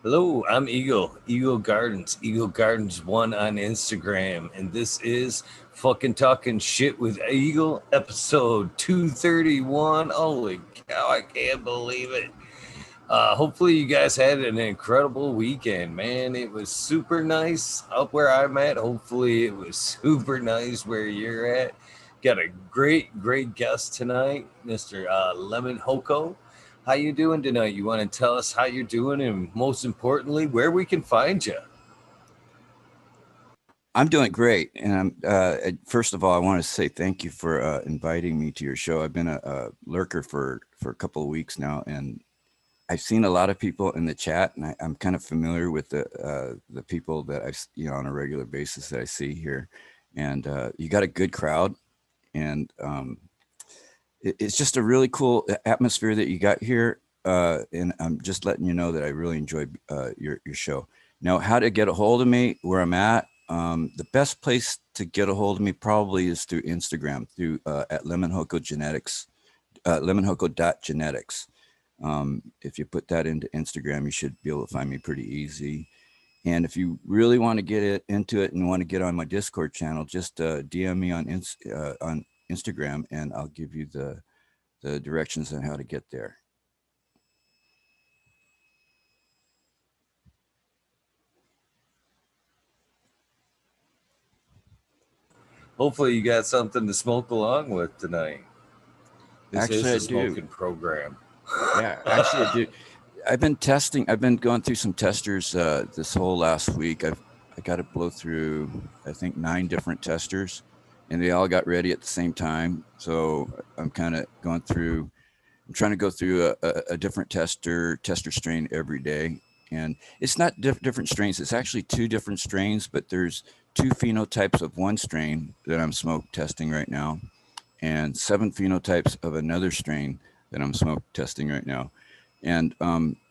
Hello, I'm Eagle Gardens 1 on Instagram, and this is fucking talking shit with Eagle, episode 231. Holy cow, I can't believe it. Hopefully, you guys had an incredible weekend, man. It was super nice up where I'm at. Hopefully, it was super nice where you're at. Got a great guest tonight, Mr. Lemon Hoko. How you doing tonight? You want to tell us how you're doing, and most importantly, where we can find you? I'm doing great, and first of all, I want to say thank you for inviting me to your show. I've been a lurker for a couple of weeks now, and I've seen a lot of people in the chat, and I'm kind of familiar with the people that on a regular basis that I see here, and you got a good crowd, and it's just a really cool atmosphere that you got here, and I'm just letting you know that I really enjoyed your show. Now, how to get a hold of me, where I'm at. The best place to get a hold of me probably is through Instagram, through at Lemonhoko Genetics, lemonhoko.genetics. If you put that into Instagram, you should be able to find me pretty easy. And if you really want to get into it and want to get on my Discord channel, just DM me on Instagram, and I'll give you the directions on how to get there. Hopefully, you got something to smoke along with tonight. This Actually, is I a do. smoking program. Yeah, actually, I do. I've been testing. I've been going through some testers this whole last week. I got to blow through, I think, 9 different testers, and they all got ready at the same time. So I'm kind of going through. I'm trying to go through a different tester strain every day, and it's not different strains. It's actually 2 different strains, but there's 2 phenotypes of one strain that I'm smoke testing right now, and 7 phenotypes of another strain that I'm smoke testing right now. And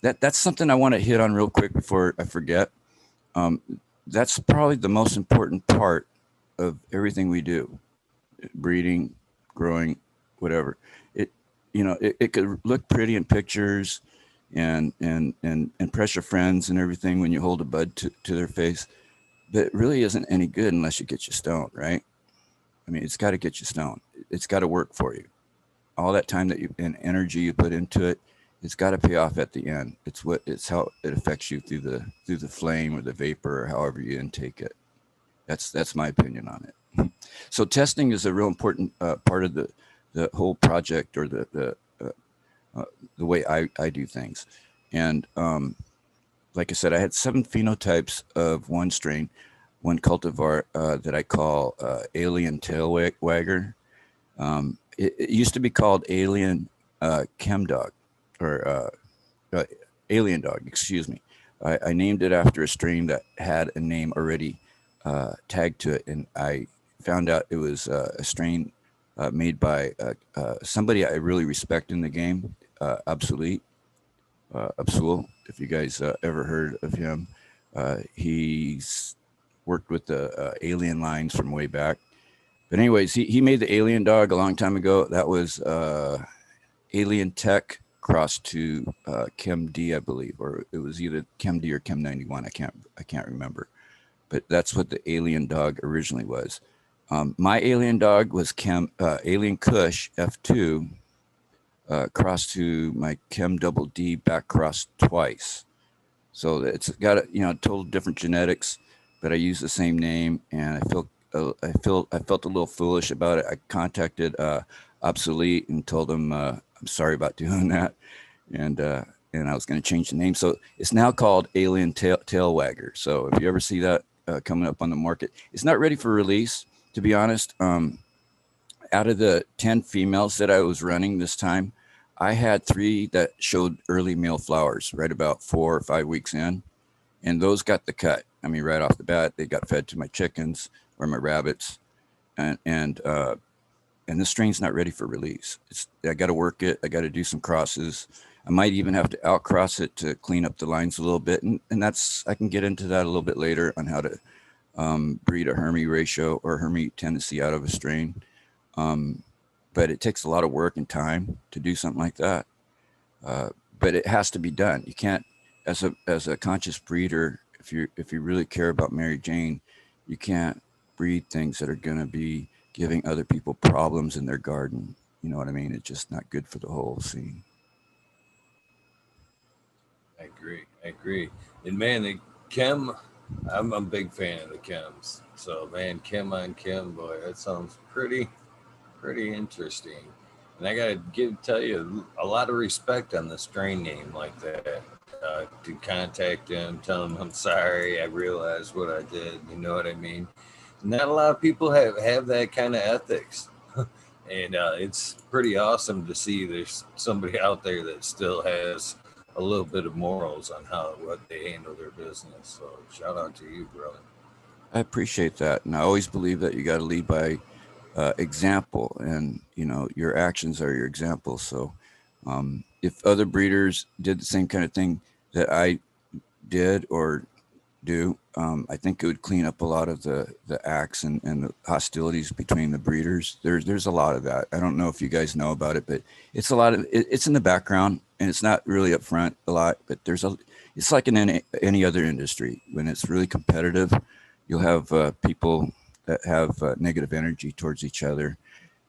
that's something I want to hit on real quick before I forget. Um, that's probably the most important part of everything we do: breeding, growing, whatever. It it could look pretty in pictures and impress your friends and everything when you hold a bud to their face, but it really isn't any good unless you get you stoned, right? I mean, it's got to get you stoned. It's got to work for you. All that time that you and energy you put into it, it's got to pay off at the end. It's how it affects you through the flame or the vapor or however you intake it. That's my opinion on it. So testing is a real important part of the whole project, or uh, the way I do things. And like I said, I had 7 phenotypes of one strain, one cultivar that I call Alien Tailwagger. It used to be called Alien Chem Dog, or Alien Dog, excuse me. I named it after a strain that had a name already tagged to it, and I found out it was a strain made by somebody I really respect in the game, Obsolete, Absul. If you guys ever heard of him, he's worked with the Alien lines from way back. But anyways, he made the Alien Dog a long time ago. That was Alien Tech crossed to Chem D, I believe, or it was either Chem D or Chem 91. I can't remember, but that's what the Alien Dog originally was. My Alien Dog was Alien Kush F2 crossed to my Chem Double D back crossed twice. So it's got total different genetics, but I use the same name, and I felt a little foolish about it. I contacted Obsolete and told them I'm sorry about doing that, and and I was going to change the name. So it's now called Alien Tail Wagger. So if you ever see that coming up on the market, it's not ready for release. To be honest, out of the 10 females that I was running this time, I had 3 that showed early male flowers right about 4 or 5 weeks in, and those got the cut. I mean, right off the bat, they got fed to my chickens or my rabbits, and and this strain's not ready for release. I got to work it. I got to do some crosses. I might even have to outcross it to clean up the lines a little bit, and that's I can get into that a little bit later on how to breed a Hermy ratio or Hermy tendency out of a strain. Um, but it takes a lot of work and time to do something like that. Uh, but it has to be done. You can't as a conscious breeder, if you really care about Mary Jane, you can't breed things that are going to be giving other people problems in their garden. You know what I mean? It's just not good for the whole scene. I agree. I agree. And man, the chem, I'm a big fan of the chems. So man, chem on chem, boy, that sounds pretty interesting. And I gotta tell you a lot of respect on the strain name like that. To contact them, tell them I'm sorry, I realized what I did. You know what I mean? Not a lot of people have that kind of ethics. And it's pretty awesome to see there's somebody out there that still has a little bit of morals on how what they handle their business. So shout out to you, brother. I appreciate that, and I always believe that you got to lead by example, and you know your actions are your example. So, if other breeders did the same kind of thing that I did or do, I think it would clean up a lot of the acts and the hostilities between the breeders. There's a lot of that. I don't know if you guys know about it, but it's a lot of it's in the background and it's not really up front a lot. But it's like in any other industry when it's really competitive, you'll have people that have negative energy towards each other,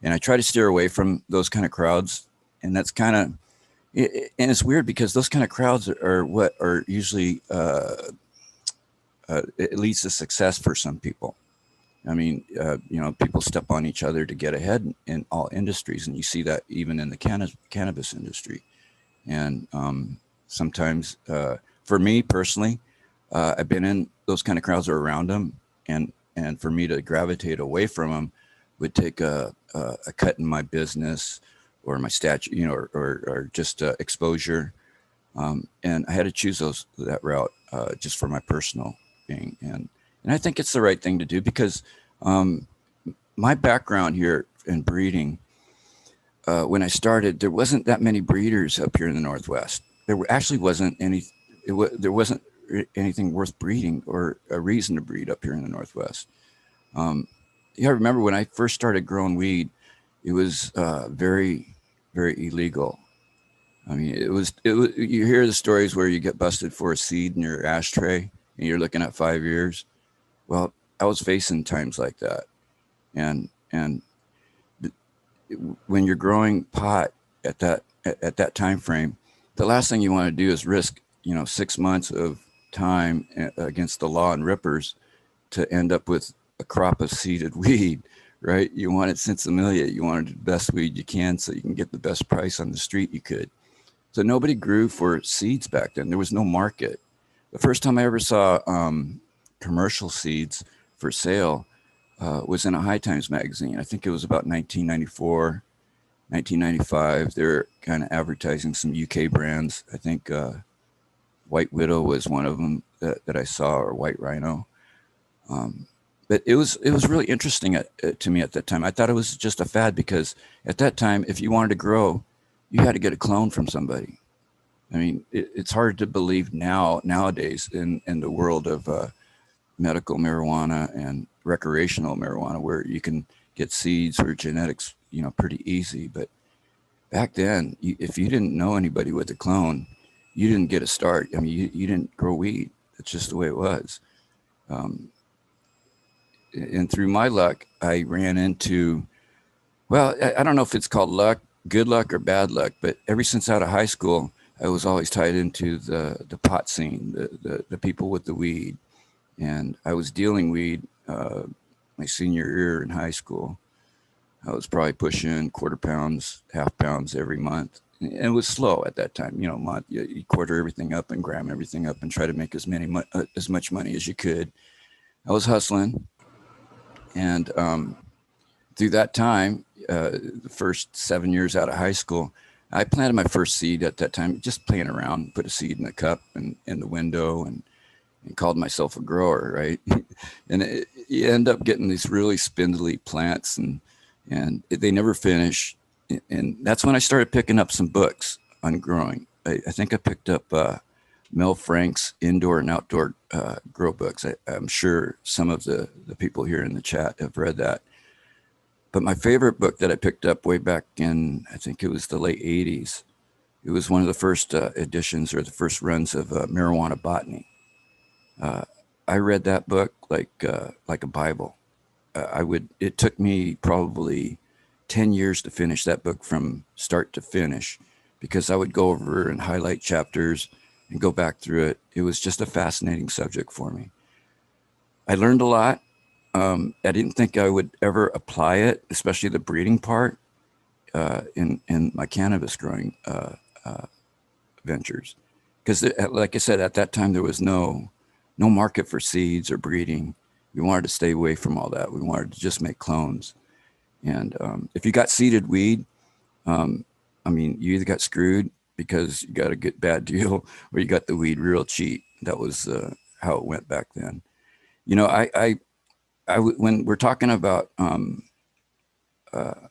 and I try to steer away from those kind of crowds. And that's kind of and it's weird because those kind of crowds are what are usually it leads to success for some people. I mean, you know, people step on each other to get ahead in all industries, and you see that even in the cannabis industry. And sometimes, for me personally, I've been in those kind of crowds or around them, and for me to gravitate away from them would take a cut in my business or my stature, you know, or just exposure. And I had to choose that route just for my personal being, and I think it's the right thing to do because um, my background here in breeding, when I started, there wasn't that many breeders up here in the Northwest. Actually wasn't any. There wasn't anything worth breeding or a reason to breed up here in the Northwest. Um, yeah, I remember when I first started growing weed, it was very, very illegal. I mean, it was. You hear the stories where you get busted for a seed in your ashtray, and you're looking at 5 years. Well, I was facing times like that, and when you're growing pot at that time frame, the last thing you want to do is risk 6 months of time against the law and rippers to end up with a crop of seeded weed, right? You want it sinsemilla, you wanted the best weed you can so you can get the best price on the street you could. So nobody grew for seeds back then. There was no market. The first time I ever saw commercial seeds for sale was in a High Times magazine. I think it was about 1994, 1995. They were kind of advertising some UK brands. I think White Widow was one of them that I saw, or White Rhino. But it was really interesting to me at that time. I thought it was just a fad because at that time, if you wanted to grow, you had to get a clone from somebody. I mean, it's hard to believe nowadays in the world of medical marijuana and recreational marijuana, where you can get seeds or genetics, pretty easy. But back then, if you didn't know anybody with a clone, you didn't get a start. I mean, you didn't grow weed. That's just the way it was. Um, and through my luck, I ran into, well, I don't know if it's called luck, good luck, or bad luck, but ever since out of high school, I was always tied into the pot scene, the people with the weed. And I was dealing weed my senior year in high school. I was probably pushing quarter pounds, half pounds every month. And it was slow at that time. Month, you quarter everything up and gram everything up and try to make as much money as you could. I was hustling. And through that time, the first 7 years out of high school, I planted my first seed at that time, just playing around, put a seed in a cup and in the window and called myself a grower, right? And you end up getting these really spindly plants and they never finish. And that's when I started picking up some books on growing. I think I picked up Mel Frank's indoor and outdoor grow books. I'm sure some of the people here in the chat have read that. But my favorite book that I picked up way back in, I think it was the late 80s, It was one of the first editions or the first runs of Marijuana Botany. I read that book like a Bible. It took me probably 10 years to finish that book from start to finish, because I would go over and highlight chapters and go back through it. It was just a fascinating subject for me. I learned a lot. I didn't think I would ever apply it, especially the breeding part, in my cannabis growing ventures, because like I said, at that time there was no market for seeds or breeding. We wanted to stay away from all that. We wanted to just make clones. And if you got seeded weed, I mean, you either got screwed because you got a good bad deal, or you got the weed real cheap. That was how it went back then. You know, when we're talking about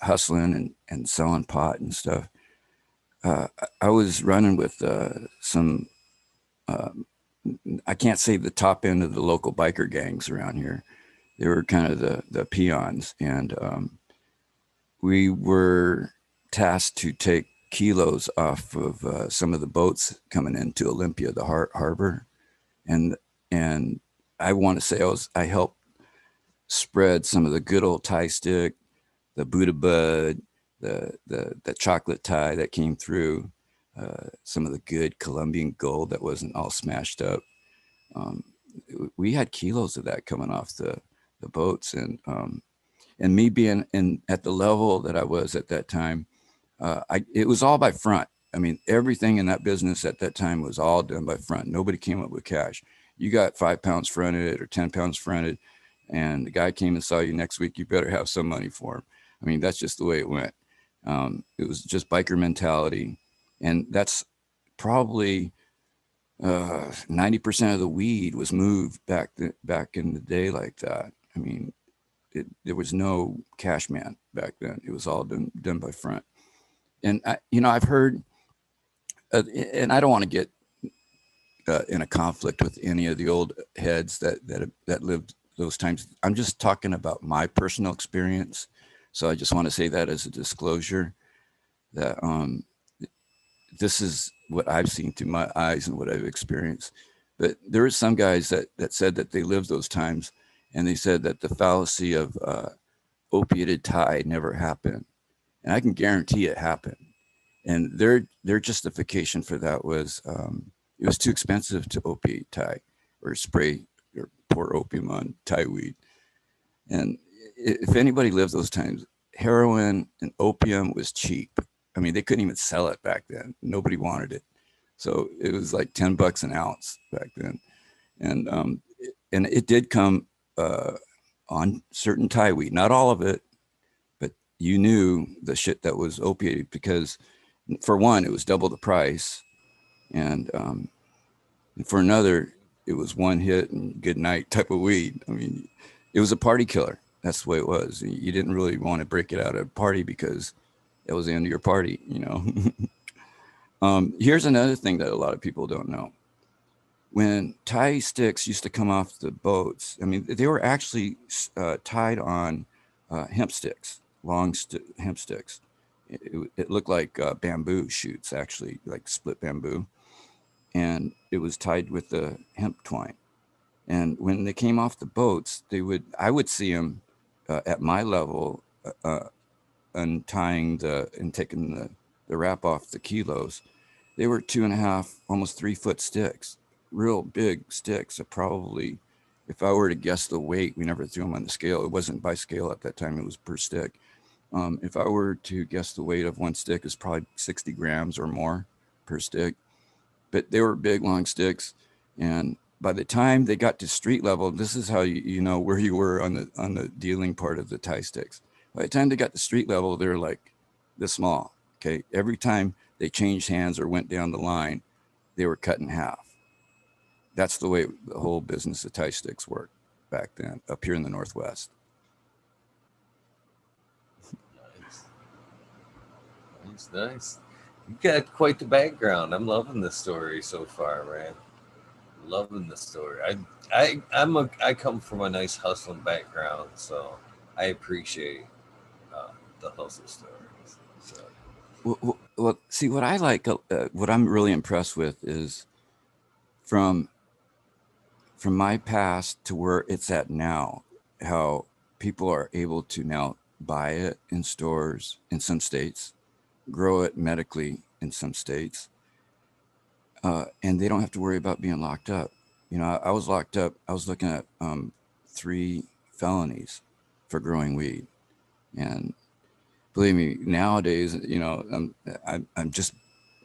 hustling and selling pot and stuff, I was running with some. I can't say the top end of the local biker gangs around here. They were kind of the peons, and we were tasked to take kilos off of some of the boats coming into Olympia, the harbor, and I want to say I helped spread some of the good old Thai stick, the Buddha bud, the chocolate Thai that came through, some of the good Colombian gold that wasn't all smashed up. Um, we had kilos of that coming off the boats, and me being at the level that I was at that time, it was all by front. I mean, everything in that business at that time was all done by front. Nobody came up with cash. You got 5 pounds fronted or 10 pounds fronted, and the guy came and saw you next week. You better have some money for him. I mean, that's just the way it went. It was just biker mentality, and that's probably 90% of the weed was moved back in the day like that. I mean, there was no cash man back then. It was all done by front. And I've heard, and I don't want to get in a conflict with any of the old heads that lived those times. I'm just talking about my personal experience. So I just want to say that as a disclosure, that this is what I've seen through my eyes and what I've experienced. But there are some guys that said that they lived those times, and they said that the fallacy of opiated Thai never happened. And I can guarantee it happened. And their justification for that was it was too expensive to opiate Thai or spray or pour opium on Thai weed. And if anybody lived those times, heroin and opium was cheap. I mean, they couldn't even sell it back then. Nobody wanted it. So it was like $10 an ounce back then. And it did come on certain Thai weed, not all of it, but you knew the shit that was opiated, because for one, it was double the price. And for another, it was one hit and good night type of weed. I mean, it was a party killer. That's the way it was. You didn't really want to break it out at a party because that was the end of your party, you know. Here's another thing that a lot of people don't know. When Thai sticks used to come off the boats, I mean, they were actually tied on hemp sticks, long hemp sticks. It looked like bamboo shoots, actually, like split bamboo. And it was tied with the hemp twine. And when they came off the boats, I would see them at my level untying and taking the wrap off the kilos. They were 2.5, almost 3 foot sticks, real big sticks. Probably, if I were to guess the weight, we never threw them on the scale. It wasn't by scale at that time. It was per stick. If I were to guess the weight of one stick, is probably 60 grams or more per stick. But they were big, long sticks. And by the time they got to street level, this is how you know where you were on the dealing part of the Thai sticks. By the time they got to street level, they're like this small. Okay. Every time they changed hands or went down the line, they were cut in half. That's the way the whole business of Thai sticks worked back then up here in the Northwest. Nice. You got quite the background. I'm loving this story so far, man. Loving the story. I come from a nice hustling background, so I appreciate the hustle stories. So Well, see, what I like, what I'm really impressed with is from my past to where it's at now, how people are able to now buy it in stores in some states, grow it medically in some states, and they don't have to worry about being locked up. You know, I was locked up. I was looking at 3 felonies for growing weed, and believe me, nowadays, you know, I'm just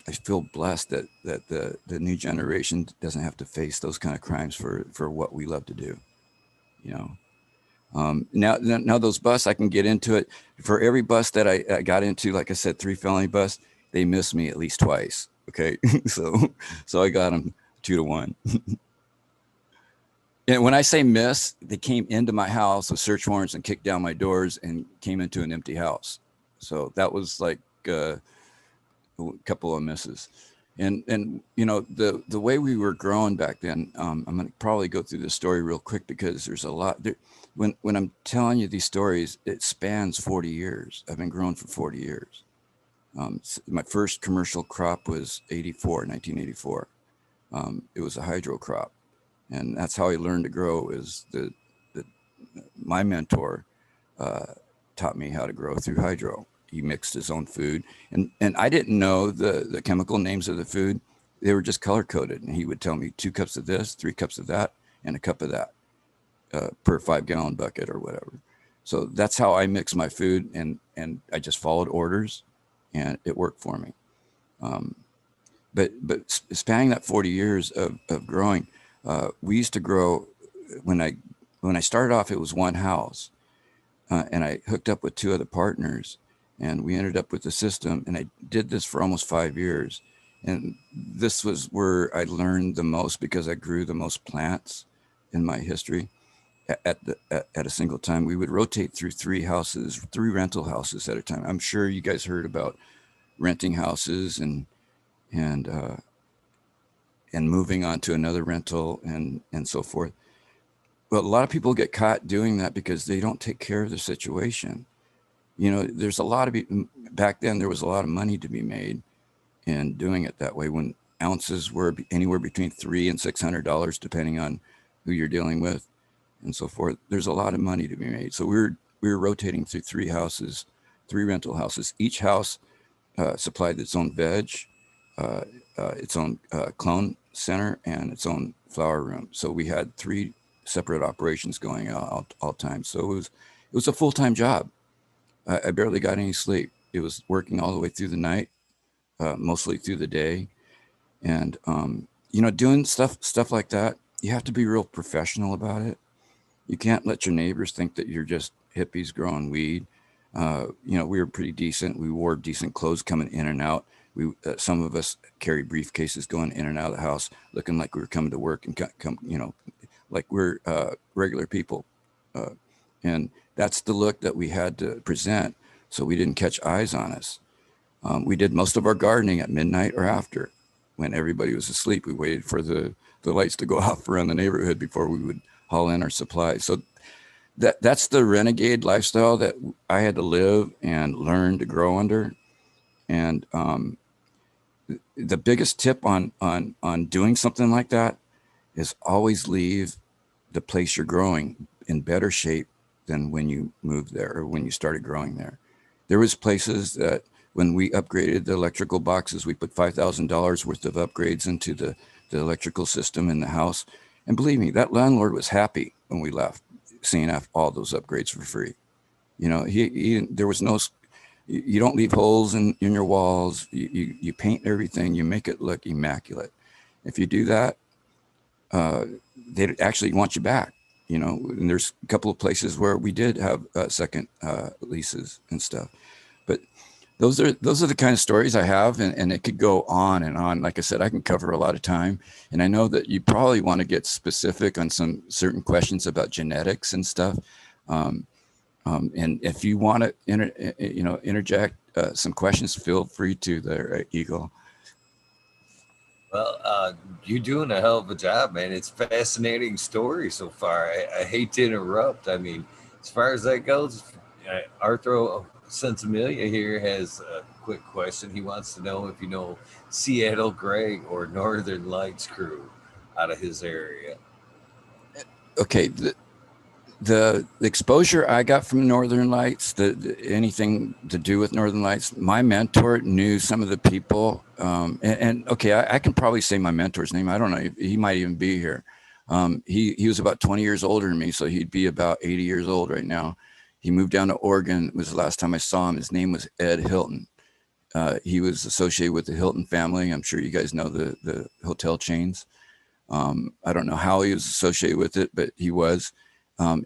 I feel blessed that the new generation doesn't have to face those kind of crimes for what we love to do. You know, now those busts I can get into it. For every bust that I got into, like I said, 3 felony busts, they missed me at least twice. Okay, so I got them 2 to 1. And when I say miss, they came into my house with search warrants and kicked down my doors and came into an empty house. So that was like a couple of misses. And you know the way we were growing back then. I'm going to probably go through this story real quick because there's a lot. When I'm telling you these stories, it spans 40 years. I've been growing for 40 years. My first commercial crop was 1984. It was a hydro crop, and that's how I learned to grow. Is the my mentor uh, taught me how to grow through hydro. He mixed his own food, and I didn't know the chemical names of the food. They were just color coded, and he would tell me 2 cups of this, 3 cups of that, and a cup of that per 5 gallon bucket or whatever. So that's how I mix my food, and I just followed orders, and it worked for me. Um, but spanning that 40 years of growing, we used to grow when I started off. It was one house, and I hooked up with 2 other partners, and we ended up with the system. And I did this for almost 5 years, and this was where I learned the most because I grew the most plants in my history at a single time. We would rotate through 3 rental houses at a time. I'm sure you guys heard about renting houses and uh, and moving on to another rental and so forth. But a lot of people get caught doing that because they don't take care of the situation. You know, there's a lot of back then there was a lot of money to be made in doing it that way when ounces were anywhere between $300 and $600 depending on who you're dealing with and so forth. There's a lot of money to be made. So we were rotating through 3 houses, 3 rental houses. Each house supplied its own veg, uh, its own clone center, and its own flower room. So we had 3 separate operations going all time. So it was a full time job. I barely got any sleep. It was working all the way through the night, mostly through the day, and you know, doing stuff like that. You have to be real professional about it. You can't let your neighbors think that you're just hippies growing weed. You know, we were pretty decent. We wore decent clothes coming in and out. Some of us carried briefcases going in and out of the house, looking like we were coming to work and come, you know, like we're regular people. Uh, and that's the look that we had to present, so we didn't catch eyes on us. We did most of our gardening at midnight or after, when everybody was asleep. We waited for the lights to go off around the neighborhood before we would haul in our supplies. So that's the renegade lifestyle that I had to live and learn to grow under. And the biggest tip on doing something like that is always leave the place you're growing in better shape than when you moved there or when you started growing there. There was places that when we upgraded the electrical boxes, we put $5,000 worth of upgrades into the electrical system in the house. And believe me, that landlord was happy when we left, seeing all those upgrades for free. You know, there was no, you don't leave holes in your walls. You paint everything, you make it look immaculate. If you do that, uh, they actually want you back. You know, and there's a couple of places where we did have second leases and stuff. But those are the kind of stories I have, and it could go on and on. Like I said, I can cover a lot of time, and I know that you probably want to get specific on some certain questions about genetics and stuff. Um, and if you want to, interject some questions, feel free to there, Eagle. Well, you're doing a hell of a job, man. It's a fascinating story so far. I hate to interrupt. I mean, as far as that goes, Arthro Sensimilia here has quick question. He wants to know if you know Seattle Greg or Northern Lights crew out of his area. Okay, the exposure I got from Northern Lights, anything to do with Northern Lights, my mentor knew some of the people. And okay, I can probably say my mentor's name. I don't know. He might even be here. He was about 20 years older than me, so he'd be about 80 years old right now. He moved down to Oregon. It was the last time I saw him. His name was Ed Hilton. He was associated with the Hilton family. I'm sure you guys know the hotel chains. I don't know how he was associated with it, but he was.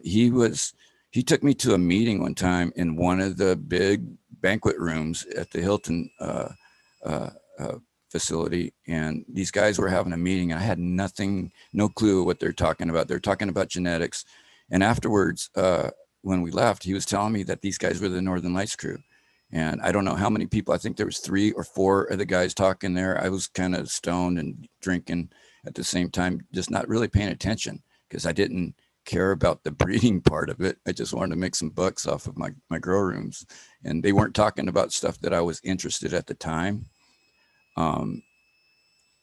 He took me to a meeting one time in one of the big banquet rooms at the Hilton facility, and these guys were having a meeting. I had no clue what they're talking about. They're talking about genetics, and afterwards, when we left, he was telling me that these guys were the Northern Lights crew. And I don't know how many people. I think there was 3 or 4 of the guys talking there. I was kind of stoned and drinking at the same time, just not really paying attention because I didn't care about the breeding part of it. I just wanted to make some bucks off of my grow rooms, and they weren't talking about stuff that I was interested at the time.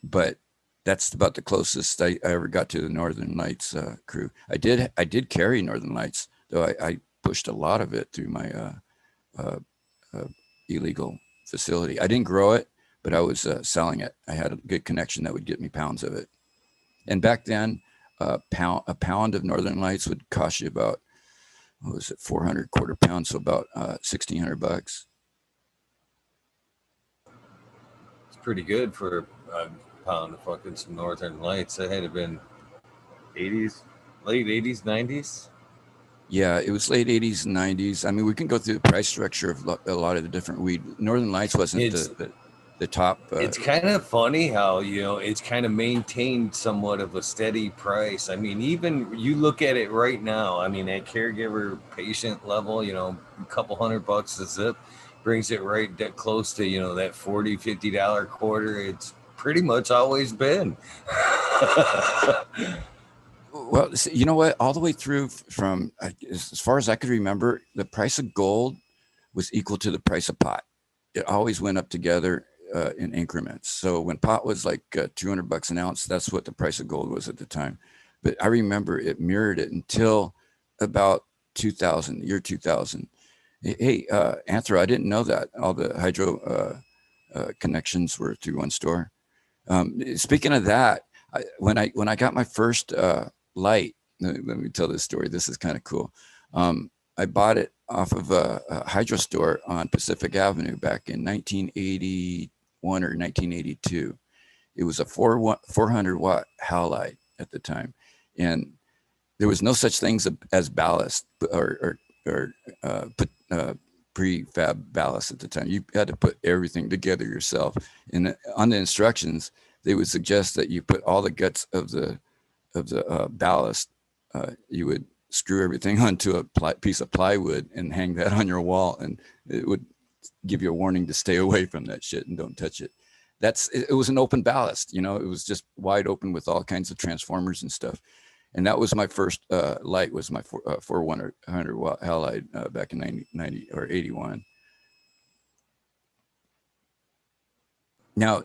But that's about the closest I ever got to the Northern Lights crew. I did carry Northern Lights, though I pushed a lot of it through my illegal facility. I didn't grow it, but I was selling it. I had a good connection that would get me pounds of it. And back then, a pound of Northern Lights would cost you about, what was it, 400 quarter pounds, so about $1,600. It's pretty good for a pound of fucking some Northern Lights. That had to been 80s, late 80s, 90s. Yeah, it was late 80s and 90s. I mean, we can go through the price structure of a lot of the different weed. Northern Lights wasn't the top. It's kind of funny how, it's kind of maintained somewhat of a steady price. I mean, even you look at it right now, I mean, at caregiver patient level, a couple $100 a zip brings it right close to, that $40-$50 quarter. It's pretty much always been. Well, you know what? All the way through from, as far as I could remember, the price of gold was equal to the price of pot. It always went up together in increments. So when pot was like $200 an ounce, that's what the price of gold was at the time. But I remember it mirrored it until about 2000, year 2000. Hey, Anthro, I didn't know that all the hydro connections were through one store. Speaking of that, when I got my first light, let me tell this story. This is kind of cool. I bought it off of a hydro store on Pacific Avenue back in 1981 or 1982. It was a 400 watt halide at the time, and there was no such things as ballast or prefab ballast at the time. You had to put everything together yourself. And on the instructions, they would suggest that you put all the guts of the ballast. You would screw everything onto a piece of plywood and hang that on your wall, and it would give you a warning to stay away from that shit and don't touch it. It was an open ballast, it was just wide open with all kinds of transformers and stuff. And that was my first light, was my 400 watt halide back in 90 or 81. Now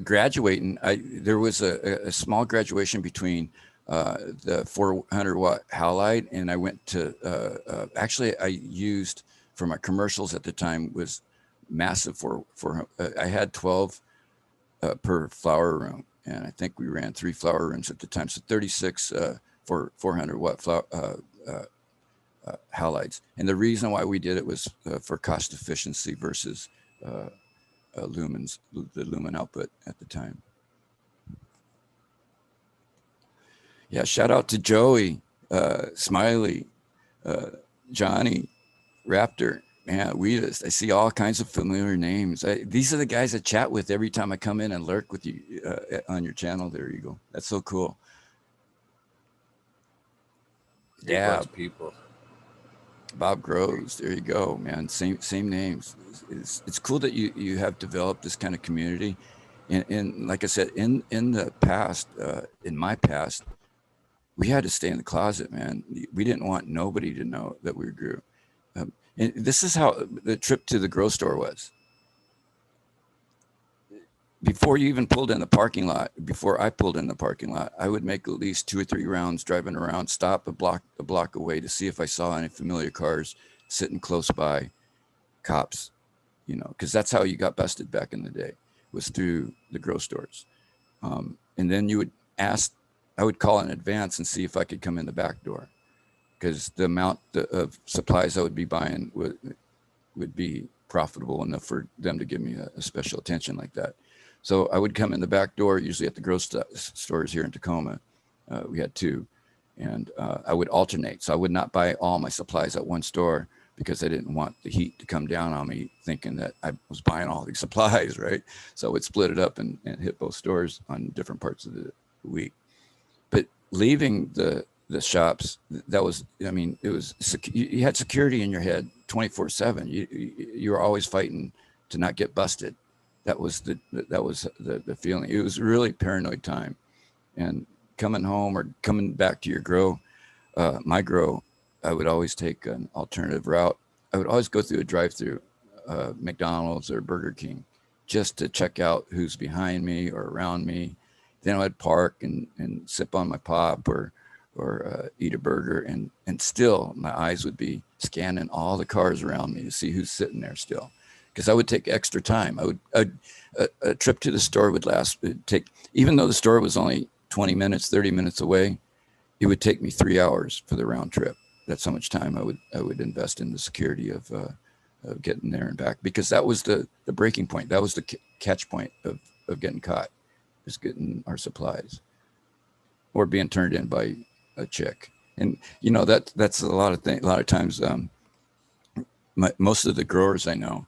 graduating, there was a small graduation between the 400 watt halide, and I went to actually I used for my commercials at the time was massive I had 12 per flower room, and I think we ran 3 flower rooms at the time, so 36 for 400 watt halides. And the reason why we did it was for cost efficiency versus lumens, the lumen output at the time. Yeah, shout out to Joey, Smiley, Johnny, Raptor. Man, I see all kinds of familiar names. These are the guys I chat with every time I come in and lurk with you on your channel. There you go. That's so cool. Yeah, people. Bob Groves. There you go, man. Same names. It's cool that you have developed this kind of community. And like I said, in the past, in my past, we had to stay in the closet, man. We didn't want nobody to know that we grew. And this is how the trip to the grow store was. before you even pulled in the parking lot, before I pulled in the parking lot, I would make at least 2 or 3 rounds driving around, stop a block away to see if I saw any familiar cars sitting close by, cops, you know, because that's how you got busted back in the day, was through the grocery stores. And then you would ask, I would call in advance and see if I could come in the back door, because the amount of supplies I would be buying would be profitable enough for them to give me a special attention like that. So I would come in the back door, usually at the grocery stores here in Tacoma. We had 2, and I would alternate. So I would not buy all my supplies at one store, because I didn't want the heat to come down on me thinking that I was buying all these supplies, right? So I would split it up and hit both stores on different parts of the week. But leaving the shops, that was, I mean, it was, you had security in your head 24/7. You were always fighting to not get busted. That was the feeling. It was really paranoid time. And coming home or coming back to your grow, my grow, I would always take an alternative route. I would always go through a drive-through, McDonald's or Burger King, just to check out who's behind me or around me. Then I'd park and sip on my pop or eat a burger, and still my eyes would be scanning all the cars around me to see who's sitting there still, because I would take extra time. A trip to the store would take, even though the store was only 20 minutes, 30 minutes away, it would take me 3 hours for the round trip. That's how much time I would invest in the security of getting there and back, because that was the breaking point. That was the catch point of getting caught, is getting our supplies or being turned in by a chick. And you know, that's a lot of things. A lot of times, most of the growers I know,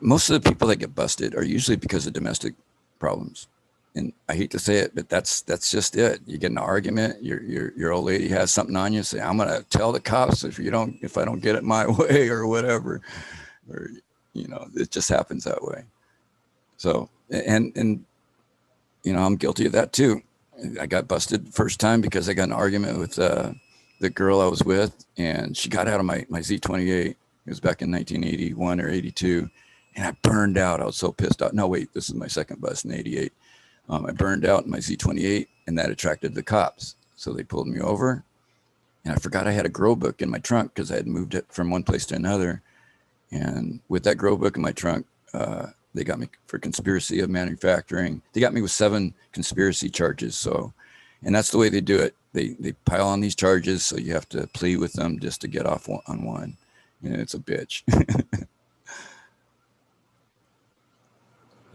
most of the people that get busted are usually because of domestic problems. And I hate to say it, but that's just it. You get in an argument, your old lady has something on you, say, I'm gonna tell the cops if I don't get it my way or whatever. Or, you know, it just happens that way. So, and you know, I'm guilty of that too. I got busted the first time because I got in an argument with the girl I was with, and she got out of my Z28. It was back in 1981 or 82, and I burned out. I was so pissed out. No, wait, this is my second bust in 88. I burned out in my Z28, and that attracted the cops. So they pulled me over, and I forgot I had a grow book in my trunk because I had moved it from one place to another. And with that grow book in my trunk, they got me for conspiracy of manufacturing. They got me with 7 conspiracy charges. So, and that's the way they do it. They pile on these charges, so you have to plead with them just to get off on one. And it's a bitch.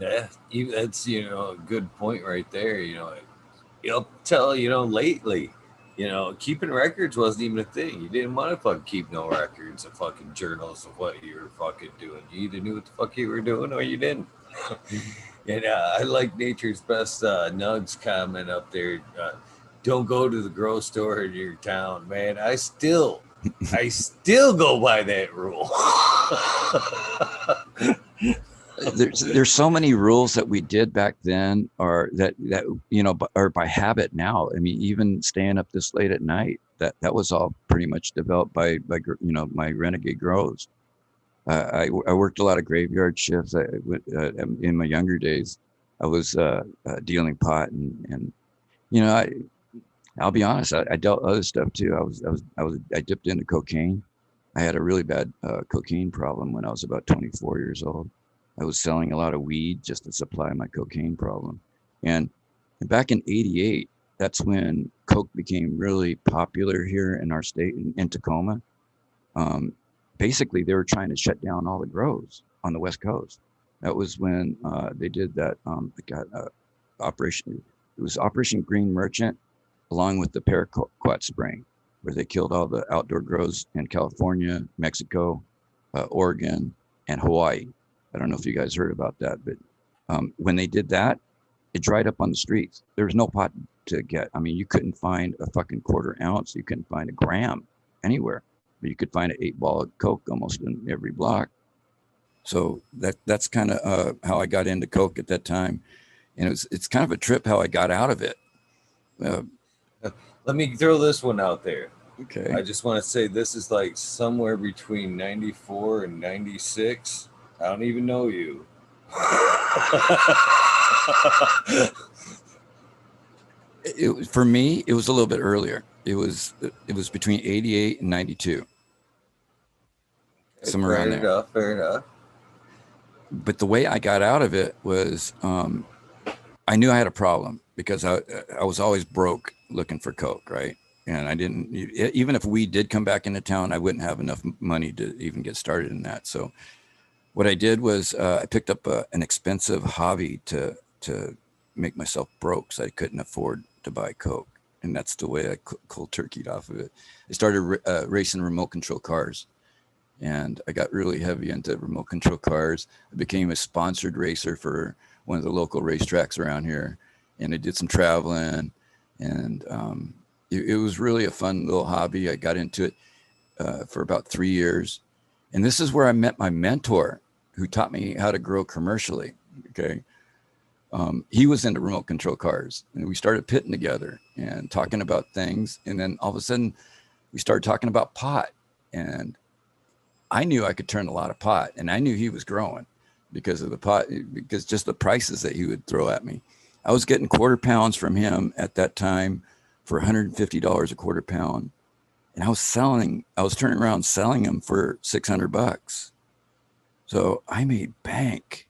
Yeah, that's, you know, a good point right there. You know, you'll tell, you know, lately, you know, keeping records wasn't even a thing. You didn't want to fucking keep no records of fucking journals of what you were fucking doing. You either knew what the fuck you were doing or you didn't. And I like Nature's Best Nugs comment up there. Don't go to the grocery store in your town, man. I still go by that rule. There's so many rules that we did back then, or that you know, are by habit now. I mean, even staying up this late at night, that was all pretty much developed by you know, my Renegade grows. I worked a lot of graveyard shifts. In my younger days, I was dealing pot, and you know, I'll be honest, I dealt other stuff too. I dipped into cocaine. I had a really bad cocaine problem when I was about 24 years old. I was selling a lot of weed just to supply my cocaine problem. And back in 88, that's when coke became really popular here in our state, in Tacoma. Basically, they were trying to shut down all the grows on the West Coast. That was when they did that. Operation. It was Operation Green Merchant, along with the paraquat spraying, where they killed all the outdoor grows in California, Mexico, Oregon, and Hawaii. I don't know if you guys heard about that, but when they did that, it dried up on the streets. There was no pot to get. I mean, you couldn't find a fucking quarter ounce. You couldn't find a gram anywhere, but you could find an 8-ball of coke almost in every block. So that's kind of how I got into coke at that time, and it's kind of a trip how I got out of it. Let me throw this one out there. Okay. I just want to say this is like somewhere between 94 and 96. I don't even know you. For me, it was a little bit earlier. It was between 88 and 92, somewhere around there. Fair enough. But the way I got out of it was I knew I had a problem because I was always broke looking for coke, right? And I didn't, even if we did come back into town, I wouldn't have enough money to even get started in that. So what I did was I picked up an expensive hobby to make myself broke, so I couldn't afford to buy coke. And that's the way I cold turkeyed off of it. I started racing remote control cars, and I got really heavy into remote control cars. I became a sponsored racer for one of the local racetracks around here, and I did some traveling, and it was really a fun little hobby. I got into it for about 3 years, and this is where I met my mentor, who taught me how to grow commercially. Okay. He was into remote control cars, and we started pitting together and talking about things. And then all of a sudden we started talking about pot, and I knew I could turn a lot of pot, and I knew he was growing because of the pot, because just the prices that he would throw at me. I was getting quarter pounds from him at that time for $150 a quarter pound. And I was turning around selling them for $600. So I made bank.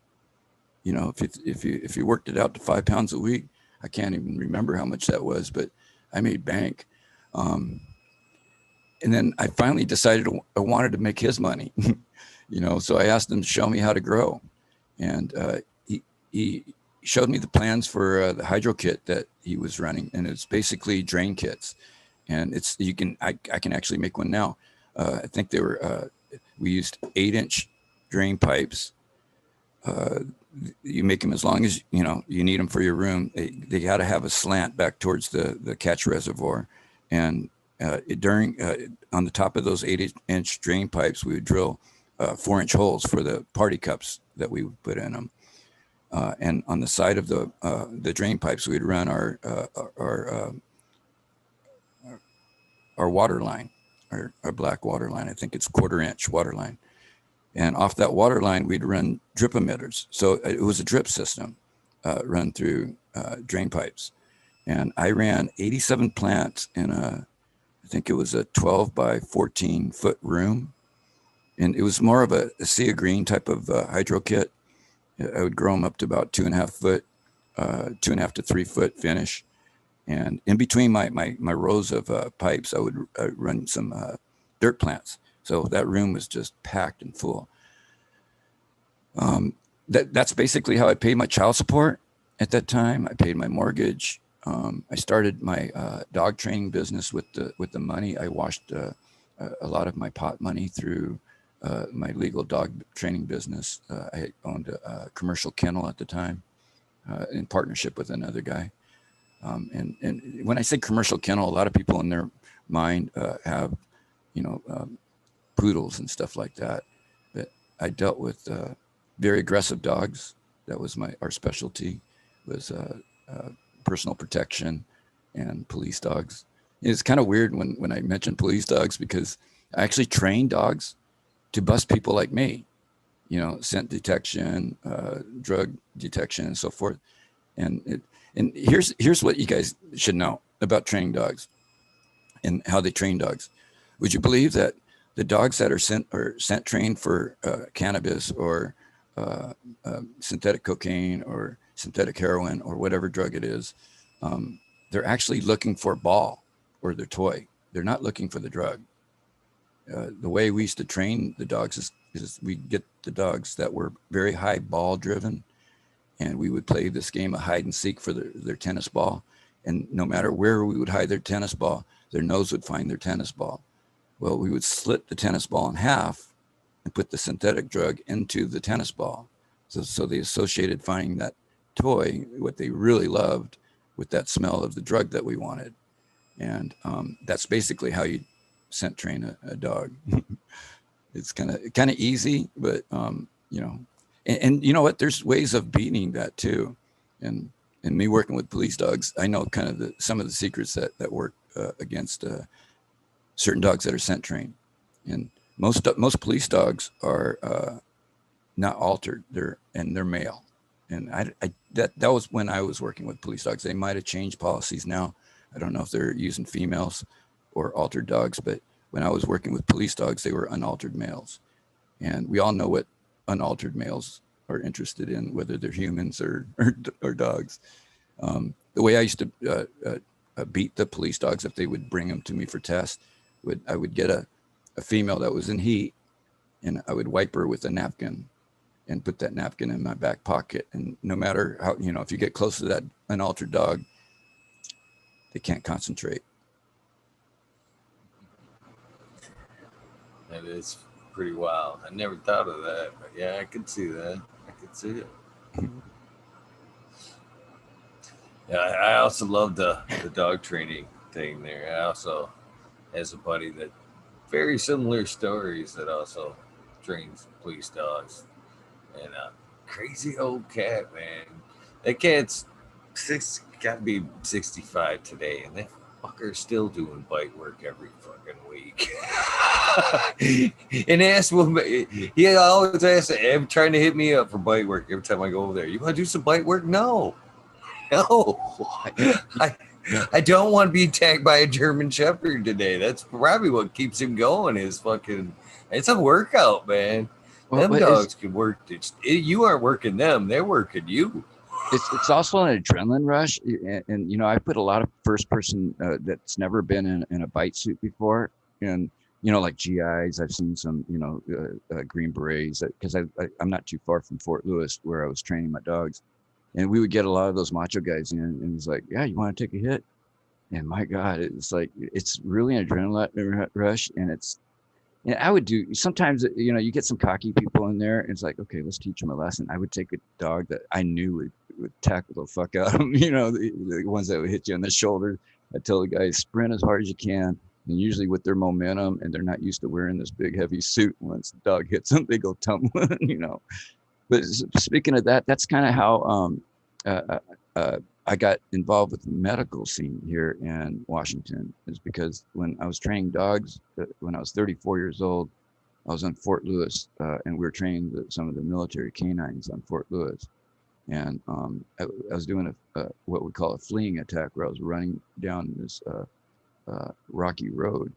You know, if you worked it out to 5 pounds a week, I can't even remember how much that was, but I made bank. And then I finally decided I wanted to make his money, you know, so I asked him to show me how to grow. And he showed me the plans for the hydro kit that he was running. And it's basically drain kits. And I can actually make one now. I think we used 8-inch drain pipes. You make them as long as you need them for your room. They got to have a slant back towards the catch reservoir, and on the top of those 8-inch drain pipes, we would drill 4-inch holes for the party cups that we would put in them. And on the side of the drain pipes, we'd run our water line, our black water line. I think it's 1/4-inch water line. And off that water line, we'd run drip emitters. So it was a drip system run through drain pipes. And I ran 87 plants in I think it was a 12 by 14 foot room. And it was more of a sea of green type of hydro kit. I would grow them up to about 2.5 foot, 2.5 to 3 foot finish. And in between my rows of pipes, I would run some dirt plants. So that room was just packed and full. That's basically how I paid my child support at that time. I paid my mortgage. I started my dog training business with the money. I washed a lot of my pot money through my legal dog training business. I owned a commercial kennel at the time in partnership with another guy. And when I say commercial kennel, a lot of people in their mind have, poodles and stuff like that. But I dealt with very aggressive dogs. That was our specialty, was personal protection and police dogs. It's kind of weird when I mention police dogs, because I actually train dogs to bust people like me, scent detection, drug detection, and so forth. And here's what you guys should know about training dogs and how they train dogs. Would you believe that the dogs that are scent trained for cannabis or synthetic cocaine or synthetic heroin or whatever drug it is, they're actually looking for a ball or their toy. They're not looking for the drug. The way we used to train the dogs is we get the dogs that were very high ball driven, and we would play this game of hide and seek for their tennis ball. And no matter where we would hide their tennis ball, their nose would find their tennis ball. Well, we would slit the tennis ball in half and put the synthetic drug into the tennis ball. So they associated finding that toy, what they really loved, with that smell of the drug that we wanted. And that's basically how you scent train a dog. It's kind of easy, but and you know what? There's ways of beating that too. And me working with police dogs, I know kind of some of the secrets that work against certain dogs that are scent trained. And most police dogs are not altered. They're male, and that was when I was working with police dogs. They might have changed policies now. I don't know if they're using females or altered dogs, but when I was working with police dogs, they were unaltered males, and we all know what unaltered males are interested in, whether they're humans or dogs. The way I used to beat the police dogs if they would bring them to me for tests, I would get a female that was in heat, and I would wipe her with a napkin and put that napkin in my back pocket. And no matter how, if you get close to that unaltered dog, they can't concentrate. That is pretty wild. I never thought of that, but yeah, I could see that. I could see it. Yeah, I also love the dog training thing there. I also has a buddy that very similar stories that also trains police dogs. And crazy old cat, man. That cat's got to be 65 today, and that fucker's still doing bite work every fucking week. And asked me, he always asks, trying to hit me up for bite work every time I go over there. You want to do some bite work? No. I don't want to be attacked by a German Shepherd today. That's probably what keeps him going. Is fucking. It's a workout, man. Well, them dogs can work. You aren't working them; they're working you. It's also an adrenaline rush, and I put a lot of first person that's never been in a bite suit before, and like GIs. I've seen some Green Berets because I'm not too far from Fort Lewis where I was training my dogs. And we would get a lot of those macho guys in, and it's like, yeah, you want to take a hit? And my God, it's like, it's really an adrenaline rush. And I would do, sometimes, you get some cocky people in there, and it's like, okay, let's teach them a lesson. I would take a dog that I knew would tackle the fuck out of them, the ones that would hit you on the shoulder. I tell the guys, sprint as hard as you can. And usually with their momentum, and they're not used to wearing this big, heavy suit, once the dog hits them, they go tumbling, But speaking of that, that's kind of how I got involved with the medical scene here in Washington, is because when I was training dogs, when I was 34 years old, I was in Fort Lewis, and we were training some of the military canines on Fort Lewis. And I was doing what we call a fleeing attack, where I was running down this rocky road,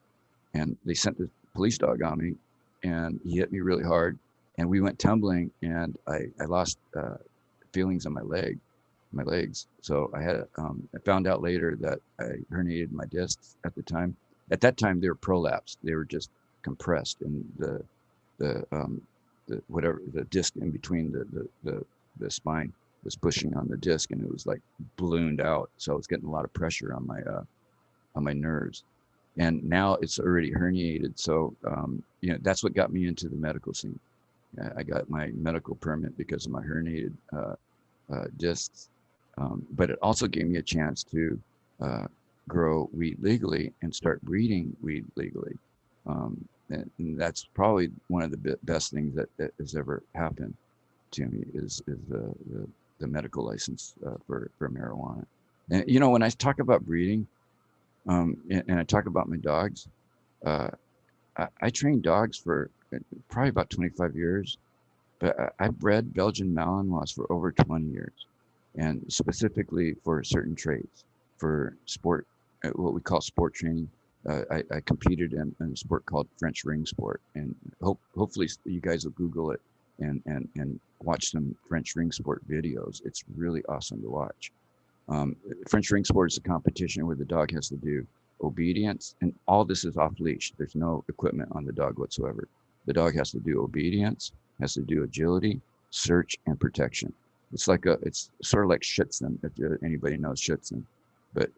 and they sent this police dog on me, and he hit me really hard. And we went tumbling, and I lost feelings on my legs. So I found out later that I herniated my discs at the time. At that time, they were prolapsed. They were just compressed, and the disc in between the spine was pushing on the disc, and it was like ballooned out. So I was getting a lot of pressure on my nerves. And now it's already herniated. So that's what got me into the medical scene. I got my medical permit because of my herniated discs, but it also gave me a chance to grow weed legally and start breeding weed legally. And that's probably one of the best things that has ever happened to me is the medical license for marijuana. And when I talk about breeding, and I talk about my dogs, I trained dogs for probably about 25 years, but I bred Belgian Malinois for over 20 years, and specifically for certain traits, for sport, what we call sport training. I competed in a sport called French ring sport, and hopefully you guys will Google it and watch some French ring sport videos. It's really awesome to watch. French ring sport is a competition where the dog has to do obedience, and all this is off leash. There's no equipment on the dog whatsoever. The dog has to do obedience, has to do agility, search, and protection. It's sort of like Schützen, if anybody knows Schützen, but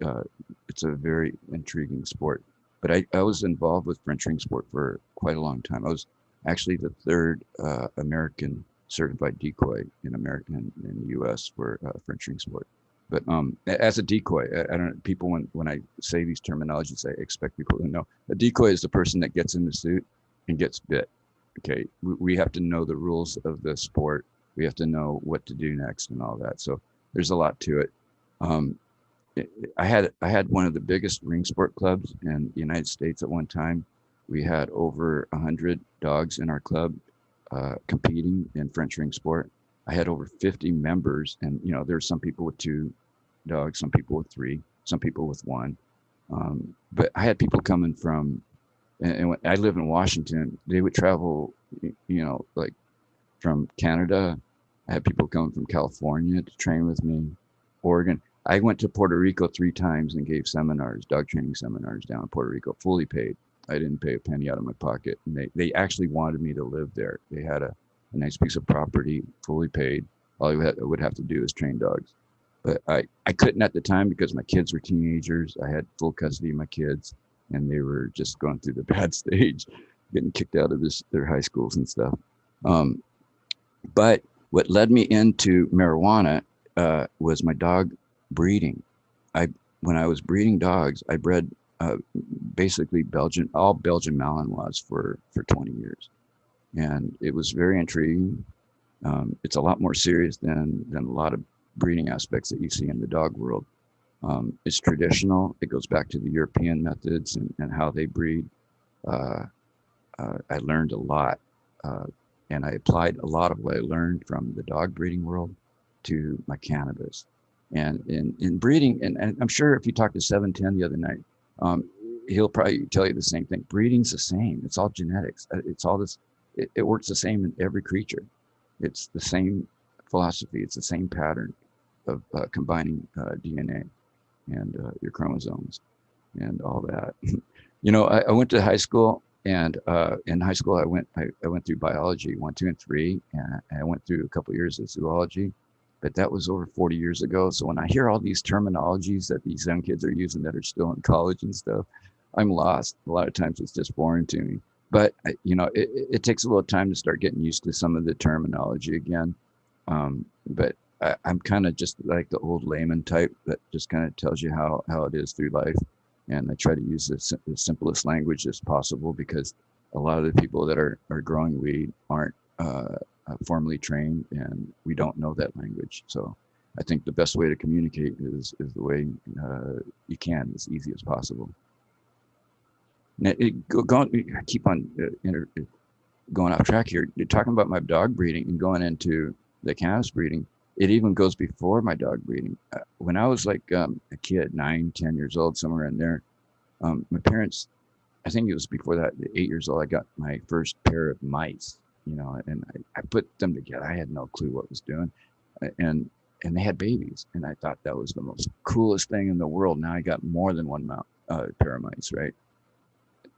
it's a very intriguing sport. But I was involved with French ring sport for quite a long time. I was actually the third American certified decoy in the U.S. for French ring sport. But as a decoy, I don't. People when I say these terminologies, I expect people to know a decoy is the person that gets in the suit and gets bit. Okay, we have to know the rules of the sport. We have to know what to do next and all that. So there's a lot to it. I had one of the biggest ring sport clubs in the United States at one time. We had over 100 dogs in our club. competing in French ring sport. I had over 50 members, and there's some people with 2 dogs, some people with 3, some people with 1. But I had people coming from, and when I live in Washington, they would travel, like from Canada. I had people coming from California to train with me, Oregon. I went to Puerto Rico 3 times and gave seminars, dog training seminars down in Puerto Rico, fully paid. I didn't pay a penny out of my pocket. And they actually wanted me to live there. They had a nice piece of property, fully paid. All I would have to do is train dogs. But I couldn't at the time because my kids were teenagers. I had full custody of my kids, and they were just going through the bad stage, getting kicked out of their high schools and stuff. But what led me into marijuana was my dog breeding. When I was breeding dogs, I bred basically all Belgian Malinois for 20 years, and it was very intriguing. It's a lot more serious than a lot of breeding aspects that you see in the dog world. It's traditional. It goes back to the European methods and how they breed. I learned a lot, and I applied a lot of what I learned from the dog breeding world to my cannabis. And in breeding, and I'm sure if you talk to 710 the other night, he'll probably tell you the same thing. Breeding's the same. It's all genetics. It's all this. It works the same in every creature. It's the same philosophy. It's the same pattern of combining DNA and your chromosomes and all that. I went to high school, and in high school I went through biology 1, 2, and 3, and I went through a couple of years of zoology, but that was over 40 years ago. So when I hear all these terminologies that these young kids are using that are still in college and stuff, I'm lost. A lot of times it's just foreign to me. But it takes a little time to start getting used to some of the terminology again. But I'm kind of just like the old layman type that just kind of tells you how it is through life. And I try to use the simplest language as possible, because a lot of the people that are growing weed aren't formally trained, and we don't know that language. So I think the best way to communicate is the way you can, as easy as possible. Now, I keep on going off track here. You're talking about my dog breeding and going into the cannabis breeding. It even goes before my dog breeding. When I was like a kid, 9, 10 years old, somewhere in there, my parents, I think it was before that, 8 years old, I got my first pair of mice, and I put them together. I had no clue what I was doing. And they had babies. And I thought that was the most coolest thing in the world. Now I got more than one pair of mice, right?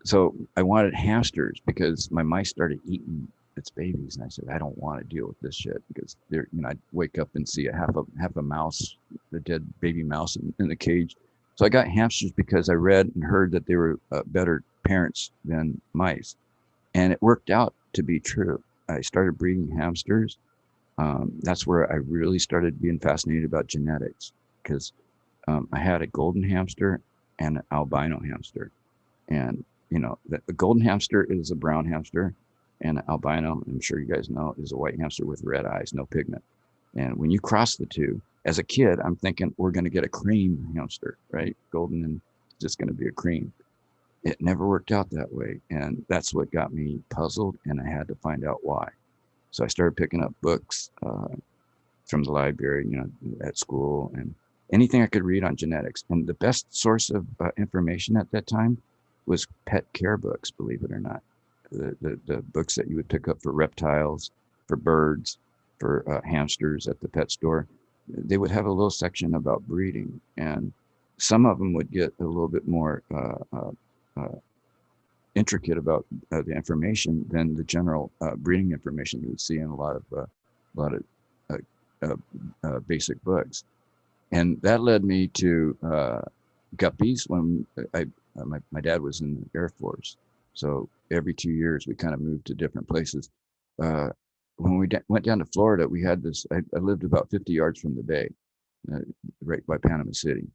So I wanted hamsters because my mice started eating its babies, and I said, I don't want to deal with this shit, because I'd wake up and see half a mouse, the dead baby mouse in the cage. So I got hamsters because I read and heard that they were better parents than mice, and it worked out to be true. I started breeding hamsters. That's where I really started being fascinated about genetics, because I had a golden hamster and an albino hamster, and the golden hamster is a brown hamster, and an albino, I'm sure you guys know, is a white hamster with red eyes, no pigment. And when you cross the two, as a kid, I'm thinking we're going to get a cream hamster, right? Golden and just going to be a cream. It never worked out that way. And that's what got me puzzled, and I had to find out why. So I started picking up books from the library, at school, and anything I could read on genetics. And the best source of information at that time was pet care books, believe it or not. The books that you would pick up for reptiles, for birds, for hamsters at the pet store, they would have a little section about breeding, and some of them would get a little bit more intricate about the information than the general breeding information you would see in a lot of basic books. And that led me to guppies. When my dad was in the Air Force, so every 2 years we kind of moved to different places. When we went down to Florida, we had this. I lived about 50 yards from the bay, right by Panama City,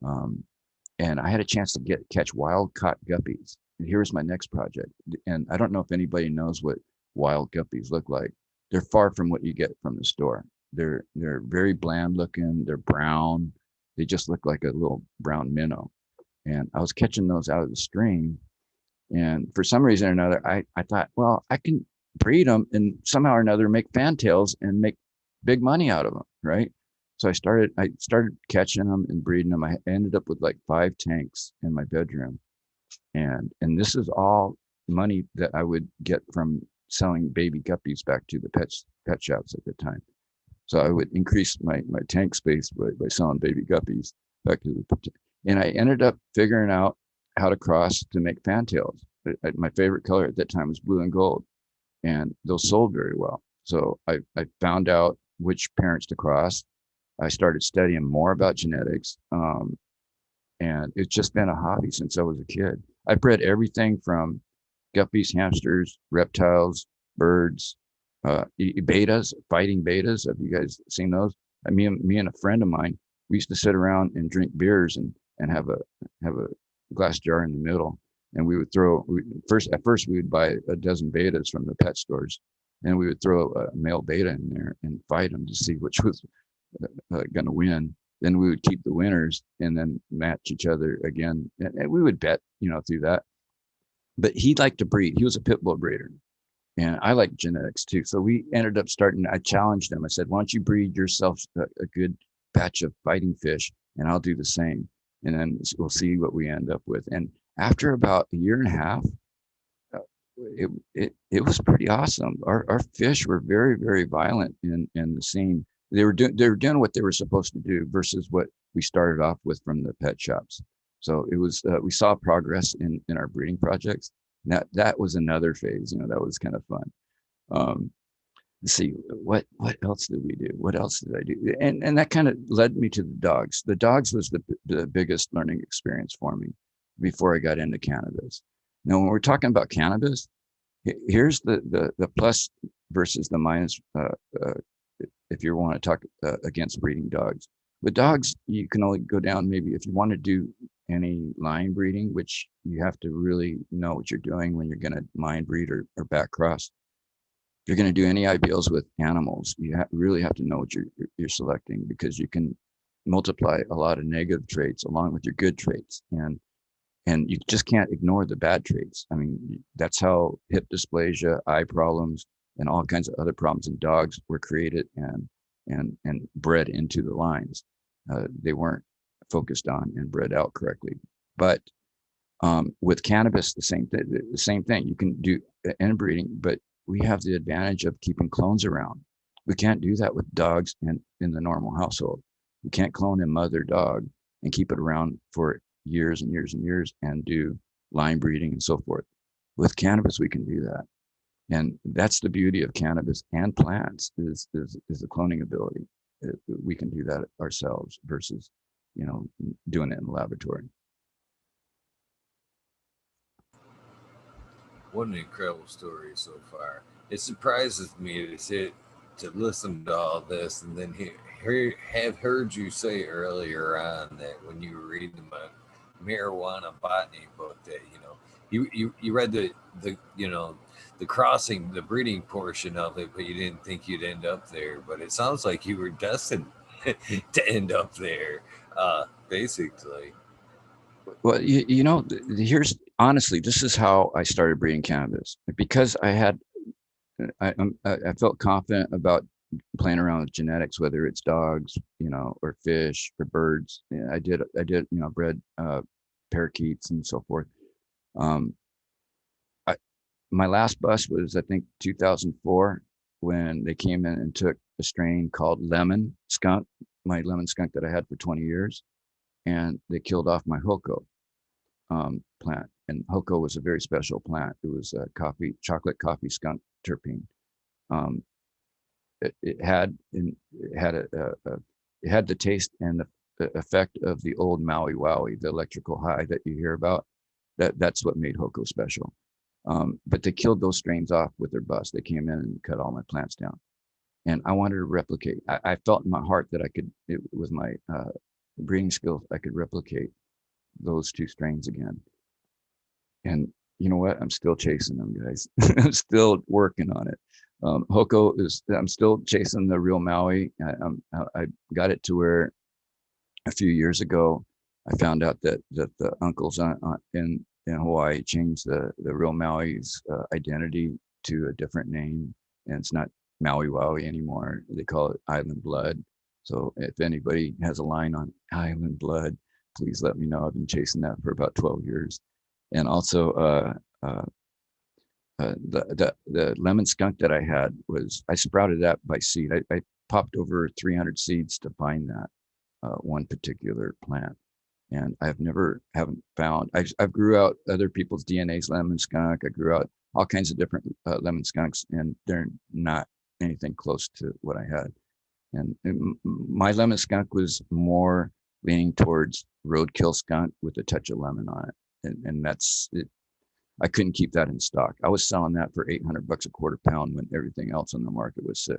and I had a chance to catch wild caught guppies. And here's my next project. And I don't know if anybody knows what wild guppies look like. They're far from what you get from the store. They're very bland looking. They're brown. They just look like a little brown minnow. And I was catching those out of the stream. And for some reason or another, I thought, well, I can breed them and somehow or another make fantails and make big money out of them, right? So I started catching them and breeding them. I ended up with like 5 tanks in my bedroom, and this is all money that I would get from selling baby guppies back to the pet shops at the time. So I would increase my tank space by selling baby guppies back to the, and I ended up figuring out how to cross to make fantails. My favorite color at that time was blue and gold, and those sold very well. So I found out which parents to cross. I started studying more about genetics, and it's just been a hobby since I was a kid. I bred everything from guppies, hamsters, reptiles, birds, betas, fighting betas. Have you guys seen those? Me and a friend of mine, we used to sit around and drink beers and have a glass jar in the middle, and we would at first we would buy a dozen betas from the pet stores, and we would throw a male beta in there and fight them to see which was going to win. Then we would keep the winners and then match each other again, and we would bet, through that. But he liked to breed. He was a pit bull breeder, and I like genetics too. So we ended up starting. I challenged him. I said, "Why don't you breed yourself a good batch of fighting fish, and I'll do the same, and then we'll see what we end up with." And after about a year and a half, it was pretty awesome. Our fish were very, very violent in the scene. They were doing what they were supposed to do versus what we started off with from the pet shops. So it was we saw progress in our breeding projects. And that was another phase. That was kind of fun. Um, let's see what else did we do? What else did I do? And that kind of led me to the dogs. The dogs was the biggest learning experience for me before I got into cannabis. Now, when we're talking about cannabis, here's the plus versus the minus. If you want to talk against breeding dogs, with dogs, you can only go down maybe if you want to do any line breeding, which you have to really know what you're doing when you're going to mind breed or back cross. If you're going to do any IBLs with animals, you really have to know what you're selecting, because you can multiply a lot of negative traits along with your good traits, and you just can't ignore the bad traits. I mean, that's how hip dysplasia, eye problems, and all kinds of other problems in dogs were created and bred into the lines. They weren't focused on and bred out correctly. But with cannabis, the same thing. You can do inbreeding, but we have the advantage of keeping clones around. We can't do that with dogs in the normal household. We can't clone a mother dog and keep it around for years and years and years and do line breeding and so forth. With cannabis, we can do that. And that's the beauty of cannabis and plants is the cloning ability. We can do that ourselves versus, doing it in the laboratory. What an incredible story so far. It surprises me to listen to all this and then have heard you say earlier on that when you were reading my marijuana botany book that you read the crossing, the breeding portion of it, but you didn't think you'd end up there. But it sounds like you were destined to end up there, basically. Well, here's honestly, this is how I started breeding cannabis, because I felt confident about playing around with genetics, whether it's dogs, or fish or birds. I did, bred parakeets and so forth. Um, I, my last bust was, I think, 2004, when they came in and took a strain called lemon skunk, my lemon skunk that I had for 20 years, and they killed off my Hoko plant. And Hoko was a very special plant. It was a chocolate coffee skunk terpene. Um, it had it had the taste and the effect of the old Maui Wowie, the electrical high that you hear about. That's what made Hoko special. But they killed those strains off with their bust. They came in and cut all my plants down, and I wanted to replicate. I felt in my heart that I could, with my breeding skills, I could replicate those two strains again. And you know what? I'm still chasing them, guys. I'm still working on it. Hoko I'm still chasing the real Maui. I got it to where a few years ago, I found out that the uncles in Hawaii changed the real Maui's identity to a different name, and it's not Maui Wowie anymore. They call it Island Blood. So if anybody has a line on Island Blood, please let me know. I've been chasing that for about 12 years. And also, the lemon skunk that I had I sprouted that by seed. I popped over 300 seeds to find that one particular plant. And haven't found, I've grew out other people's DNA's lemon skunk. I grew out all kinds of different lemon skunks, and they're not anything close to what I had. And my lemon skunk was more leaning towards roadkill skunk with a touch of lemon on it. And that's it. I couldn't keep that in stock. I was selling that for $800 a quarter pound when everything else on the market was $6.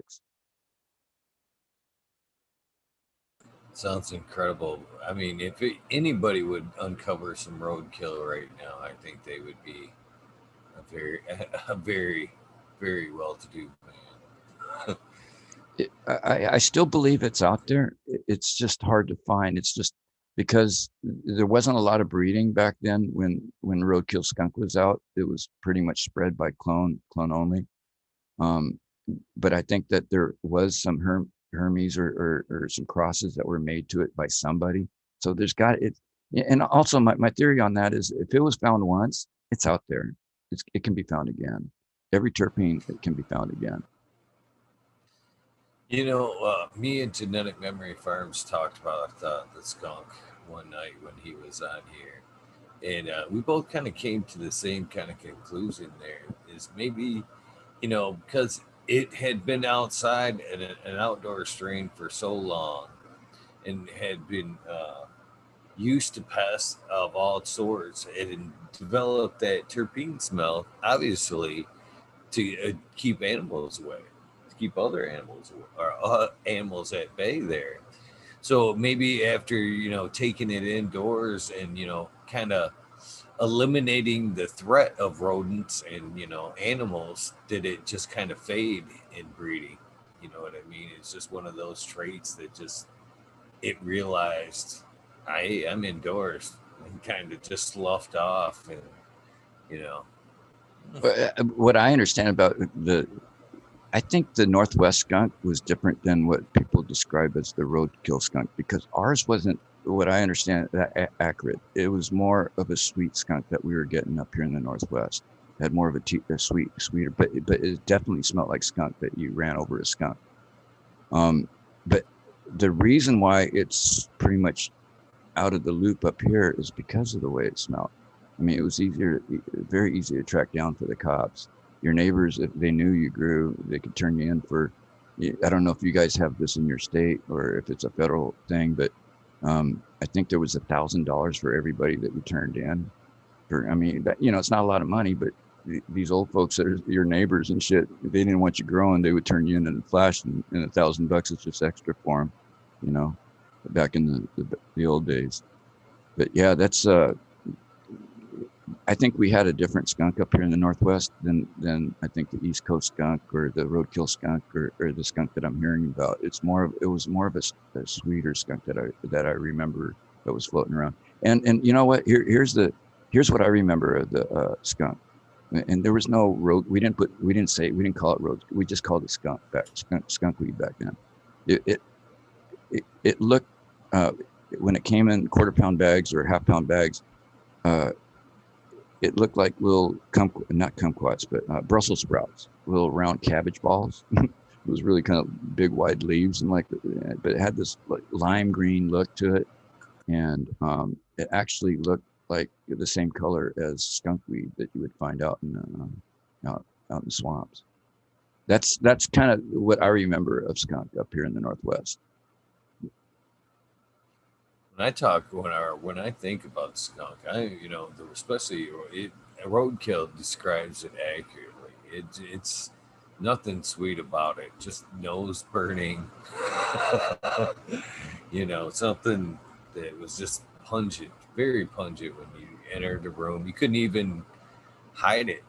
Sounds incredible. I mean, if anybody would uncover some roadkill right now, I think they would be a very, a very, very well-to-do man. I still believe it's out there. It's just hard to find. It's just because there wasn't a lot of breeding back then when roadkill skunk was out. It was pretty much spread by clone only. But I think that there was some Hermes or some crosses that were made to it by somebody. So there's got it. And also my theory on that is if it was found once, it's out there. It can be found again. Every terpene, it can be found again. You know, me and Genetic Memory Farms talked about the skunk one night when he was on here, and we both kind of came to the same kind of conclusion. There is maybe, because it had been outside and an outdoor strain for so long, and had been used to pests of all sorts, and developed that terpene smell, obviously, to keep animals away, to keep other animals or animals at bay there. So maybe after taking it indoors and kind of eliminating the threat of rodents and animals, did it just kind of fade in breeding? You know what I mean? It's just one of those traits that just it realized I'm indoors and kind of just sloughed off and you know What I understand about I think the Northwest skunk was different than what people describe as the roadkill skunk, because ours wasn't, what I understand, that accurate. It was more of a sweet skunk that we were getting up here in the Northwest. It had more of a sweeter, but it definitely smelled like skunk, that you ran over a skunk. But the reason why it's pretty much out of the loop up here is because of the way it smelled. I mean, it was very easy to track down for the cops. Your neighbors, if they knew you grew, they could turn you in for, I don't know if you guys have this in your state or if it's a federal thing, but I think there was $1,000 for everybody that you turned in. I mean, it's not a lot of money, but these old folks that are your neighbors and shit, if they didn't want you growing, they would turn you in a flash, and $1,000 is just extra for them, back in the old days. But yeah, that's I think we had a different skunk up here in the Northwest than I think the East Coast skunk or the roadkill skunk or the skunk that I'm hearing about. It was more of a sweeter skunk that I remember that was floating around. And you know what? Here's what I remember of the skunk. And there was no road. We didn't call it road. We just called it skunk weed back then. It looked when it came in quarter pound bags or half pound bags. It looked like little not kumquats, but Brussels sprouts, little round cabbage balls. It was really kind of big, wide leaves, and but it had this lime green look to it, and it actually looked like the same color as skunk weed that you would find out in the swamps. That's kind of what I remember of skunk up here in the Northwest. When I think about skunk, especially roadkill describes it accurately. It's nothing sweet about it, just nose burning. Something that was just pungent, very pungent when you entered the room. You couldn't even hide it.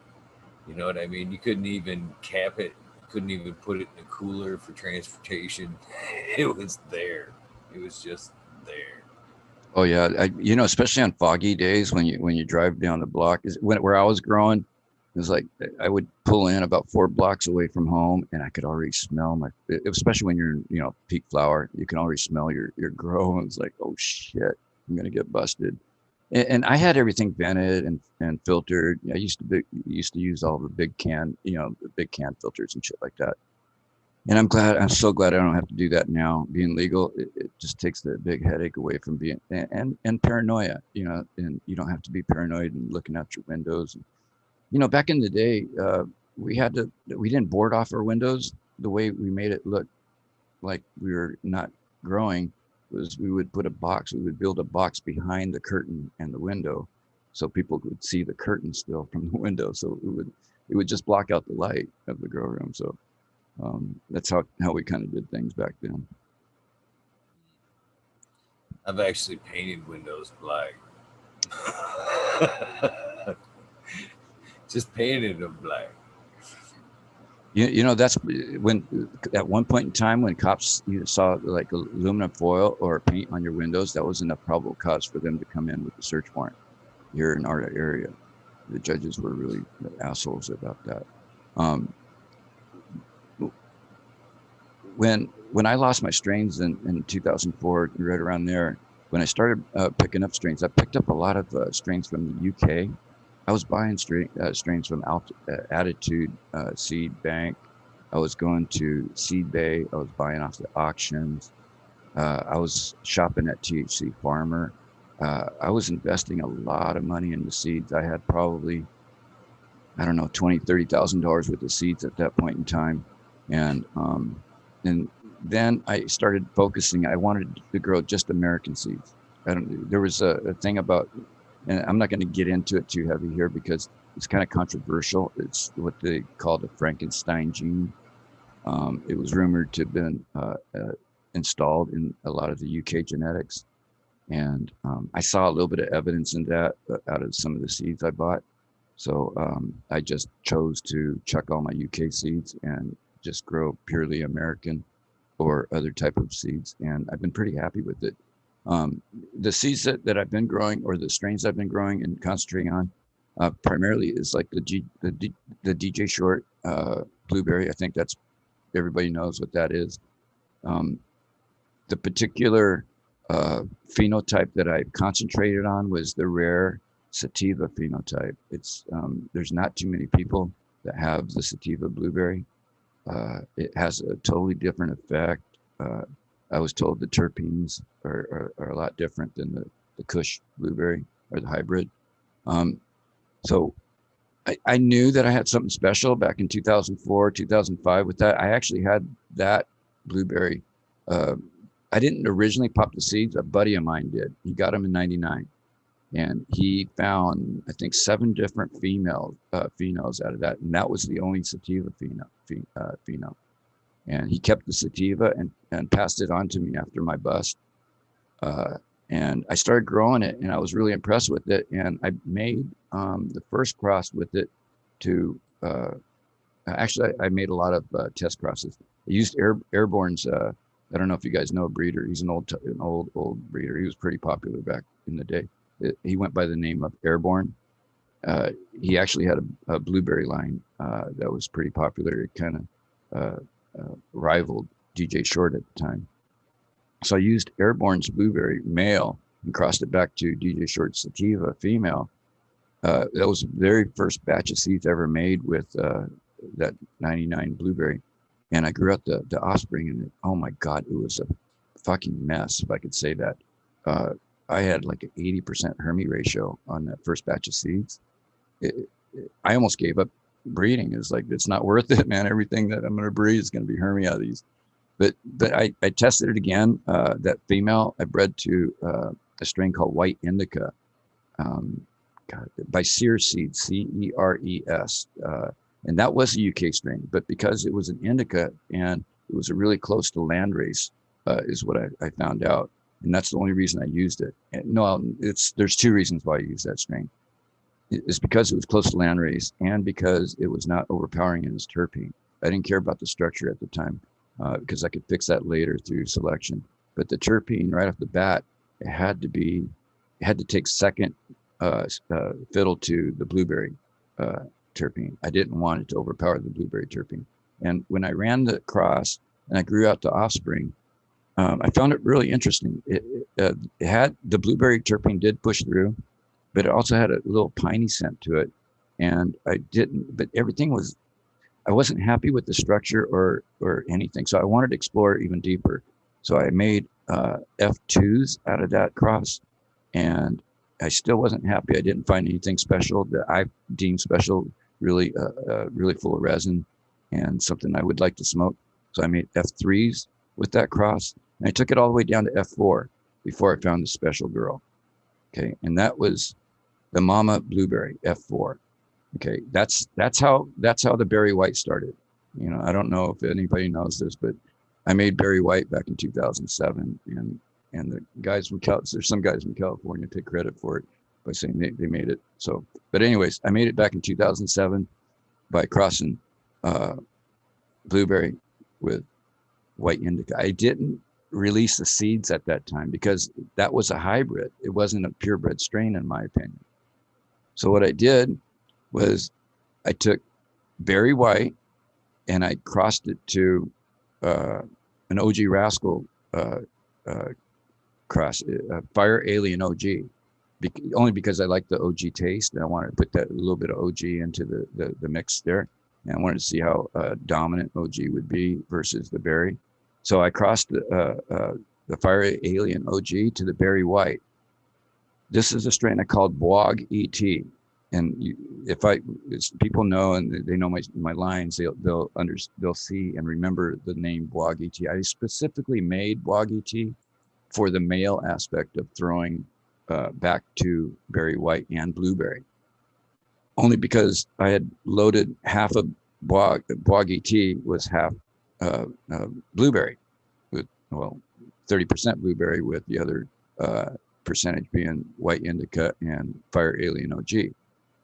You know what I mean? You couldn't even cap it. You couldn't even put it in a cooler for transportation. It was there. It was just there. Oh yeah, especially on foggy days when you drive down the block, where I was growing, It was like I would pull in about 4 blocks away from home, and I could already smell especially when you're in, peak flower, you can already smell your grow. And it's like, oh shit, I'm gonna get busted. And I had everything vented and filtered. I used to use all the big the big can filters and shit like that. And I'm so glad I don't have to do that now. Being legal, it just takes the big headache away from being and paranoia, and you don't have to be paranoid and looking out your windows. Back in the day, we didn't board off our windows. The way we made it look like we were not growing was we would build a box behind the curtain and the window so people could see the curtain still from the window. So it would just block out the light of the grow room. So that's how we kind of did things back then. I've actually painted windows black. Just painted them black. That's when at one point in time when cops saw like aluminum foil or paint on your windows, that was enough probable cause for them to come in with a search warrant here in our area. The judges were really assholes about that. When I lost my strains in 2004, right around there, when I started picking up strains, I picked up a lot of strains from the UK. I was buying strains from Attitude Seed Bank. I was going to Seed Bay. I was buying off the auctions. I was shopping at THC Farmer. I was investing a lot of money in the seeds. I had probably, I don't know, $20,000-$30,000 worth of seeds at that point in time. And then I started focusing. I wanted to grow just American seeds. There was a thing about, and I'm not going to get into it too heavy here because it's kind of controversial. It's what they call the Frankenstein gene. It was rumored to have been installed in a lot of the UK genetics. And I saw a little bit of evidence in that out of some of the seeds I bought. So I just chose to chuck all my UK seeds and just grow purely American or other type of seeds. And I've been pretty happy with it. The seeds that I've been growing, or the strains I've been growing and concentrating on, primarily is like the DJ Short blueberry. I think that's, everybody knows what that is. The particular phenotype that I concentrated on was the rare sativa phenotype. It's there's not too many people that have the sativa blueberry. It has a totally different effect. I was told the terpenes are a lot different than the Kush blueberry or the hybrid. So I knew that I had something special back in 2004, 2005 with that. I actually had that blueberry. I didn't originally pop the seeds. A buddy of mine did. He got them in '99. And he found, I think, 7 different phenols out of that. And that was the only sativa phenol. And he kept the sativa and passed it on to me after my bust. And I started growing it, and I was really impressed with it. And I made the first cross with it to, actually, I made a lot of test crosses. I used Airborne's, I don't know if you guys know a breeder. He's an old breeder. He was pretty popular back in the day. He went by the name of Airborne. He actually had a blueberry line that was pretty popular. It kind of rivaled DJ Short at the time. So I used Airborne's blueberry male and crossed it back to DJ Short's sativa female. That was the very first batch of seeds ever made with that 99 blueberry. And I grew out the offspring, and oh my God, it was a fucking mess, if I could say that. I had like an 80% Hermy ratio on that first batch of seeds. I almost gave up breeding. It's like, it's not worth it, man. Everything that I'm going to breed is going to be Hermy out of these. But I tested it again. That female I bred to a strain called White Indica by Ceres Seed, CERES. And that was a UK strain, but because it was an indica and it was really close to landrace, is what I found out. And that's the only reason I used it. And no, there's 2 reasons why I used that strain. It's because it was close to landrace and because it was not overpowering in its terpene. I didn't care about the structure at the time because I could fix that later through selection. But the terpene right off the bat, it had to take second fiddle to the blueberry. terpene. I didn't want it to overpower the blueberry terpene. And when I ran the cross and I grew out the offspring, I found it really interesting. It had the blueberry terpene did push through, but it also had a little piney scent to it. And I didn't, but everything was, I wasn't happy with the structure or anything. So I wanted to explore even deeper. So I made F2s out of that cross, and I still wasn't happy. I didn't find anything special that I deemed special, really, really full of resin and something I would like to smoke. So I made F3s with that cross, and I took it all the way down to F4 before I found the special girl. Okay, and that was the mama blueberry F4. Okay, that's how the Berry White started. You know, I don't know if anybody knows this, but I made Berry White back in 2007, and the guys from there's some guys from California take credit for it by saying they made it. So, but anyways, I made it back in 2007 by crossing blueberry with white indica. I didn't release the seeds at that time because that was a hybrid. It wasn't a purebred strain, in my opinion. So what I did was I took Berry White and I crossed it to an OG Rascal cross, Fire Alien OG, only because I like the OG taste and I wanted to put that a little bit of OG into the mix there. And I wanted to see how dominant OG would be versus the berry. So I crossed the Fire Alien OG to the Berry White. This is a strain I called Bog ET. And if people know and they know my lines, they'll see and remember the name Bog ET. I specifically made Bog ET for the male aspect of throwing back to Berry White and blueberry. Only because I had loaded half of Bog ET was half blueberry, with 30% blueberry, with the other percentage being white indica and Fire Alien OG.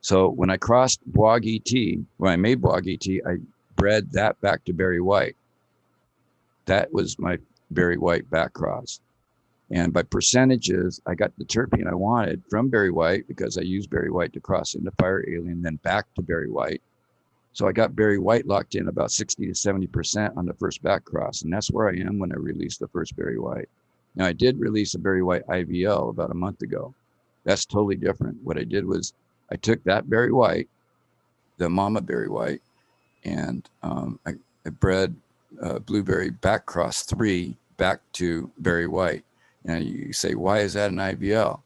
So when I crossed Bog ET, when I made Bog ET, I bred that back to Berry White. That was my Berry White back cross. And by percentages, I got the terpene I wanted from Berry White because I used Berry White to cross into Fire Alien, then back to Berry White. So I got Berry White locked in about 60 to 70% on the first back cross. And that's where I am when I released the first Berry White. Now, I did release a Berry White IVL about a month ago. That's totally different. What I did was I took that Berry White, the mama Berry White, and I bred blueberry back cross 3 back to Berry White. And you say, why is that an IVL?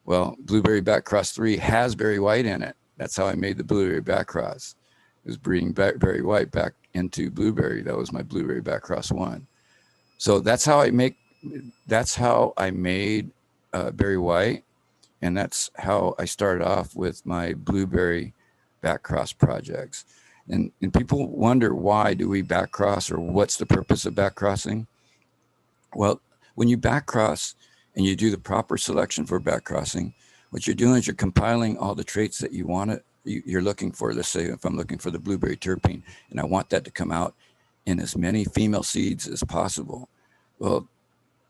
Well, blueberry back cross 3 has Berry White in it. That's how I made the blueberry back cross. It was breeding Berry White back into blueberry. That was my blueberry back cross 1. So that's how I made Berry White. And that's how I started off with my blueberry backcross projects. And people wonder, why do we backcross, or what's the purpose of backcrossing? Well, when you backcross and you do the proper selection for backcrossing, what you're doing is you're compiling all the traits that you're looking for. Let's say if I'm looking for the blueberry terpene and I want that to come out in as many female seeds as possible. Well,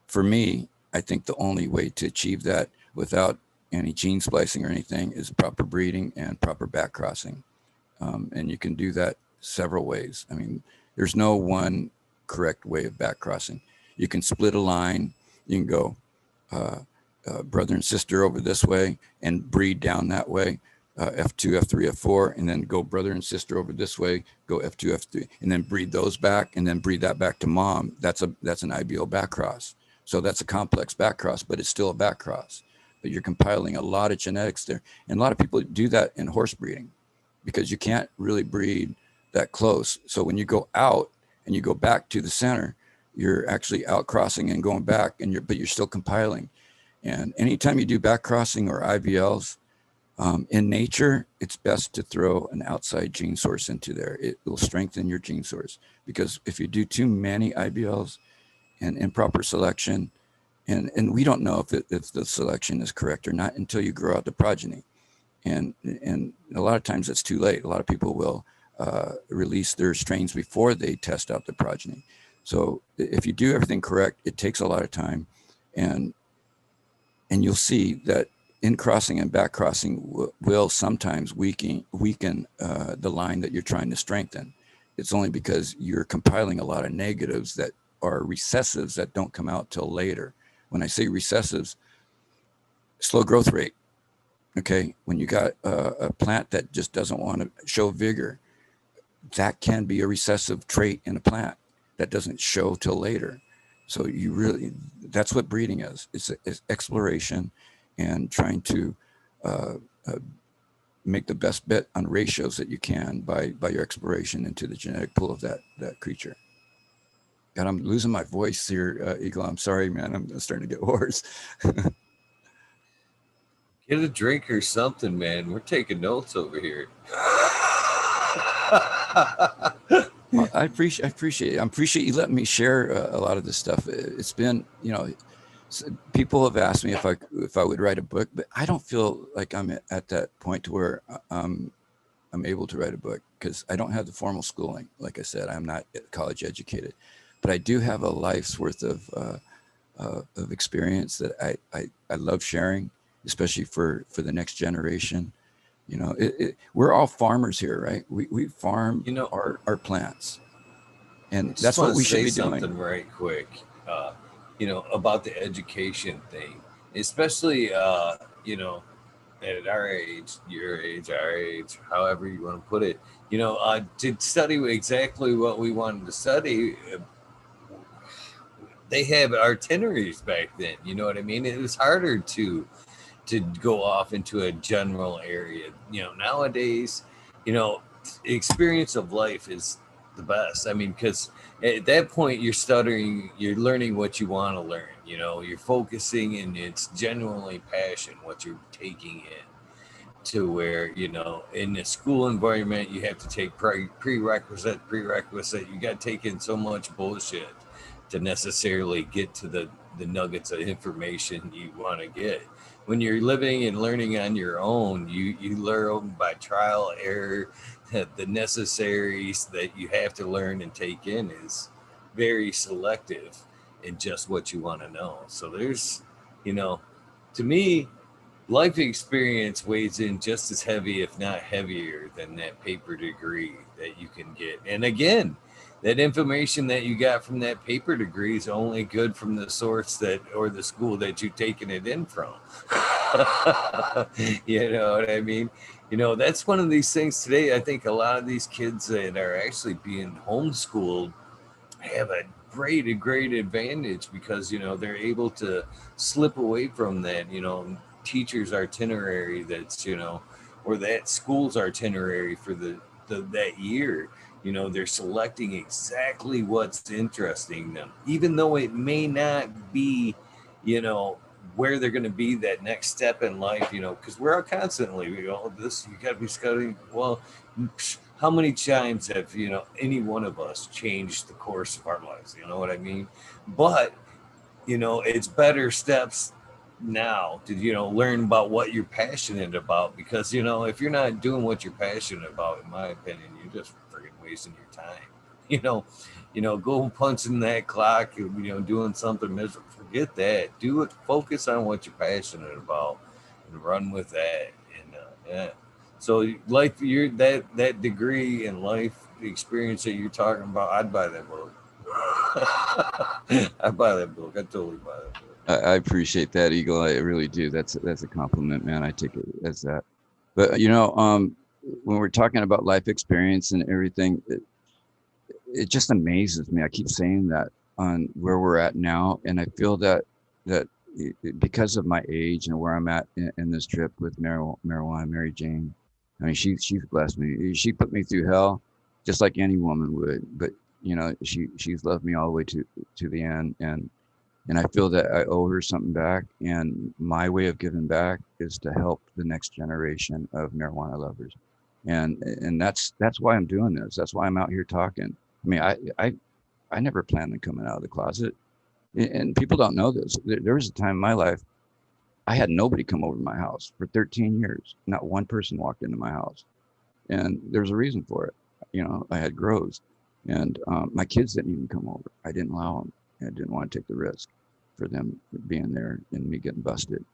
for me, I think the only way to achieve that without any gene splicing or anything is proper breeding and proper backcrossing. And you can do that several ways. I mean, there's no one correct way of backcrossing. You can split a line. You can go brother and sister over this way and breed down that way, F2, F3, F4, and then go brother and sister over this way, go F2, F3, and then breed those back, and then breed that back to mom. That's an IBO backcross. So that's a complex backcross, but it's still a backcross. But you're compiling a lot of genetics there. And a lot of people do that in horse breeding because you can't really breed that close. So when you go out and you go back to the center, you're actually out crossing and going back, but you're still compiling. And anytime you do back crossing or IVLs, in nature, it's best to throw an outside gene source into there. It will strengthen your gene source, because if you do too many IVLs and improper selection, and we don't know if the selection is correct or not until you grow out the progeny. And a lot of times it's too late. A lot of people will release their strains before they test out the progeny. So if you do everything correct, it takes a lot of time, and you'll see that in crossing and back crossing will sometimes weaken the line that you're trying to strengthen. It's only because you're compiling a lot of negatives that are recessives that don't come out till later. When I say recessives, slow growth rate. Okay, when you got a plant that just doesn't want to show vigor, that can be a recessive trait in a plant that doesn't show till later. So you really, that's what breeding is. It's exploration and trying to uh, uh, make the best bet on ratios that you can by your exploration into the genetic pool of that creature. God, I'm losing my voice here, Eagle. I'm sorry, man. I'm starting to get hoarse. Get a drink or something, man. We're taking notes over here. Well, I appreciate it. I appreciate you letting me share a lot of this stuff. It's been, people have asked me if I would write a book, but I don't feel like I'm at that point to where I'm able to write a book because I don't have the formal schooling. Like I said, I'm not college educated, but I do have a life's worth of experience that I love sharing, especially for the next generation. We're all farmers here, right? We farm our plants, and that's what we should be doing. Something right quick, about the education thing, especially at our age, your age, our age, however you want to put it. To study exactly what we wanted to study, they have itineraries back then. You know what I mean? It was harder to go off into a general area. Nowadays, you know, experience of life is the best. I mean, because at that point you're studying, you're learning what you want to learn. You're focusing, and it's genuinely passion what you're taking in. To where in a school environment you have to take prerequisite. You got to take in so much bullshit to necessarily get to the nuggets of information you want to get. When you're living and learning on your own, you learn by trial error. The necessaries that you have to learn and take in is very selective in just what you want to know. So there's, to me, life experience weighs in just as heavy, if not heavier, than that paper degree that you can get. And again, that information that you got from that paper degree is only good from the source or the school that you've taken it in from. You know what I mean? That's one of these things today. I think a lot of these kids that are actually being homeschooled have a great advantage because, they're able to slip away from that, teacher's itinerary that's, or that school's itinerary for that year. They're selecting exactly what's interesting them, even though it may not be, where they're going to be that next step in life, because we're constantly, this, you got to be studying. Well, how many times have, any one of us changed the course of our lives? You know what I mean? But, it's better steps now to, learn about what you're passionate about, because, if you're not doing what you're passionate about, in my opinion, you're just freaking wasting your time. Go punching that clock, doing something miserable. Forget that. Do it. Focus on what you're passionate about and run with that. And yeah. So life, that degree in life experience that you're talking about, I'd buy that book. I'd buy that book. I'd totally buy that book. I appreciate that, Eagle. I really do. That's a compliment, man. I take it as that. But when we're talking about life experience and everything, it just amazes me. I keep saying that on where we're at now, and I feel that because of my age and where I'm at in this trip with marijuana, Mary Jane. I mean, she's blessed me. She put me through hell, just like any woman would. But she's loved me all the way to the end, and I feel that I owe her something back. And my way of giving back is to help the next generation of marijuana lovers, and that's why I'm doing this. That's why I'm out here talking. I mean, I never planned on coming out of the closet. And people don't know this. There was a time in my life I had nobody come over to my house for 13 years. Not one person walked into my house, and there's a reason for it. I had grows, and my kids didn't even come over. I didn't allow them. I didn't want to take the risk for them being there and me getting busted.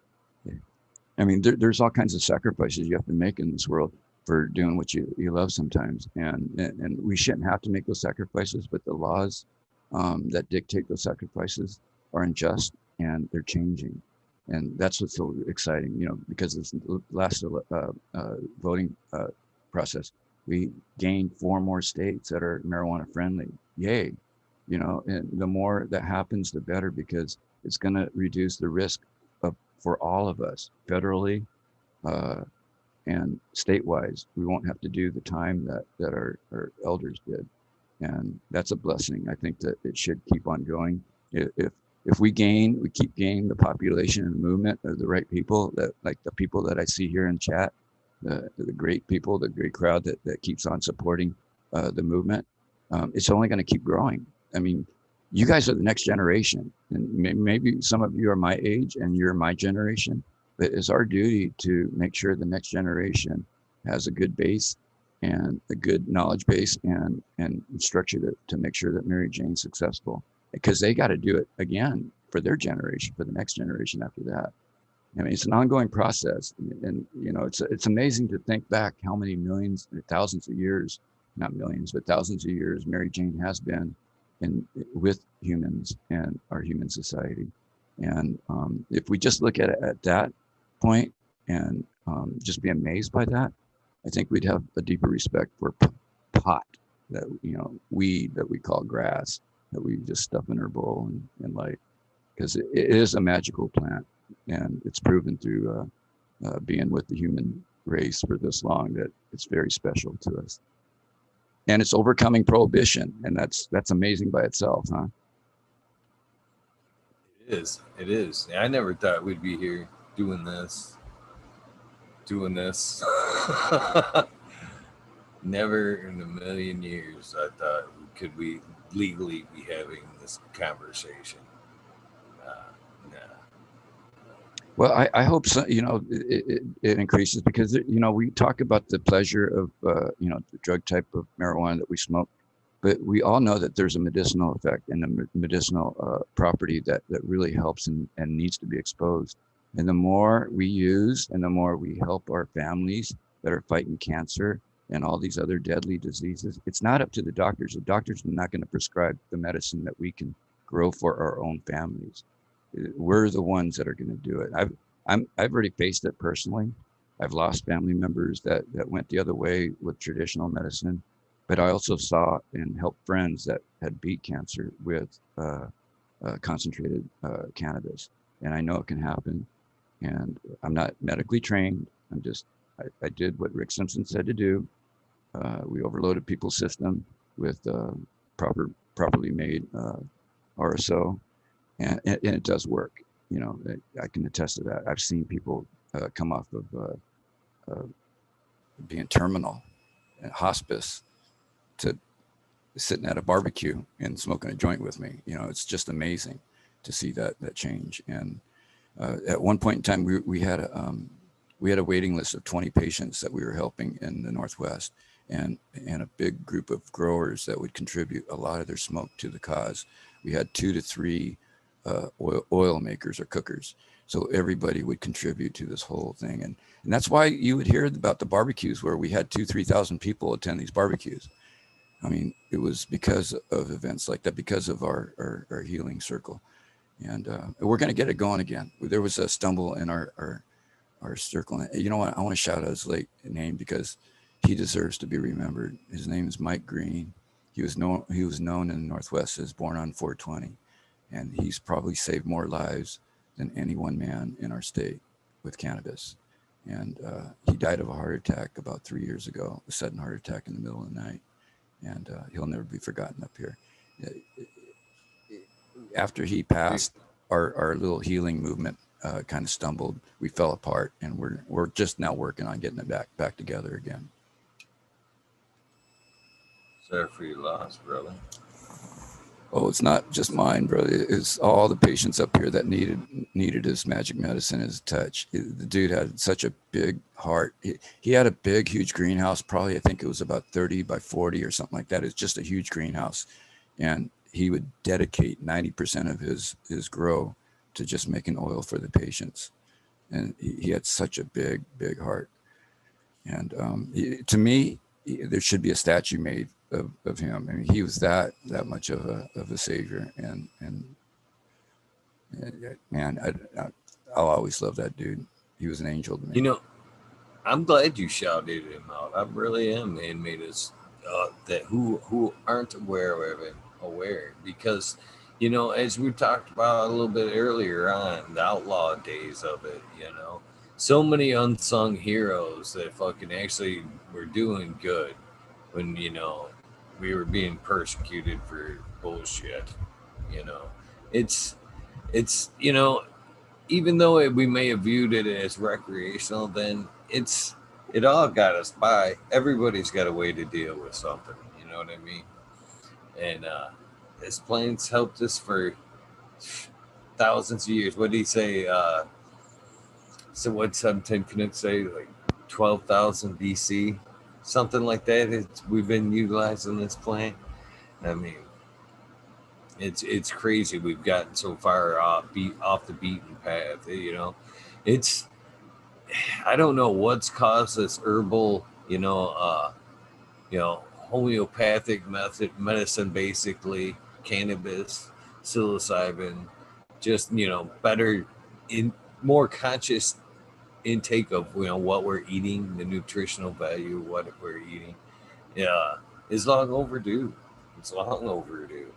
I mean, there's all kinds of sacrifices you have to make in this world for doing what you love sometimes. And we shouldn't have to make those sacrifices, but the laws that dictate those sacrifices are unjust and they're changing. And that's what's so exciting, you know, because this last voting process, we gained 4 more states that are marijuana friendly. Yay. You know, and the more that happens, the better, because it's going to reduce the risk of, for all of us, federally uh, and state-wise. We won't have to do the time that our elders did, and that's a blessing. I think that it should keep on going. If we keep gaining the population and the movement of the right people, that like the people that I see here in chat, the great people, the great crowd that keeps on supporting the movement, it's only going to keep growing. I mean, you guys are the next generation, and maybe some of you are my age and you're my generation, but it's our duty to make sure the next generation has a good base and a good knowledge base and structure to make sure that Mary Jane's successful, because they got to do it again for their generation, for the next generation after that. I mean, it's an ongoing process, and you know, it's amazing to think back how many millions, thousands of years, not millions, but thousands of years Mary Jane has been in with humans and our human society. And if we just look at it at that point and just be amazed by that, I think we'd have a deeper respect for pot, that, you know, weed that we call grass, that we just stuff in our bowl and light, because it is a magical plant, and it's proven through being with the human race for this long that it's very special to us. And it's overcoming prohibition, and that's amazing by itself, huh? It is. It is. I never thought we'd be here doing this. Doing this. Never in a million years I thought could we legally be having this conversation. Nah. Well, I hope so. You know, it increases because, you know, we talk about the pleasure of, you know, the drug type of marijuana that we smoke, but we all know that there's a medicinal effect and a medicinal property that really helps and needs to be exposed. And the more we use and the more we help our families that are fighting cancer and all these other deadly diseases, it's not up to the doctors. The doctors are not going to prescribe the medicine that we can grow for our own families. We're the ones that are going to do it. I've already faced it personally. I've lost family members that went the other way with traditional medicine, but I also saw and helped friends that had beat cancer with concentrated cannabis, and I know it can happen. And I'm not medically trained. I did what Rick Simpson said to do. We overloaded people's system with properly made RSO, and it does work. You know, I can attest to that. I've seen people come off of being terminal and hospice to sitting at a barbecue and smoking a joint with me. You know, it's just amazing to see that change. And at one point in time, we had a waiting list of 20 patients that we were helping in the Northwest, and a big group of growers that would contribute a lot of their smoke to the cause. We had 2 to 3 oil makers or cookers. So everybody would contribute to this whole thing. And that's why you would hear about the barbecues where we had 3,000 people attend these barbecues. I mean, it was because of events like that, because of our healing circle. And we're going to get it going again. There was a stumble in our circle. You know what? I want to shout out his late name because he deserves to be remembered. His name is Mike Green. He was known in the Northwest as Born on 420. And he's probably saved more lives than any one man in our state with cannabis. And he died of a heart attack about 3 years ago, a sudden heart attack in the middle of the night. And he'll never be forgotten up here. After he passed, our little healing movement kind of stumbled. We fell apart, and we're just now working on getting it back together again. Sorry for your loss, brother. Oh, it's not just mine, brother. It's all the patients up here that needed his magic medicine, his touch. The dude had such a big heart. He had a big, huge greenhouse. Probably, I think it was about 30 by 40 or something like that. It's just a huge greenhouse. And he would dedicate 90% of his grow to just making oil for the patients. and he had such a big heart. And to me, there should be a statue made of him. I mean, he was that much of a savior, and man, I'll always love that dude. He was an angel to me. You know, I'm glad you shouted him out. I really am, and made us that who aren't aware of it aware, because you know, as we talked about a little bit earlier on the outlaw days of it, you know, so many unsung heroes that fucking actually were doing good when, you know, we were being persecuted for bullshit. You know, it's you know, even though we may have viewed it as recreational, then it all got us by. Everybody's got a way to deal with something. You know what I mean? And this plane's helped us for thousands of years. What did he say? So what Tim Canuck say? Like 12,000 BC, something like that. We've been utilizing this plane. I mean, it's crazy. We've gotten so far off the beaten path. You know, it's I don't know what's caused this herbal, you know, homeopathic medicine, basically cannabis, psilocybin, just, you know, better in more conscious intake of, you know, what we're eating, the nutritional value of what we're eating. Yeah, is long overdue. It's long overdue.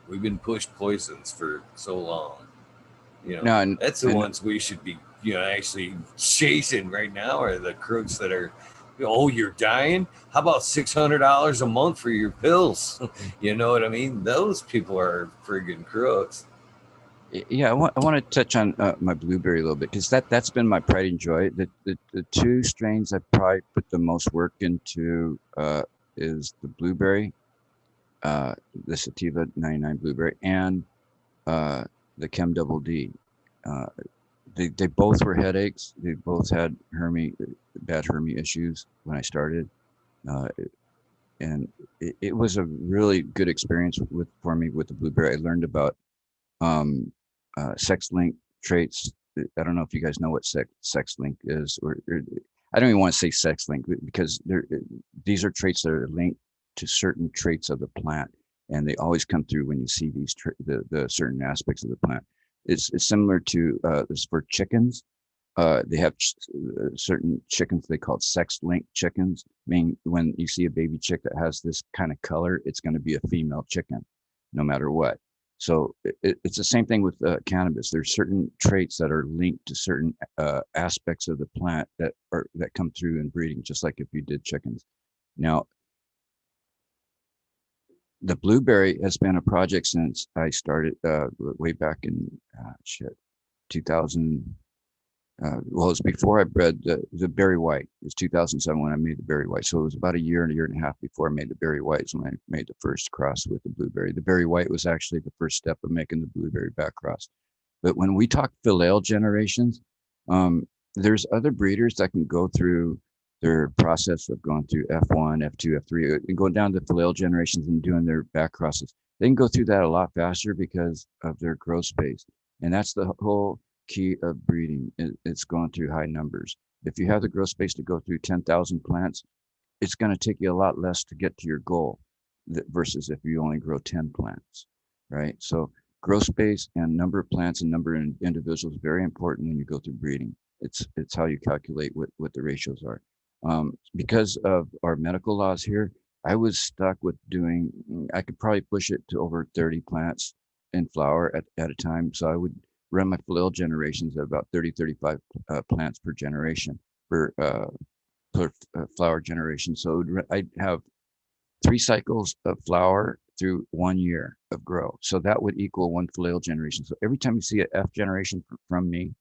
We've been pushed poisons for so long. You know, No, that's the ones we should be, you know, actually chasing right now are the crooks that are, oh, you're dying? How about $600 a month for your pills? You know what I mean? Those people are friggin' crooks. yeah, I want to touch on my blueberry a little bit, because that's been my pride and joy. The two strains I probably put the most work into is the blueberry, the sativa 99 blueberry, and the Chem Double D. Uh, they both were headaches. They both had bad hermie issues when I started, and it was a really good experience for me with the blueberry. I learned about um, sex link traits. I don't know if you guys know what sex link is, or I don't even want to say sex link, because these are traits that are linked to certain traits of the plant, and they always come through when you see these the certain aspects of the plant. It's similar to this for chickens. They have certain chickens they call sex linked chickens. Meaning when you see a baby chick that has this kind of color, it's going to be a female chicken, no matter what. So it's the same thing with cannabis. There's certain traits that are linked to certain aspects of the plant that come through in breeding, just like if you did chickens. Now, the blueberry has been a project since I started way back in 2000. Well, it was before I bred the berry white. It was 2007 when I made the berry white. So it was about a year and a half before I made the berry whites when I made the first cross with the blueberry. The berry white was actually the first step of making the blueberry back cross. But when we talk filial generations, there's other breeders that can go through their process of going through F1, F2, F3, and going down to filial generations and doing their back crosses. They can go through that a lot faster because of their growth space. And that's the whole key of breeding. It's going through high numbers. If you have the growth space to go through 10,000 plants, it's going to take you a lot less to get to your goal versus if you only grow 10 plants, right? So growth space and number of plants and number of individuals is very important when you go through breeding. It's how you calculate what the ratios are. Because of our medical laws here, I was stuck with I could probably push it to over 30 plants in flower at a time. So I would run my filial generations at about 35 plants per generation per flower generation. So I'd have 3 cycles of flower through 1 year of grow. So that would equal 1 filial generation. So every time you see an F generation from me,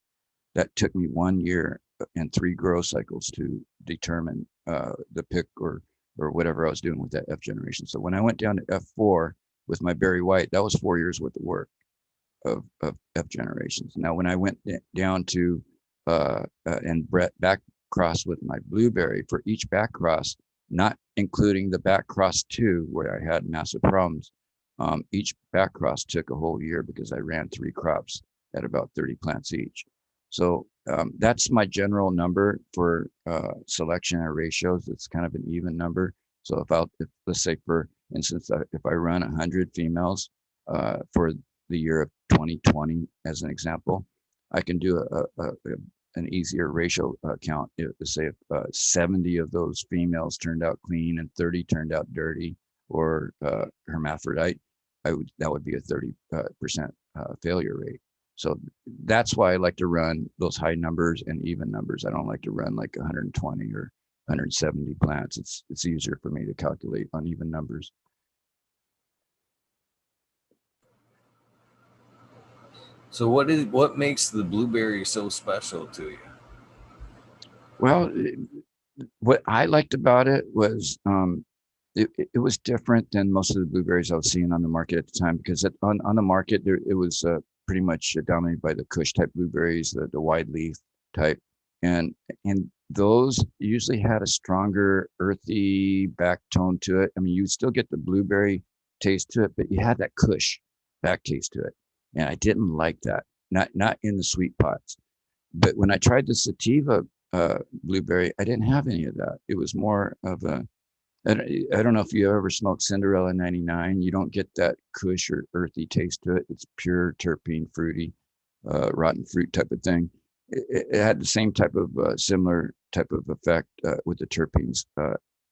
that took me 1 year and 3 grow cycles to determine the pick or whatever I was doing with that F generation. So when I went down to F4 with my berry white, that was 4 years worth of work of F generations. Now, when I went down to and back cross with my blueberry, for each back cross, not including the back cross 2, where I had massive problems, each back cross took a whole year because I ran 3 crops at about 30 plants each. So That's my general number for selection or ratios. It's kind of an even number. So if let's say for instance, if I run 100 females for the year of 2020 as an example, I can do an easier ratio count. Say if 70 of those females turned out clean and 30 turned out dirty or hermaphrodite, that would be a 30% failure rate. So that's why I like to run those high numbers and even numbers. I don't like to run like 120 or 170 plants. It's easier for me to calculate on even numbers. So what makes the blueberry so special to you? Well, what I liked about it was it was different than most of the blueberries I was seeing on the market at the time, because on the market it was pretty much dominated by the Kush type blueberries, the wide leaf type, and those usually had a stronger earthy back tone to it. I mean, you still get the blueberry taste to it, but you had that Kush back taste to it, and I didn't like that. Not in the sweet pots, but when I tried the sativa blueberry, I didn't have any of that. It was more of a I don't know if you ever smoked Cinderella 99. You don't get that Kush or earthy taste to it. It's pure terpene, fruity, rotten fruit type of thing. It had the same type of similar type of effect with the terpenes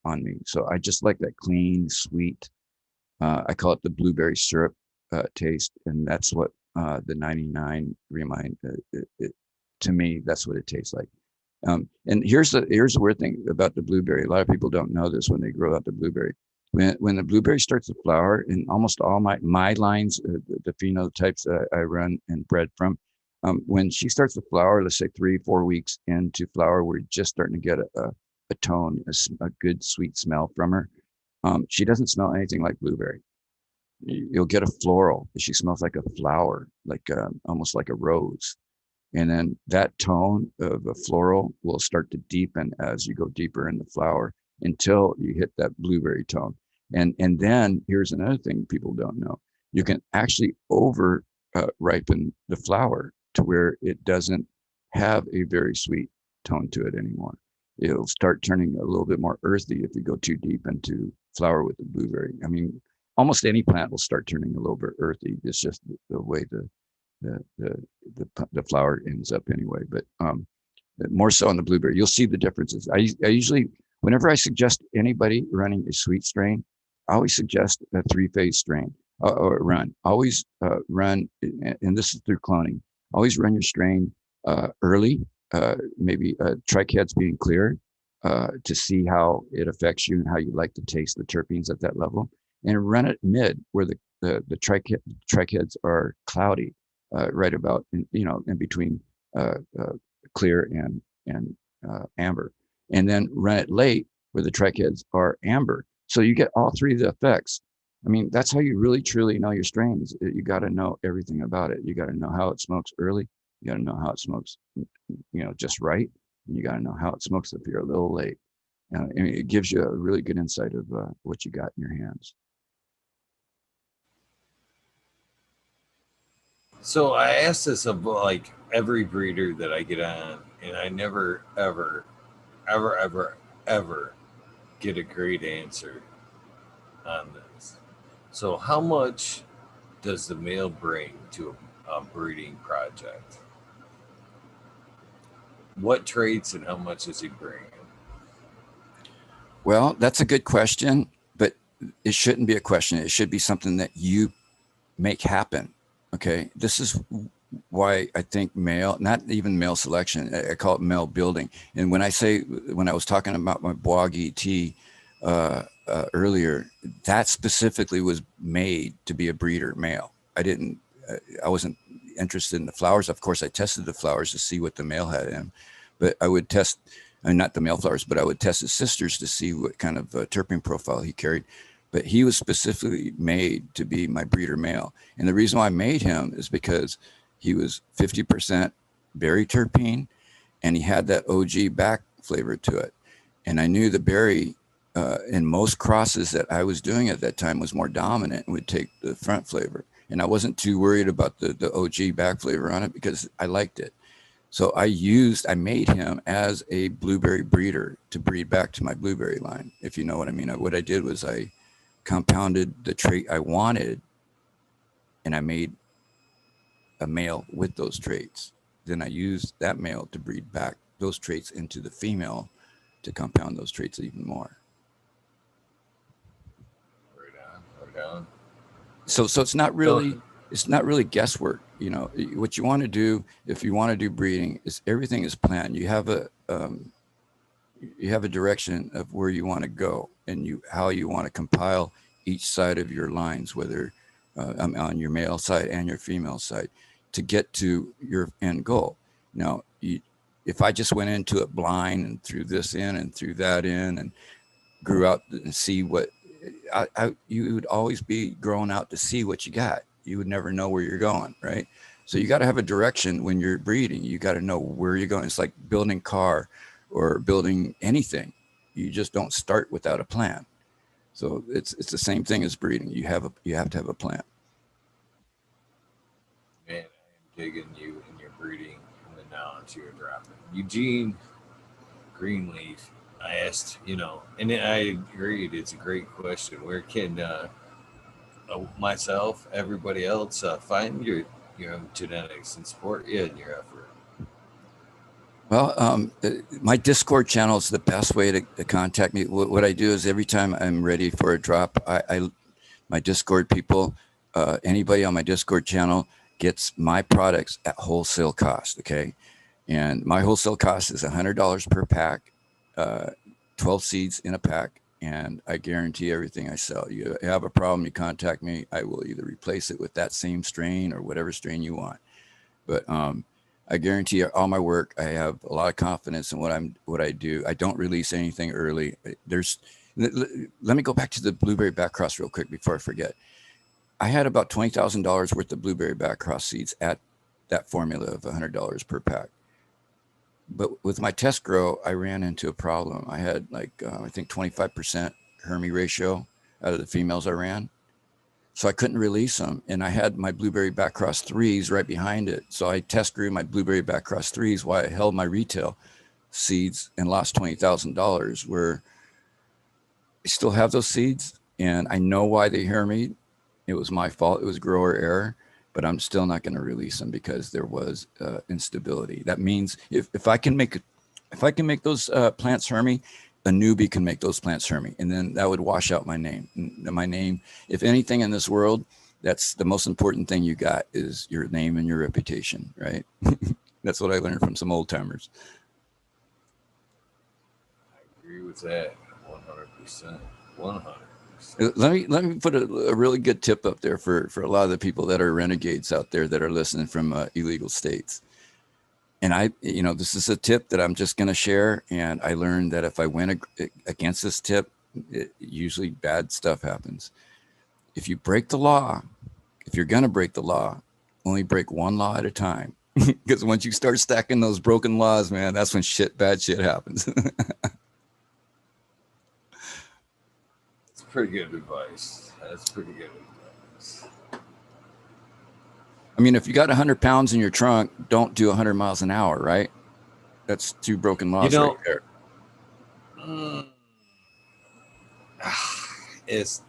on me. So I just like that clean, sweet. I call it the blueberry syrup taste, and that's what the 99 remind. To me, that's what it tastes like. And here's the weird thing about the blueberry. A lot of people don't know this when they grow out the blueberry. When the blueberry starts to flower, in almost all my lines, the phenotypes that I run and bred from, when she starts to flower, let's say 3-4 weeks into flower, we're just starting to get a tone, a good sweet smell from her. She doesn't smell anything like blueberry. You'll get a floral. She smells like a flower, like almost like a rose. And then that tone of a floral will start to deepen as you go deeper in the flower until you hit that blueberry tone. And then here's another thing people don't know. You can actually over ripen the flower to where it doesn't have a very sweet tone to it anymore. It'll start turning a little bit more earthy if you go too deep into flower with the blueberry. I mean, almost any plant will start turning a little bit earthy. It's just the way the flower ends up anyway. But more so on the blueberry, you'll see the differences. I usually, whenever I suggest anybody running a sweet strain, I always suggest a 3-phase strain or run. Always run, and this is through cloning. Always run your strain early, maybe tricheads being clear, to see how it affects you and how you like to taste the terpenes at that level, and run it mid where the tricheads are cloudy. Right about in between clear and amber, and then run it late where the tricheads are amber. So you get all three of the effects. I mean, that's how you really truly know your strains. You got to know everything about it. You got to know how it smokes early. You got to know how it smokes, just right. And you got to know how it smokes if you're a little late. And it gives you a really good insight of what you got in your hands. So I asked this of like every breeder that I get on, and I never, ever, ever, ever, ever get a great answer on this. So how much does the male bring to a breeding project? What traits and how much does he bring? Well, that's a good question, but it shouldn't be a question. It should be something that you make happen. Okay. This is why I think male, not even male selection, I call it male building. And when I was talking about my Boagi tea earlier, that specifically was made to be a breeder male. I wasn't interested in the flowers. Of course, I tested the flowers to see what the male had in them, but I would test, not the male flowers, but I would test his sisters to see what kind of terpene profile he carried. But he was specifically made to be my breeder male. And the reason why I made him is because he was 50% berry terpene, and he had that OG back flavor to it. And I knew the berry in most crosses that I was doing at that time was more dominant and would take the front flavor. And I wasn't too worried about the OG back flavor on it because I liked it. So I made him as a blueberry breeder to breed back to my blueberry line, if you know what I mean. What I did was I compounded the trait I wanted, and I made a male with those traits. Then I used that male to breed back those traits into the female to compound those traits even more. Right on. So it's not So, really guesswork. You know, what you want to do if you want to do breeding is everything is planned. You have a direction of where you want to go, and how you want to compile each side of your lines, whether on your male side and your female side, to get to your end goal. Now, if I just went into it blind and threw this in and threw that in and grew out and see what you would always be growing out to see what you got. You would never know where you're going, right? So you got to have a direction when you're breeding. You got to know where you're going. It's like building a car or building anything. You just don't start without a plan. So it's the same thing as breeding. You have to have a plan. man, I am digging you and your breeding and the knowledge you're dropping. Eugene Greenleaf, I asked, and I agreed. It's a great question. Where can myself, everybody else, find your own genetics and support you in your effort? Well, my Discord channel is the best way to contact me. What I do is every time I'm ready for a drop, my Discord people, anybody on my Discord channel gets my products at wholesale cost. Okay. And my wholesale cost is $100 per pack, 12 seeds in a pack. And I guarantee everything I sell. You have a problem, you contact me. I will either replace it with that same strain or whatever strain you want. But I guarantee all my work. I have a lot of confidence in what I do. I don't release anything early. Let me go back to the blueberry backcross real quick before I forget. I had about $20,000 worth of blueberry backcross seeds at that formula of $100 per pack. But with my test grow, I ran into a problem. I had I think 25% Hermy ratio out of the females I ran. So I couldn't release them. And I had my blueberry backcross threes right behind it. So I test grew my blueberry backcross threes while I held my retail seeds and lost $20,000, where I still have those seeds and I know why they Hermy. It was my fault. It was grower error, but I'm still not going to release them because there was instability. That means if I can make those plants Hermy, a newbie can make those plants Hermy, and then that would wash out my name. My name, if anything in this world, that's the most important thing you got is your name and your reputation, right? That's what I learned from some old timers. I agree with that 100%. 100%. Let me put a really good tip up there for a lot of the people that are renegades out there that are listening from illegal states. And this is a tip that I'm just going to share. And I learned that if I went against this tip, usually bad stuff happens. If you break the law, if you're going to break the law, only break one law at a time. Because once you start stacking those broken laws, man, that's when bad shit happens. It's pretty good advice. That's pretty good advice. I mean, if you got 100 pounds in your trunk, don't do 100 miles an hour, right? That's two broken laws right there. It's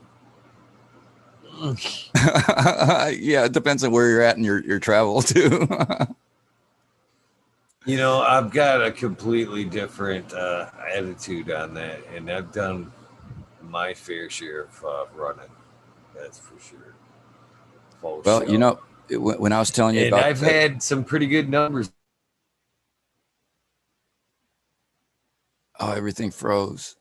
yeah, it depends on where you're at in your travel too. I've got a completely different attitude on that, and I've done my fair share of running. That's for sure. Well, when I was telling you and about I've had some pretty good numbers. Oh, everything froze.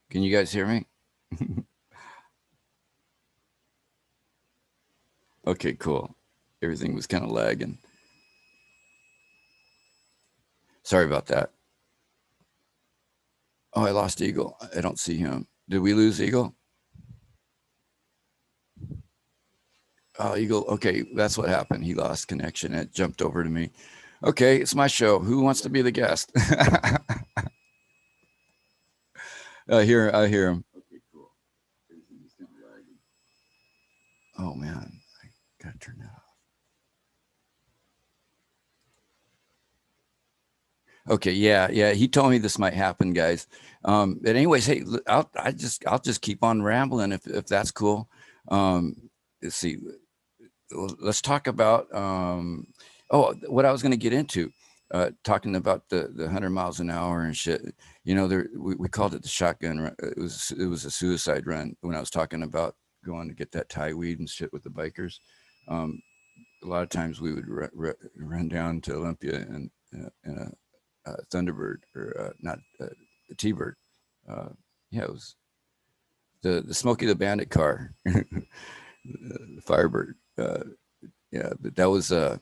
Can you guys hear me? Okay, cool. Everything was kind of lagging. Sorry about that. Oh, I lost Eagle. I don't see him. Did we lose Eagle? Oh, Eagle. Okay, that's what happened. He lost connection. It jumped over to me. Okay, it's my show. Who wants to be the guest? I hear him. Okay, cool. Everything's kind of lagging. Oh man, I gotta turn that off. Okay, yeah. He told me this might happen, guys. But anyways, hey, I'll just keep on rambling if that's cool. Let's see. Let's talk about what I was going to get into. Talking about the 100 miles an hour and shit. You know, we called it the shotgun run. It was a suicide run when I was talking about going to get that Thai weed and shit with the bikers. A lot of times we would run down to Olympia in a Thunderbird or not a T-Bird. Yeah, it was the Smokey the Bandit car, the Firebird. Yeah, but that was the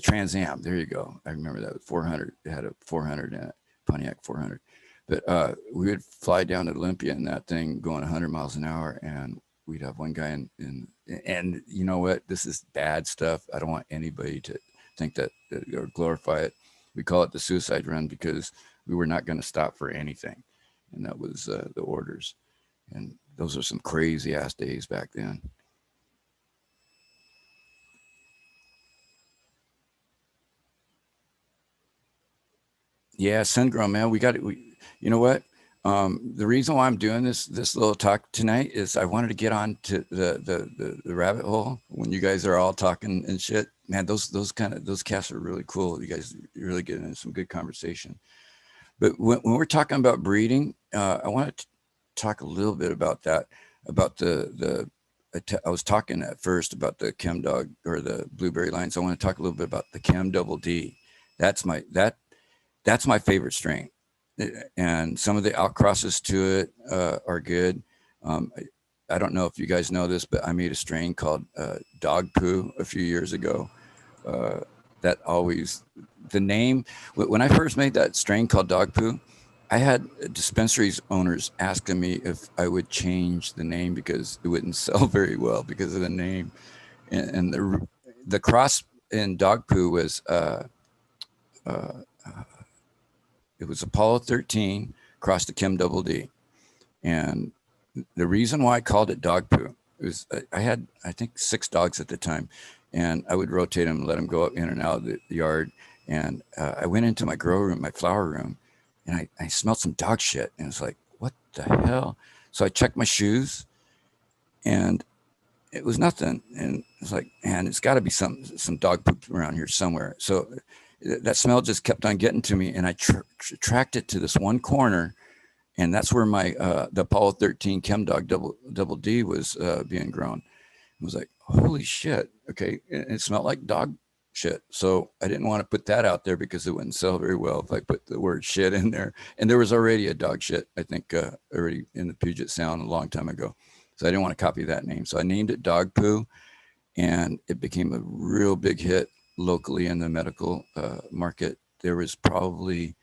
Trans Am. There you go. I remember that 400. It had a 400 in it, Pontiac 400. But we would fly down to Olympia in that thing going 100 miles an hour, and we'd have one guy and you know what? This is bad stuff. I don't want anybody to think that or glorify it. We call it the suicide run because we were not going to stop for anything, and that was the orders. And those are some crazy ass days back then. Yeah, Sungrown, man. You know what? The reason why I'm doing this little talk tonight is I wanted to get on to the rabbit hole when you guys are all talking and shit. Man, those casts are really cool. You guys really get into some good conversation. But when we're talking about breeding, I want to talk a little bit about that. About I was talking at first about the Chem Dog or the Blueberry Lines. I want to talk a little bit about the Chem Double D. That's my favorite strain, and some of the outcrosses to it are good. I don't know if you guys know this, but I made a strain called Dog Poo a few years ago. Uh, that always the name when I first made that strain called Dog Poo, I had dispensaries owners asking me if I would change the name because it wouldn't sell very well because of the name, and the cross in Dog Poo was. Uh, It was Apollo 13 crossed the Chem Double D. And the reason why I called it dog poo was I had, I think, 6 dogs at the time. And I would rotate them and let them go up in and out of the yard. And I went into my grow room, my flower room, and I smelled some dog shit. And it's like, what the hell? So I checked my shoes and it was nothing. And it's like, man, it's got to be some dog poop around here somewhere. So that smell just kept on getting to me, and I tracked it to this one corner, and that's where my the Apollo 13 Chem Dog double D was being grown. I was like, holy shit, okay, it smelled like dog shit. So I didn't want to put that out there because it wouldn't sell very well if I put the word shit in there. And there was already a dog shit, I think, already in the Puget Sound a long time ago. So I didn't want to copy that name. So I named it Dog Poo, and it became a real big hit locally in the medical market. There was probably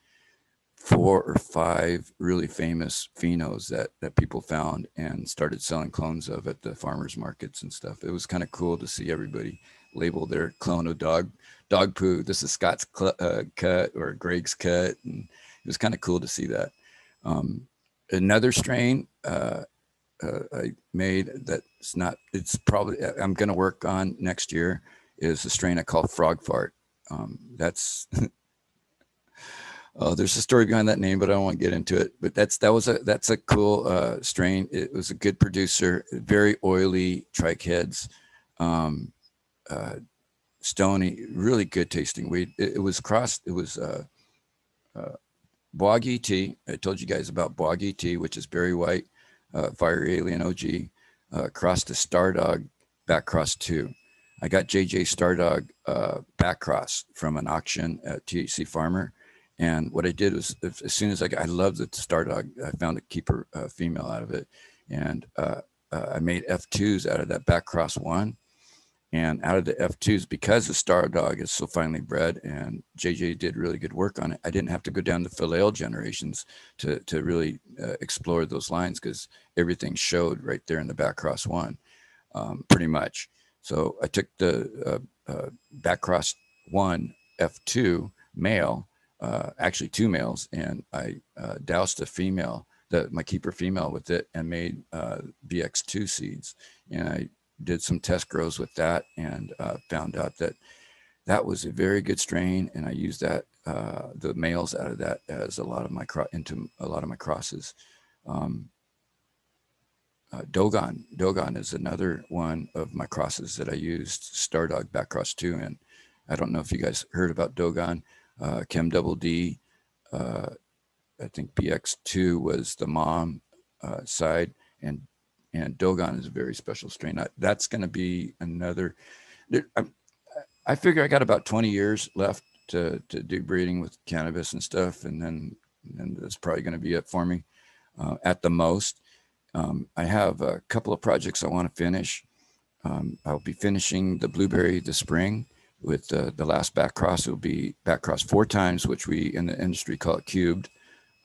4 or 5 really famous phenos that people found and started selling clones of at the farmers markets and stuff. It was kind of cool to see everybody label their clone of dog poo. This is Scott's cut or Greg's cut, and it was kind of cool to see that. Another strain I made that's not, it's probably, I'm going to work on next year is a strain I call Frog Fart. That's, there's a story behind that name, but I don't want to get into it. But that's a cool strain. It was a good producer, very oily trike heads, stony, really good tasting weed. It was crossed. It was Bog ET. I told you guys about Bog ET, which is Berry White, Fire Alien OG, crossed to Stardog Backcross 2. I got JJ Stardog Backcross from an auction at THC Farmer. And what I did was, as soon as I loved the Stardog, I found a keeper female out of it. And I made F2s out of that Backcross 1. And out of the F2s, because the Star Dog is so finely bred and JJ did really good work on it, I didn't have to go down the Philale generations to really explore those lines, because everything showed right there in the Backcross 1, pretty much. So I took the Backcross 1 F2 male, actually 2 males, and I doused a female, my keeper female, with it, and made BX2 seeds. And I did some test grows with that, and found out that that was a very good strain. And I used that, the males out of that, as a lot of my into a lot of my crosses. Dogon is another one of my crosses that I used Star Dog Backcross 2 in. I don't know if you guys heard about Dogon. Chem Double D, I think BX2 was the mom side, and Dogon is a very special strain. That's going to be another. I figure I got about 20 years left to do breeding with cannabis and stuff, and then that's probably going to be it for me at the most. I have a couple of projects I want to finish. I'll be finishing the blueberry this spring with the last backcross. It will be backcross 4 times, which we in the industry call it cubed.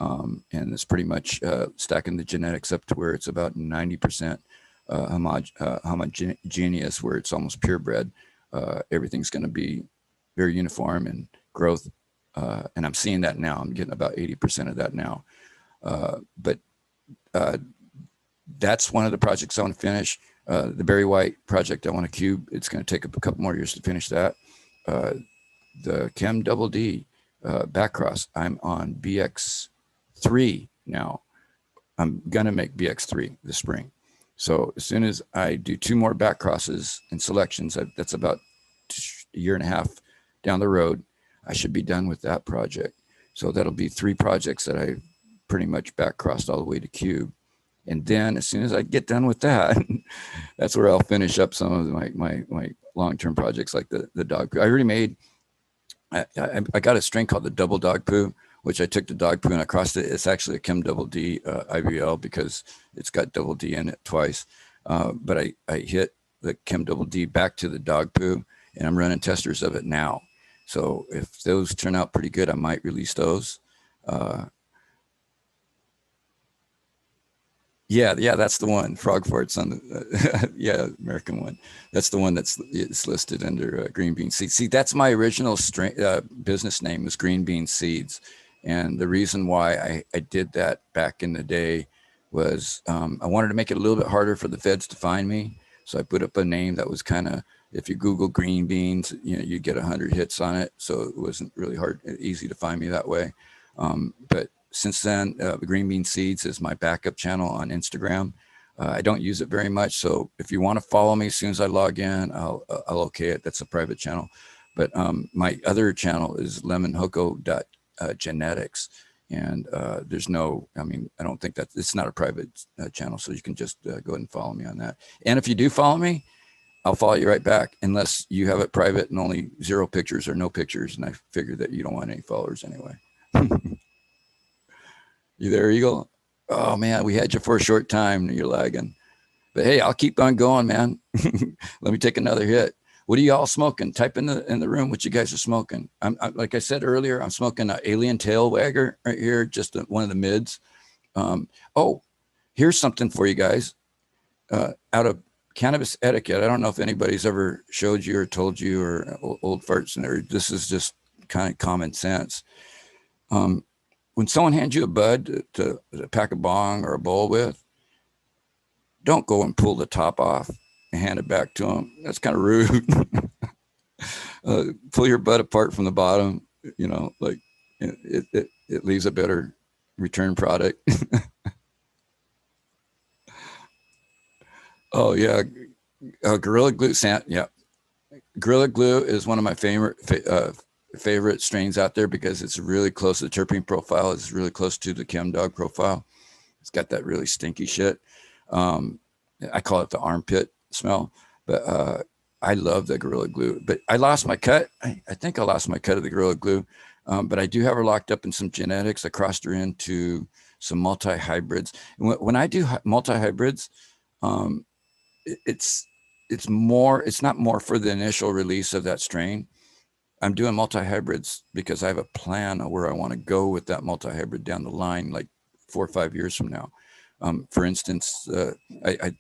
And it's pretty much stacking the genetics up to where it's about 90% homogeneous, where it's almost purebred. Everything's going to be very uniform in growth. And I'm seeing that now. I'm getting about 80% of that now. But that's one of the projects I want to finish. The Berry White project I want to cube. It's going to take a couple more years to finish that. The Chem Double D backcross, I'm on BX3 now. I'm going to make BX3 this spring. So as soon as I do 2 more backcrosses and selections, that's about a year and a half down the road, I should be done with that project. So that'll be 3 projects that I pretty much backcrossed all the way to cube. And then as soon as I get done with that, that's where I'll finish up some of my long-term projects, like the dog poo. I already made, I got a strain called the double dog poo, which I took the dog poo and I crossed it. It's actually a Chem Double D IVL, because it's got double D in it twice. But I hit the Chem Double D back to the dog poo, and I'm running testers of it now. So if those turn out pretty good, I might release those. Yeah, that's the one. Frog farts on the American one. That's the one that's listed under Green Bean Seeds. See, that's my original business name, was Green Bean Seeds, and the reason why I did that back in the day was I wanted to make it a little bit harder for the feds to find me. So I put up a name that was kind of, if you Google green beans, you get 100 hits on it. So it wasn't really easy to find me that way. But since then, Green Bean Seeds is my backup channel on Instagram. I don't use it very much. So if you want to follow me, as soon as I log in, I'll okay it. That's a private channel. But my other channel is lemonhoko.genetics. And there's no, I don't think that it's not a private channel. So you can just go ahead and follow me on that. And if you do follow me, I'll follow you right back, unless you have it private and only 0 pictures or no pictures. And I figure that you don't want any followers anyway. You there, Eagle? Oh man, we had you for a short time. You're lagging, but hey, I'll keep on going, man. Let me take another hit. What are y'all smoking? Type in the room what you guys are smoking. I'm like I said earlier, I'm smoking an Alien Tail Wagger right here, just one of the mids. Oh, here's something for you guys. Out of cannabis etiquette, I don't know if anybody's ever showed you or told you, or old farts and everything. This is just kind of common sense. When someone hands you a bud to pack a bong or a bowl with, don't go and pull the top off and hand it back to them. That's kind of rude. Pull your bud apart from the bottom. Like it leaves a better return product. Oh yeah, Gorilla Glue. Yeah, Gorilla Glue is one of my favorite strains out there, because it's really close to the terpene profile. It's really close to the Chem Dog profile. It's got that really stinky shit. I call it the armpit smell, but I love the Gorilla Glue. But I lost my cut. I think I lost my cut of the Gorilla Glue, but I do have her locked up in some genetics. I crossed her into some multi-hybrids. When I do multi-hybrids, it's not more for the initial release of that strain. I'm doing multi-hybrids because I have a plan of where I want to go with that multi-hybrid down the line, like 4 or 5 years from now. For instance, I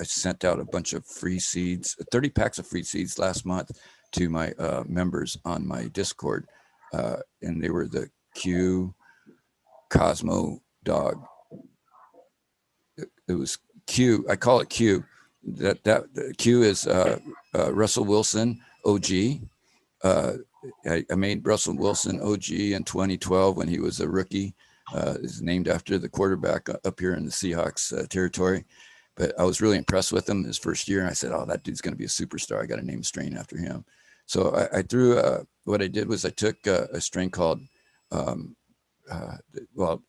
sent out a bunch of free seeds, 30 packs of free seeds last month to my members on my Discord, and they were the Q Cosmo dog. It was Q. I call it Q. That Q is Russell Wilson OG. I made Russell Wilson OG in 2012 when he was a rookie. Is named after the quarterback up here in the Seahawks territory. But I was really impressed with him his first year. And I said, oh, that dude's going to be a superstar. I got to name a strain after him. So I threw, what I did was I took a strain called, it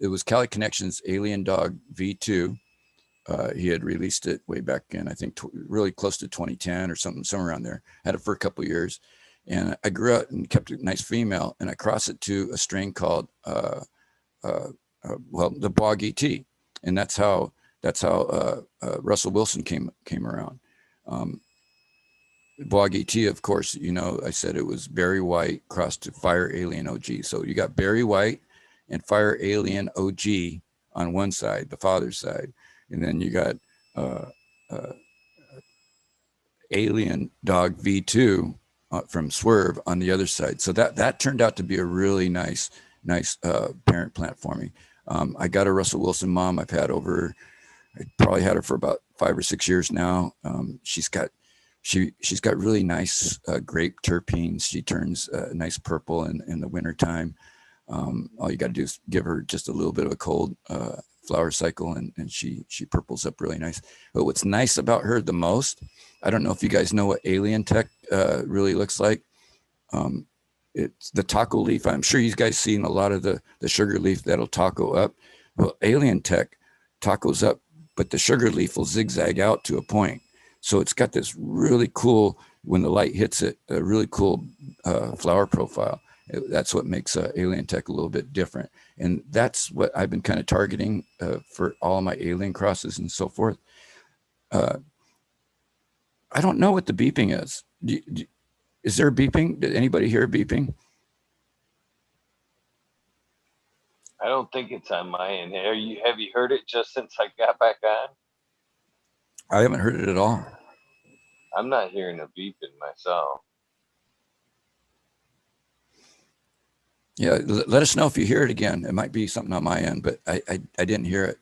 was Cali Connections Alien Dog V2. He had released it way back in, I think, really close to 2010 or somewhere around there. Had it for a couple of years. And I grew up and kept a nice female. And I crossed it to a strain called, the Bog ET, and that's how Russell Wilson came around. Bog ET, of course, I said it was Barry White crossed to Fire Alien OG. So you got Barry White and Fire Alien OG on one side, the father's side, and then you got Alien Dog V2 from Swerve on the other side. So that turned out to be a really nice parent plant for me. I got a Russell Wilson mom I probably had her for about 5 or 6 years now. She's got really nice grape terpenes. She turns nice purple in the wintertime. All you got to do is give her just a little bit of a cold flower cycle and she purples up really nice. But what's nice about her the most, I don't know if you guys know what Alien Tech really looks like. It's the taco leaf. I'm sure you guys seen a lot of the sugar leaf that'll taco up. Well, Alien Tech tacos up, but the sugar leaf will zigzag out to a point. So it's got this really cool, when the light hits it, a really cool flower profile. That's what makes Alien Tech a little bit different. And that's what I've been kind of targeting for all my alien crosses and so forth. I don't know what the beeping is. Is there beeping? Did anybody hear beeping? I don't think it's on my end. Have you heard it just since I got back on? I haven't heard it at all. I'm not hearing a beeping myself. Yeah, let us know if you hear it again. It might be something on my end, but I didn't hear it.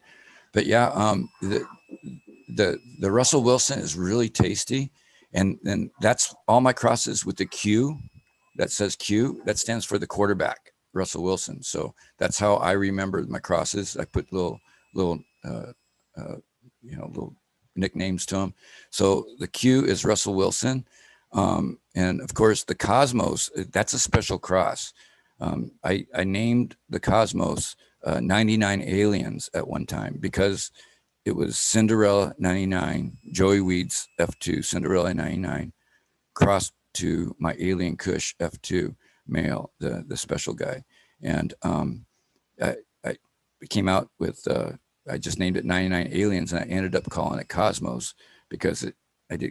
But yeah, the Russell Wilson is really tasty. And that's all my crosses with the Q that says Q. That stands for the quarterback, Russell Wilson. So that's how I remember my crosses. I put little nicknames to them. So the Q is Russell Wilson. And of course the Cosmos, that's a special cross. I named the Cosmos 99 Aliens at one time because it was Cinderella 99, Joey Weed's F2, Cinderella 99, crossed to my Alien Kush F2 male, the special guy. And I came out with, I just named it 99 Aliens, and I ended up calling it Cosmos because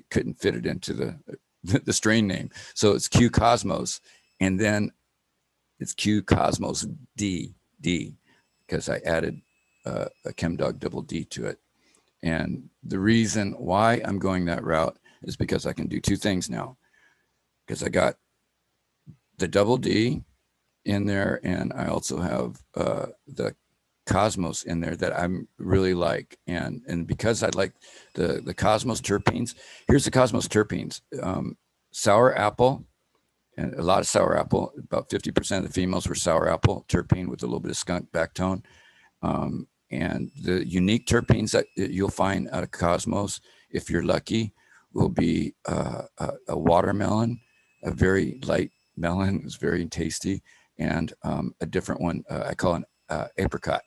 couldn't fit it into the strain name. So it's Q Cosmos, and then it's Q Cosmos D, because I added a ChemDog double D to it. And the reason why I'm going that route is because I can do two things now. Because I got the double D in there, and I also have the Cosmos in there that I'm really like. And because I like the Cosmos terpenes, here's the Cosmos terpenes. Sour apple, and a lot of sour apple. About 50% of the females were sour apple terpene with a little bit of skunk back tone. And the unique terpenes that you'll find out of Cosmos, if you're lucky, will be a watermelon, a very light melon. It's very tasty. And a different one, I call an apricot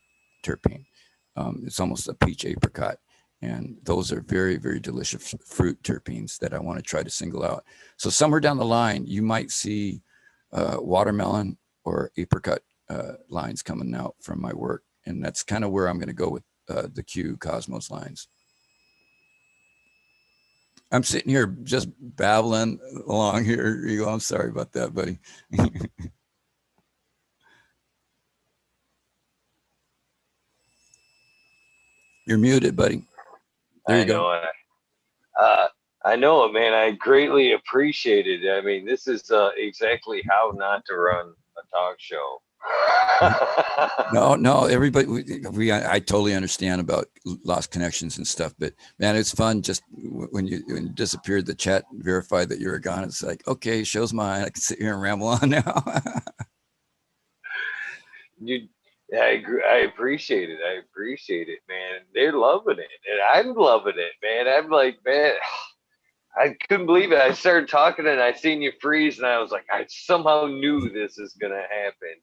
terpene. It's almost a peach apricot. And those are very, very delicious fruit terpenes that I want to try to single out. So somewhere down the line, you might see watermelon or apricot lines coming out from my work. And that's kind of where I'm going to go with the Q Cosmos lines. I'm sitting here just babbling along here, Eagle. I'm sorry about that, buddy. You're muted, buddy. There you go. I know it, man. I greatly appreciate it. I mean, this is exactly how not to run a talk show. No, everybody, I totally understand about lost connections and stuff, but man, it's fun. Just when you disappeared, the chat verified that you were gone. It's like, okay, show's mine. I can sit here and ramble on now. I appreciate it. I appreciate it, man. They're loving it, and I'm loving it, man. I'm like, man, I couldn't believe it. I started talking, and I seen you freeze, and I was like, I somehow knew this is gonna happen.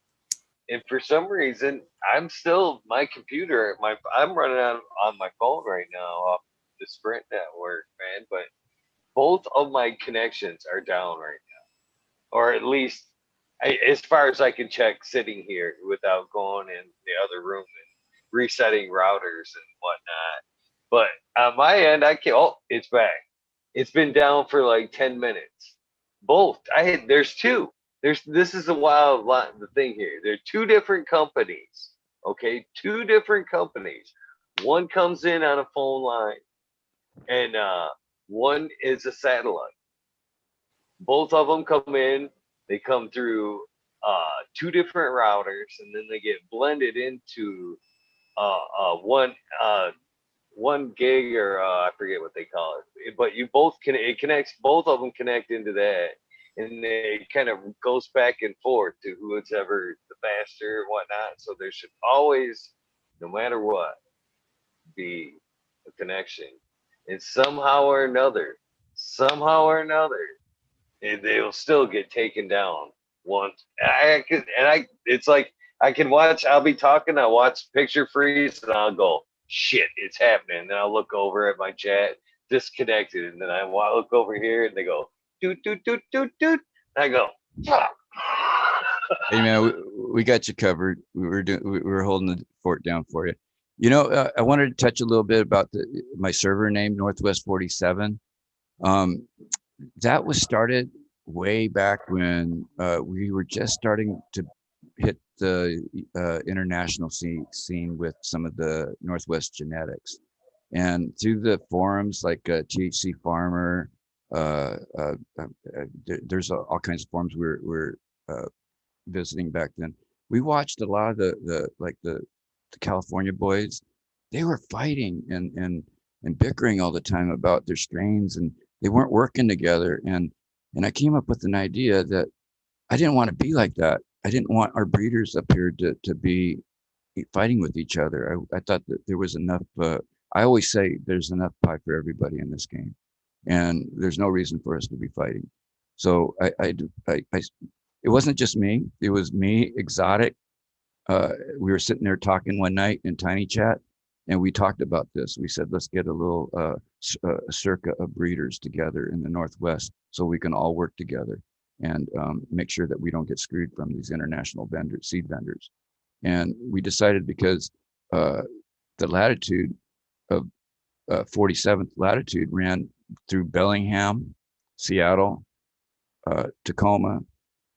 And for some reason, I'm still my computer. I'm running on my phone right now off the Sprint network, man. But both of my connections are down right now, or at least as far as I can check sitting here without going in the other room and resetting routers and whatnot. But on my end, I can't. Oh, it's back. It's been down for like 10 minutes. Both. There's two. This is a wild lot. The thing here. There are two different companies. Okay, two different companies. One comes in on a phone line, and one is a satellite. Both of them come in. They come through two different routers, and then they get blended into one gig, or I forget what they call it. But it connects. Both of them connect into that, and it kind of goes back and forth to who's ever the faster and whatnot. So there should always, no matter what, be a connection, and somehow or another, they'll still get taken down once. It's like I can watch. I'll be talking. I watch picture freeze, and I'll go, shit, it's happening. Then I'll look over at my chat, disconnected, and then I look over here, and they go, doot doot doot doot doot. And I go, fuck. Hey man, we got you covered. We were holding the fort down for you. You know, I wanted to touch a little bit about my server name, Northwest 47. That was started way back when we were just starting to hit the international scene with some of the Northwest genetics. And through the forums like THC Farmer, there's all kinds of forums we're visiting back then. We watched a lot of the California boys. They were fighting and bickering all the time about their strains, and they weren't working together. And I came up with an idea that I didn't want to be like that. I didn't want our breeders up here to be fighting with each other. I thought that there was enough. I always say there's enough pie for everybody in this game, and there's no reason for us to be fighting. So it wasn't just me. It was me, Exotic. We were sitting there talking one night in Tiny Chat, and we talked about this. We said, let's get a little circa of breeders together in the Northwest so we can all work together and make sure that we don't get screwed from these international seed vendors. And we decided because the latitude of 47th latitude ran through Bellingham, Seattle, Tacoma,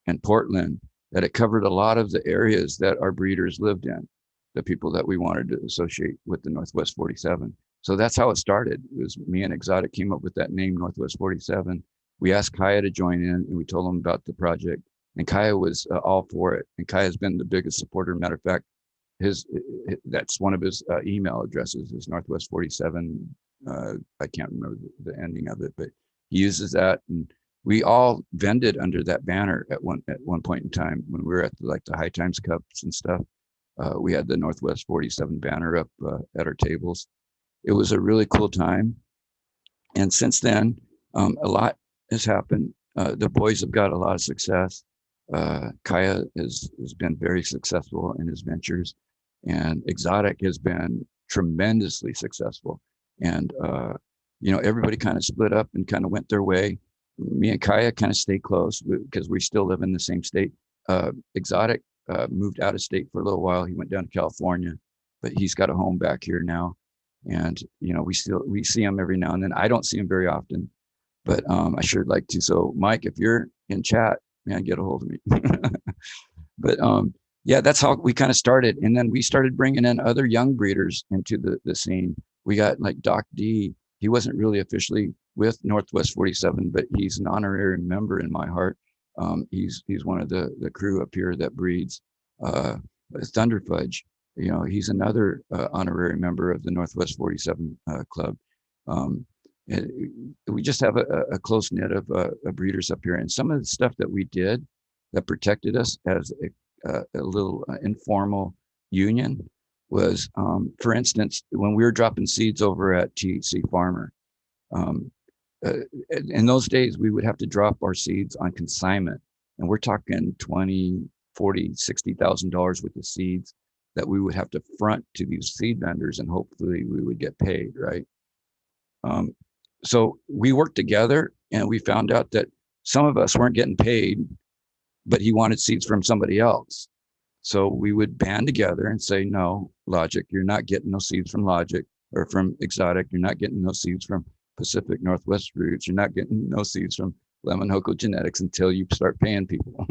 and Portland, that it covered a lot of the areas that our breeders lived in, the people that we wanted to associate with the Northwest 47. So that's how it started. It was me and Exotic came up with that name, Northwest 47. We asked Kaya to join in, and we told him about the project, and Kaya was all for it. And Kaya's been the biggest supporter. Matter of fact, that's one of his email addresses is Northwest 47. I can't remember the ending of it, but he uses that, and we all vended under that banner at one point in time when we were at the High Times Cups and stuff. We had the Northwest 47 banner up at our tables. It was a really cool time, and since then, a lot has happened. The boys have got a lot of success. Kaya has been very successful in his ventures, and Exotic has been tremendously successful. And everybody kind of split up and kind of went their way. Me and Kaya kind of stay close because we still live in the same state. Exotic moved out of state for a little while. He went down to California, but he's got a home back here now. And, we see him every now and then. I don't see him very often, but I sure like to. So Mike, if you're in chat, man, get a hold of me. But yeah, that's how we kind of started. And then we started bringing in other young breeders into the scene. We got like Doc D. He wasn't really officially with Northwest 47, but he's an honorary member in my heart. He's one of the crew up here that breeds Thunder Fudge. He's another honorary member of the Northwest 47 club. We just have a close knit of breeders up here, and some of the stuff that we did that protected us as a little informal union was, for instance, when we were dropping seeds over at THC Farmer. In those days, we would have to drop our seeds on consignment, and we're talking 20, 40, $60,000 worth of seeds that we would have to front to these seed vendors, and hopefully we would get paid, right? So we worked together, and we found out that some of us weren't getting paid, but he wanted seeds from somebody else. So we would band together and say, no, Logic, you're not getting no seeds from Logic or from Exotic. You're not getting no seeds from Pacific Northwest Roots. You're not getting no seeds from Lemon Hoko Genetics until you start paying people.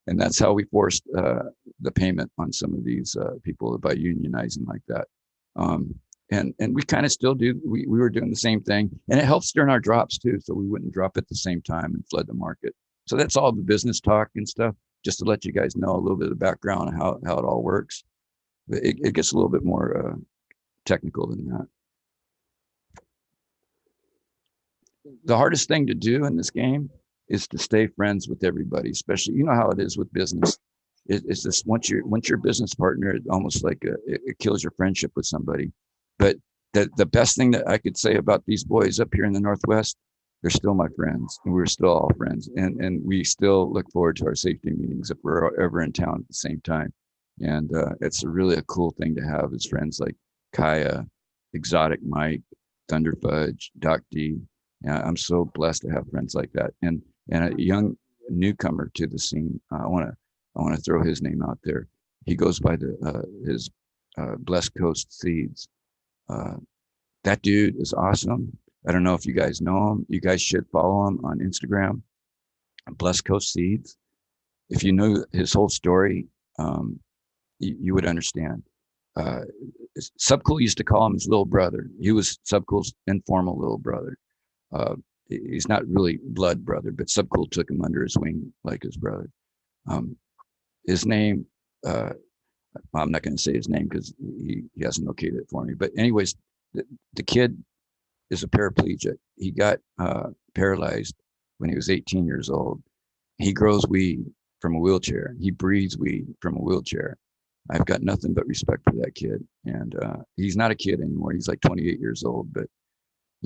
And that's how we forced the payment on some of these people by unionizing like that. And we kind of still do. We were doing the same thing, and it helps during our drops too, so we wouldn't drop at the same time and flood the market. So that's all the business talk and stuff, just to let you guys know a little bit of the background of how it all works. But it gets a little bit more technical than that. The hardest thing to do in this game is to stay friends with everybody, especially, you know how it is with business. It's just once you're a business partner, it almost like it kills your friendship with somebody. But the best thing that I could say about these boys up here in the Northwest, they're still my friends, and we're still all friends, and we still look forward to our safety meetings if we're ever in town at the same time. And it's really a cool thing to have as friends like Kaya, Exotic Mike, Thunder Fudge, Doc D. Yeah, I'm so blessed to have friends like that, and a young newcomer to the scene. I want to throw his name out there. He goes by his Blessed Coast Seeds. That dude is awesome. I don't know if you guys know him. You guys should follow him on Instagram, Blessed Coast Seeds. If you knew his whole story, you would understand. Subcool used to call him his little brother. He was Subcool's informal little brother. He's not really blood brother, but Subcool took him under his wing like his brother. His name, I'm not going to say his name because he hasn't located it for me. But anyways, the kid is a paraplegic. He got paralyzed when he was 18 years old. He grows weed from a wheelchair. He breathes weed from a wheelchair. I've got nothing but respect for that kid. And he's not a kid anymore. He's like 28 years old, but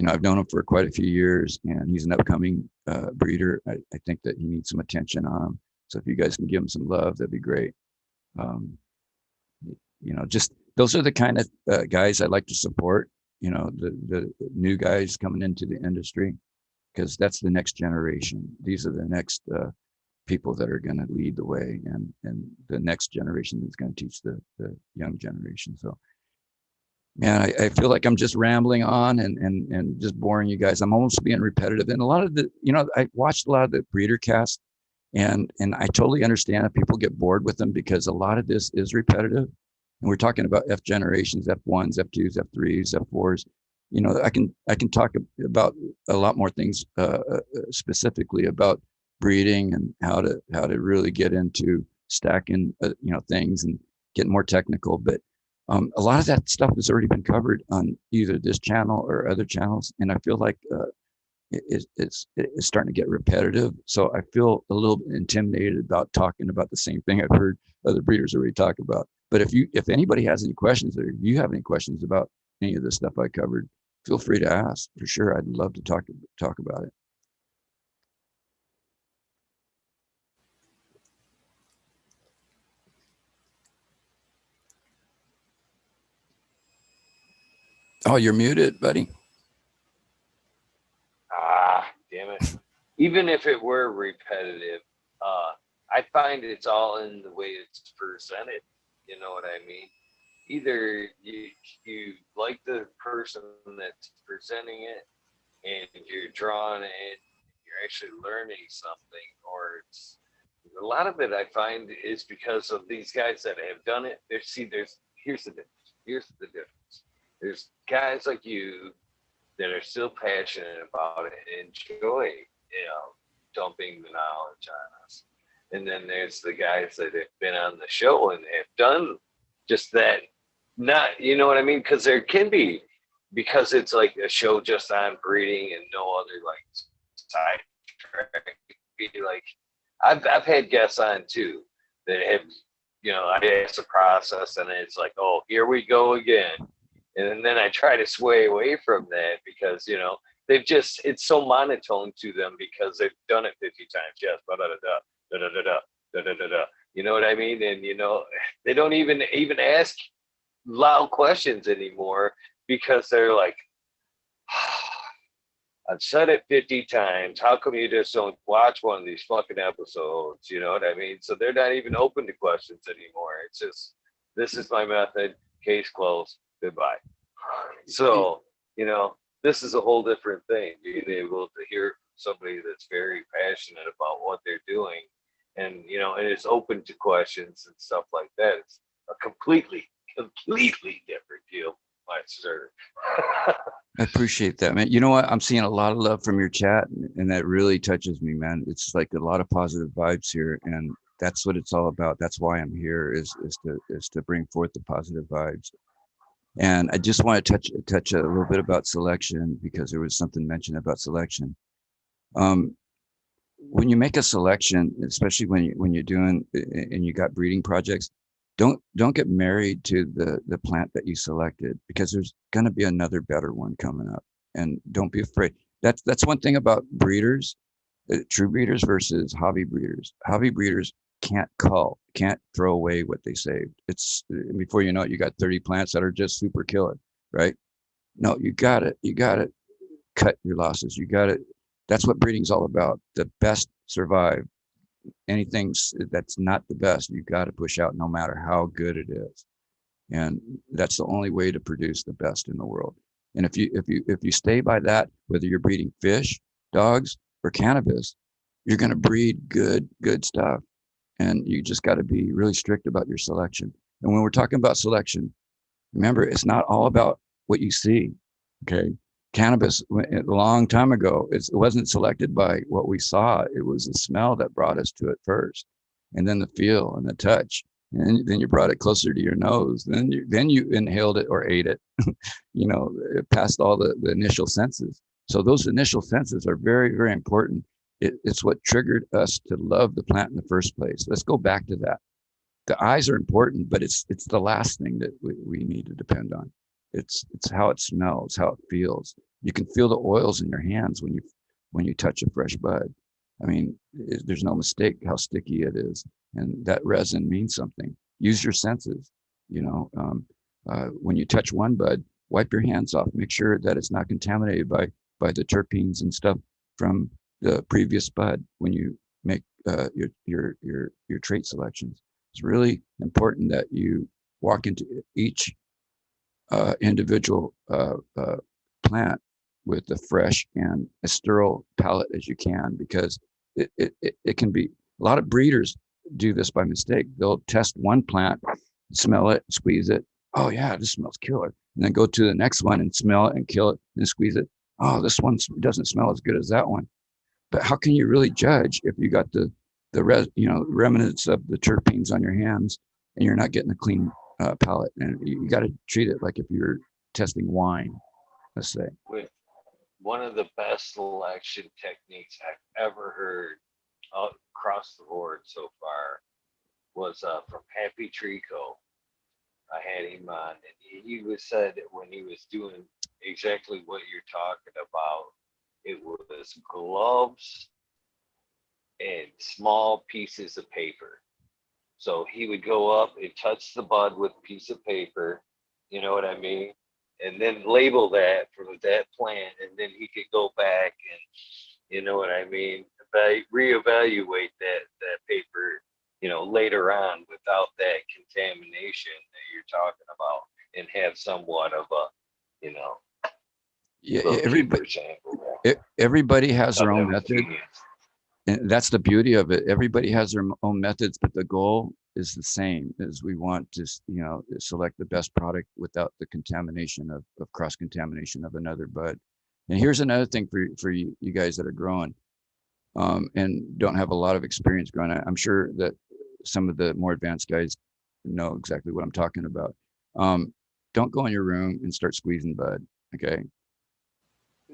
I've known him for quite a few years, and he's an upcoming breeder. I think that he needs some attention on him. So if you guys can give him some love, that'd be great. Just those are the kind of guys I like to support. The new guys coming into the industry, because that's the next generation. These are the next people that are going to lead the way, and the next generation is going to teach the young generation. So, man, I feel like I'm just rambling on and just boring you guys. I'm almost being repetitive. And a lot of the, I watched a lot of the breeder cast, and I totally understand if people get bored with them, because a lot of this is repetitive. And we're talking about F generations, F1s, F2s, F3s, F4s. I can talk about a lot more things specifically about breeding and how to really get into stacking, things and getting more technical. But a lot of that stuff has already been covered on either this channel or other channels, and I feel like it's starting to get repetitive. So I feel a little intimidated about talking about the same thing I've heard other breeders already talk about. But if anybody has any questions, or you have any questions about any of the stuff I covered, feel free to ask. For sure, I'd love to talk about it. Oh, you're muted, buddy. Damn it. Even if it were repetitive, I find it's all in the way it's presented. You know what I mean? either you like the person that's presenting it and you're drawing it, you're actually learning something, or it's a lot of it I find is because of these guys that have done it. There's here's the difference. Here's the difference. There's guys like you that are still passionate about it and enjoy, dumping the knowledge on us. And then there's the guys that have been on the show and have done just that. Not, you know what I mean? Because there can be, because it's like a show just on breeding and no other like side track. Be like, I've had guests on too that have, I ask the process and it's like, oh, here we go again. And then I try to sway away from that because, they've just, it's so monotone to them because they've done it 50 times. Yes, da da da da da da da da da da. You know what I mean? And, they don't even ask loud questions anymore because they're like, I've said it 50 times. How come you just don't watch one of these fucking episodes? You know what I mean? So they're not even open to questions anymore. It's just, this is my method. Case closed. Goodbye. So, this is a whole different thing. Being able to hear somebody that's very passionate about what they're doing and, and is open to questions and stuff like that. It's a completely different deal, my sir. I appreciate that, man. You know what? I'm seeing a lot of love from your chat, and that really touches me, man. It's like a lot of positive vibes here, and that's what it's all about. That's why I'm here is to bring forth the positive vibes. And I just want to touch a little bit about selection because there was something mentioned about selection. When you make a selection, especially when you're doing and you got breeding projects, don't get married to the plant that you selected because there's going to be another better one coming up, and don't be afraid. That's one thing about breeders, true breeders versus hobby breeders. Hobby breeders can't throw away what they saved. It's before you know it, you got 30 plants that are just super killer, right? No, you got to cut your losses. You got to. That's what breeding's all about. The best survive. Anything that's not the best, you got to push out no matter how good it is. And that's the only way to produce the best in the world. And if you stay by that, whether you're breeding fish, dogs, or cannabis, you're going to breed good stuff. And you just got to be really strict about your selection. And when we're talking about selection, remember, it's not all about what you see. Okay. Cannabis, a long time ago, it wasn't selected by what we saw. It was the smell that brought us to it first, and then the feel and the touch, and then you brought it closer to your nose. Then you inhaled it or ate it. It passed all the initial senses. So those initial senses are very, very important. It's what triggered us to love the plant in the first place. Let's go back to that. The eyes are important, but it's the last thing that we need to depend on. It's how it smells, how it feels. You can feel the oils in your hands when you touch a fresh bud. I mean, there's no mistake how sticky it is, and that resin means something. Use your senses. When you touch one bud, wipe your hands off. Make sure that it's not contaminated by the terpenes and stuff from the previous bud when you make your trait selections. It's really important that you walk into each individual plant with a fresh and as sterile palate as you can, because it can be, a lot of breeders do this by mistake. They'll test one plant, smell it, squeeze it. Oh yeah, this smells killer. And then go to the next one and smell it and kill it and squeeze it. Oh, this one doesn't smell as good as that one. But how can you really judge if you got the remnants of the terpenes on your hands and you're not getting a clean palate? And you got to treat it like if you're testing wine, let's say. With one of the best selection techniques I've ever heard across the board so far was from Happy Trico. I had him on, and he was said that when he was doing exactly what you're talking about, it was gloves and small pieces of paper. So he would go up and touch the bud with a piece of paper, you know what I mean? And then label that for that plant, and then he could go back and, you know what I mean, reevaluate that paper, later on without that contamination that you're talking about and have somewhat of a, you know, Yeah, little everybody, keeper's angle everybody has their of own them method. opinions. And that's the beauty of it. Everybody has their own methods, but the goal is the same. Is we want to, select the best product without the contamination of cross contamination of another bud. And here's another thing for you guys that are growing, and don't have a lot of experience growing. I'm sure that some of the more advanced guys know exactly what I'm talking about. Don't go in your room and start squeezing bud. Okay,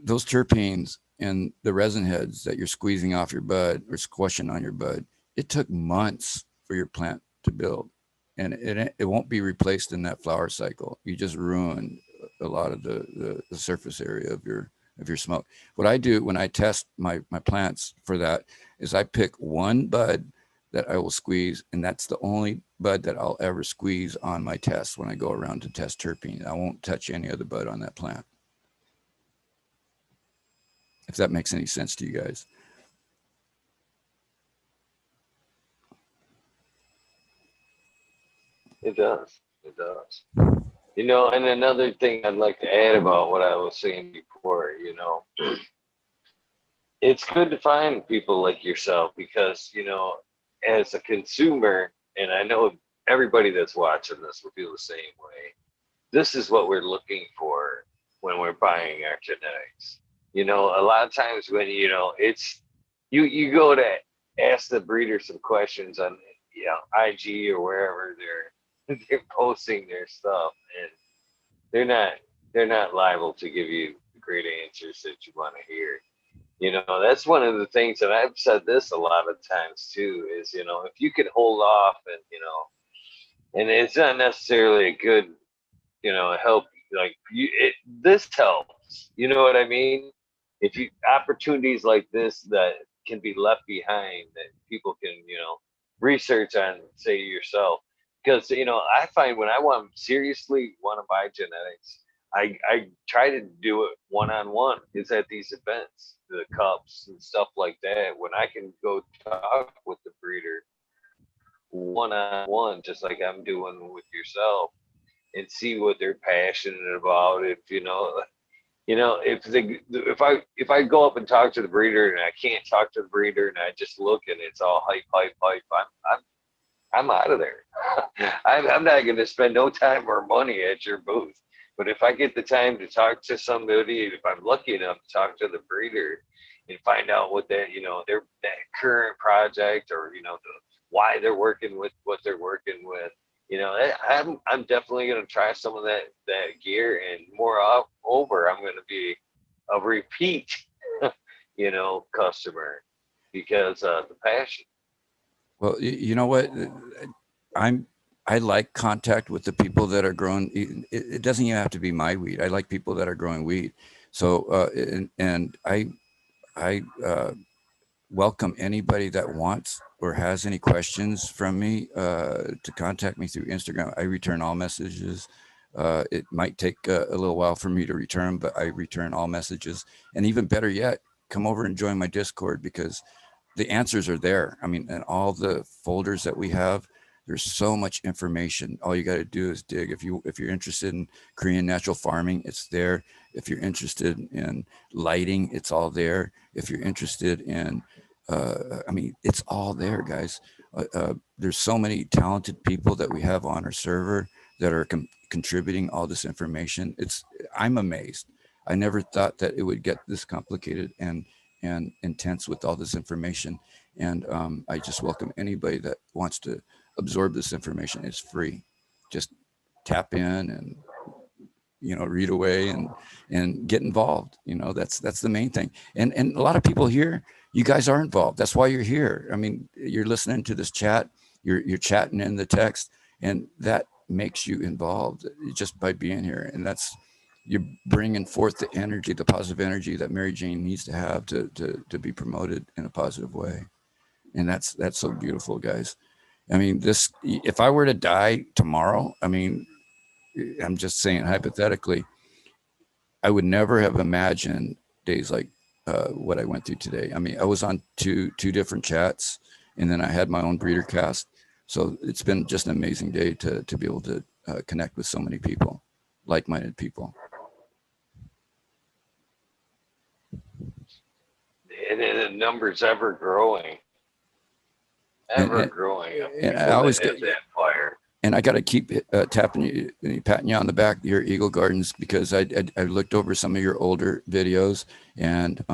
those terpenes and the resin heads that you're squeezing off your bud or squashing on your bud, it took months for your plant to build, and it won't be replaced in that flower cycle. You just ruin a lot of the surface area of your smoke. What I do when I test my plants for that is I pick one bud that I will squeeze, and that's the only bud that I'll ever squeeze on my test when I go around to test terpene. I won't touch any other bud on that plant. If that makes any sense to you guys. It does. It does. You know, and another thing I'd like to add about what I was saying before, you know, it's good to find people like yourself because, you know, as a consumer, and I know everybody that's watching this will feel the same way, this is what we're looking for when we're buying our genetics. You know, a lot of times when, you know, it's, you go to ask the breeder some questions on, you know, IG or wherever they're posting their stuff, and they're not they're not liable to give you the great answers that you want to hear. You know, that's one of the things, and I've said this a lot of times too, is, you know, if you could hold off and, you know, and it's not necessarily a good, you know, help, like this helps, you know what I mean? If you opportunities like this that can be left behind that people can, you know, research on, say yourself, because, you know, I find when I want seriously want to buy genetics, I try to do it one-on-one. It's at these events, the cups and stuff like that, when I can go talk with the breeder one-on-one, just like I'm doing with yourself, and see what they're passionate about. If, you know, if I go up and talk to the breeder and I can't talk to the breeder and I just look and it's all hype, hype, hype, I'm out of there. I'm not going to spend no time or money at your booth. But if I get the time to talk to somebody, if I'm lucky enough to talk to the breeder and find out what that, you know, their that current project, or, you know, why they're working with what they're working with, you know, I'm definitely going to try some of that gear, and over, I'm going to be a repeat, you know, customer, because the passion. Well, you know what? I'm I like contact with the people that are growing. It doesn't even have to be my weed. I like people that are growing weed. So and I welcome anybody that wants or has any questions from me to contact me through Instagram. I return all messages. It might take a little while for me to return, but I return all messages. And even better yet, come over and join my Discord, because the answers are there. I mean, and all the folders that we have, there's so much information. All you got to do is dig. If you're interested in Korean natural farming, it's there. If you're interested in lighting, it's all there. If you're interested in, I mean, it's all there, guys. There's so many talented people that we have on our server that are contributing all this information. I'm amazed. I never thought that it would get this complicated and intense with all this information. And I just welcome anybody that wants to absorb this information. It's free. Just tap in and read away and get involved. That's the main thing. And a lot of people here, you guys are involved. That's why you're here. I mean, you're listening to this chat. You're chatting in the text, and that makes you involved just by being here. And you're bringing forth the energy, the positive energy that Mary Jane needs to have to be promoted in a positive way. And that's so beautiful, guys. I mean, if I were to die tomorrow, I mean, I'm just saying hypothetically, I would never have imagined days like what I went through today. I mean, I was on two different chats, and then I had my own breeder cast. So it's been just an amazing day to be able to connect with so many people, like-minded people. And the numbers ever growing. Ever growing. And I always get that fire. And I got to keep tapping you, patting you on the back, your Eagle Gardens, because I looked over some of your older videos, and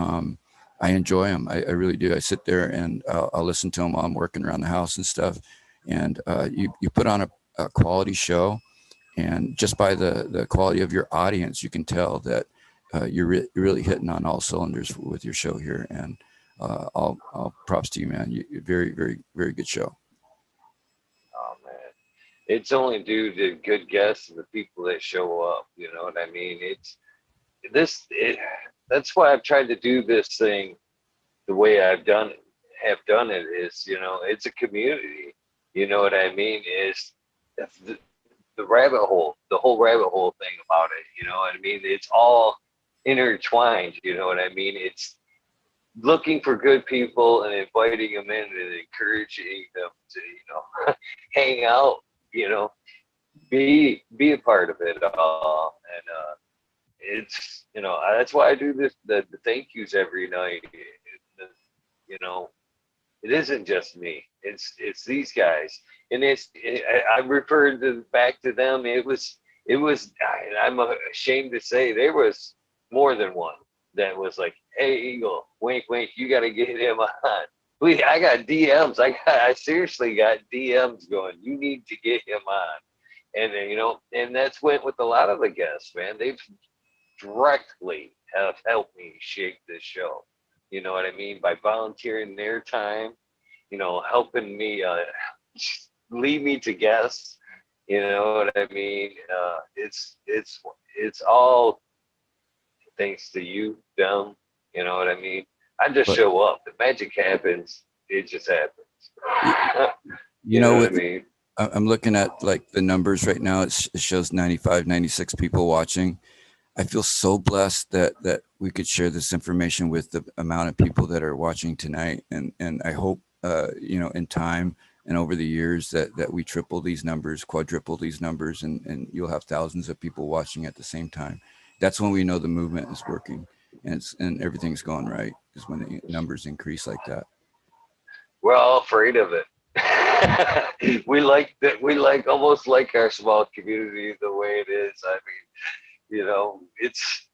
I enjoy them. I really do. I sit there and I'll listen to them while I'm working around the house and stuff. And you put on a quality show, and just by the quality of your audience, you can tell that you're really hitting on all cylinders with your show here. And all props to you, man. Very, very, very good show. Oh man, it's only due to good guests and the people that show up. You know what I mean? That's why I've tried to do this thing the way have done it is, it's a community. You know what I mean? Is the rabbit hole, the whole rabbit hole thing about it. You know what I mean? It's all intertwined. You know what I mean? It's looking for good people and inviting them in and encouraging them to, hang out, be a part of it all. And it's, that's why I do this, the thank yous every night. It isn't just me. It's these guys. And I referred back to them. It was, I'm ashamed to say there was more than one that was like, hey, Eagle, wink, wink, you got to get him on. I got DMs. I seriously got DMs going, you need to get him on. And and that's went with a lot of the guests, man. They've directly have helped me shape this show. You know what I mean? By volunteering their time, helping me, lead me to guests. You know what I mean? It's all thanks to you, them. You know what I mean? I just show up. The magic happens. It just happens. You know what I mean? I'm looking at like the numbers right now. It shows 95, 96 people watching. I feel so blessed that we could share this information with the amount of people that are watching tonight. And I hope, in time and over the years that we triple these numbers, quadruple these numbers, and you'll have thousands of people watching at the same time. That's when we know the movement is working and everything's going right, is when the numbers increase like that. We're all afraid of it. we almost like our small community the way it is. I mean, it's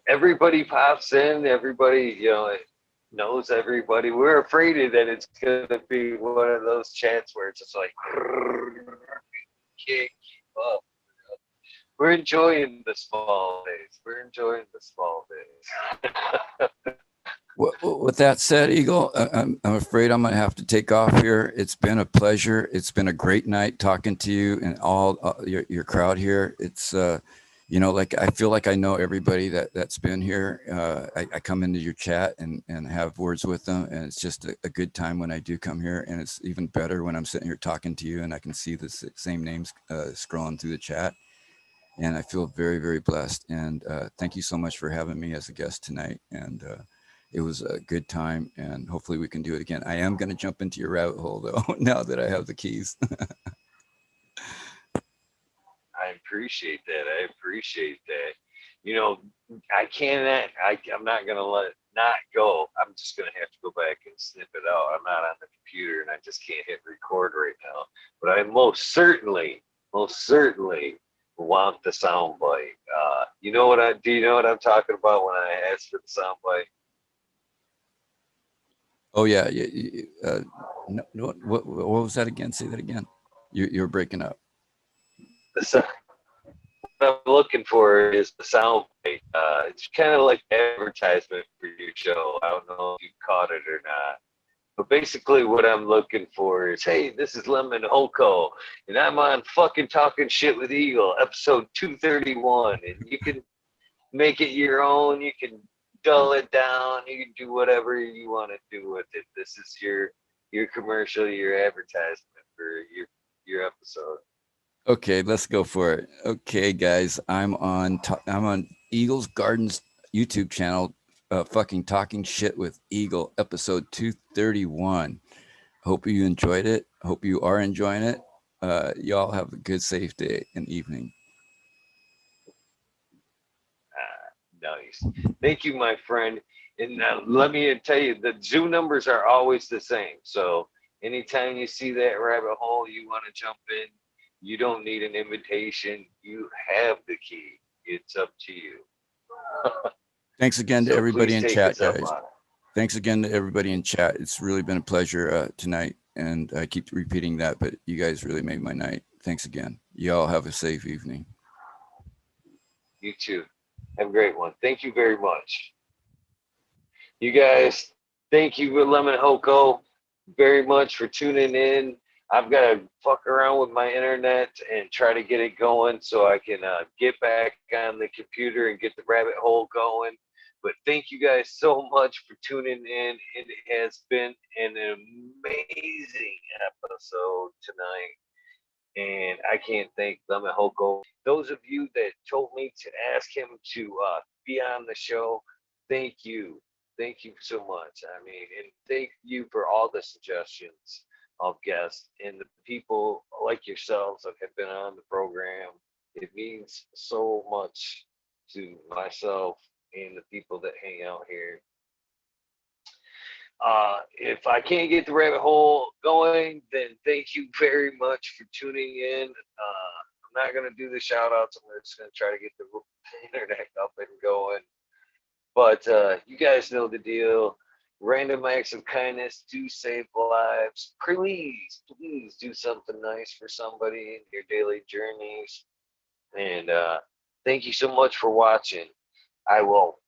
everybody pops in, everybody, knows everybody. We're afraid that it's going to be one of those chants where it's just like, can't keep up. We're enjoying the small days. With that said, Eagle, I'm afraid I'm going to have to take off here. It's been a pleasure. It's been a great night talking to you and all your crowd here. It's, like I feel like I know everybody that's been here. I come into your chat and have words with them, and it's just a good time when I do come here. And it's even better when I'm sitting here talking to you and I can see the same names scrolling through the chat. And I feel very, very blessed. And thank you so much for having me as a guest tonight. And it was a good time, and hopefully we can do it again. I am going to jump into your rabbit hole, though, now that I have the keys. I appreciate that. I'm not going to let it not go. I'm just going to have to go back and snip it out. I'm not on the computer, and I just can't hit record right now. But I most certainly want the sound bite. Do you know what I'm talking about when I asked for the sound bite? Oh yeah. No, what was that again? Say that again. You're breaking up. What I'm looking for is the sound bite. It's kind of like advertisement for your show. I don't know if you caught it or not. But basically what I'm looking for is, hey, this is Lemon Hoko, and I'm on fucking Talking Shit with Eagle, episode 231. And you can make it your own. You can dull it down. You can do whatever you want to do with it. This is your commercial, your advertisement for your episode. Okay, let's go for it. Okay, guys, I'm on Eagle's Gardens YouTube channel, fucking Talking Shit with Eagle, episode 231. Hope you enjoyed it. Hope you are enjoying it. Y'all have a good, safe day and evening. Nice. Thank you, my friend. And let me tell you, the zoo numbers are always the same. So anytime you see that rabbit hole, you want to jump in, you don't need an invitation. You have the key. It's up to you. Thanks again to So everybody please in take chat, us up guys. on it. Thanks again to everybody in chat. It's really been a pleasure tonight. And I keep repeating that, but you guys really made my night. Thanks again. Y'all have a safe evening. You too. Have a great one. Thank you very much. You guys, thank you, Lemon Hoko, very much for tuning in. I've got to fuck around with my internet and try to get it going so I can get back on the computer and get the rabbit hole going. But thank you guys so much for tuning in. It has been an amazing episode tonight. And I can't thank Lemon Hoko. Those of you that told me to ask him to be on the show, thank you. Thank you so much. I mean, and thank you for all the suggestions of guests and the people like yourselves that have been on the program. It means so much to myself and the people that hang out here. If I can't get the rabbit hole going, then thank you very much for tuning in. I'm not going to do the shout outs. I'm just going to try to get the internet up and going. But you guys know the deal. Random acts of kindness do save lives. Please, please do something nice for somebody in your daily journeys. And thank you so much for watching. I will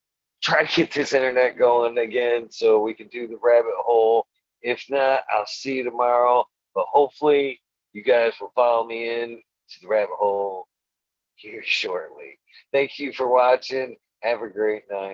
try to get this internet going again so we can do the rabbit hole. If not, I'll see you tomorrow. But hopefully, you guys will follow me in to the rabbit hole here shortly. Thank you for watching. Have a great night.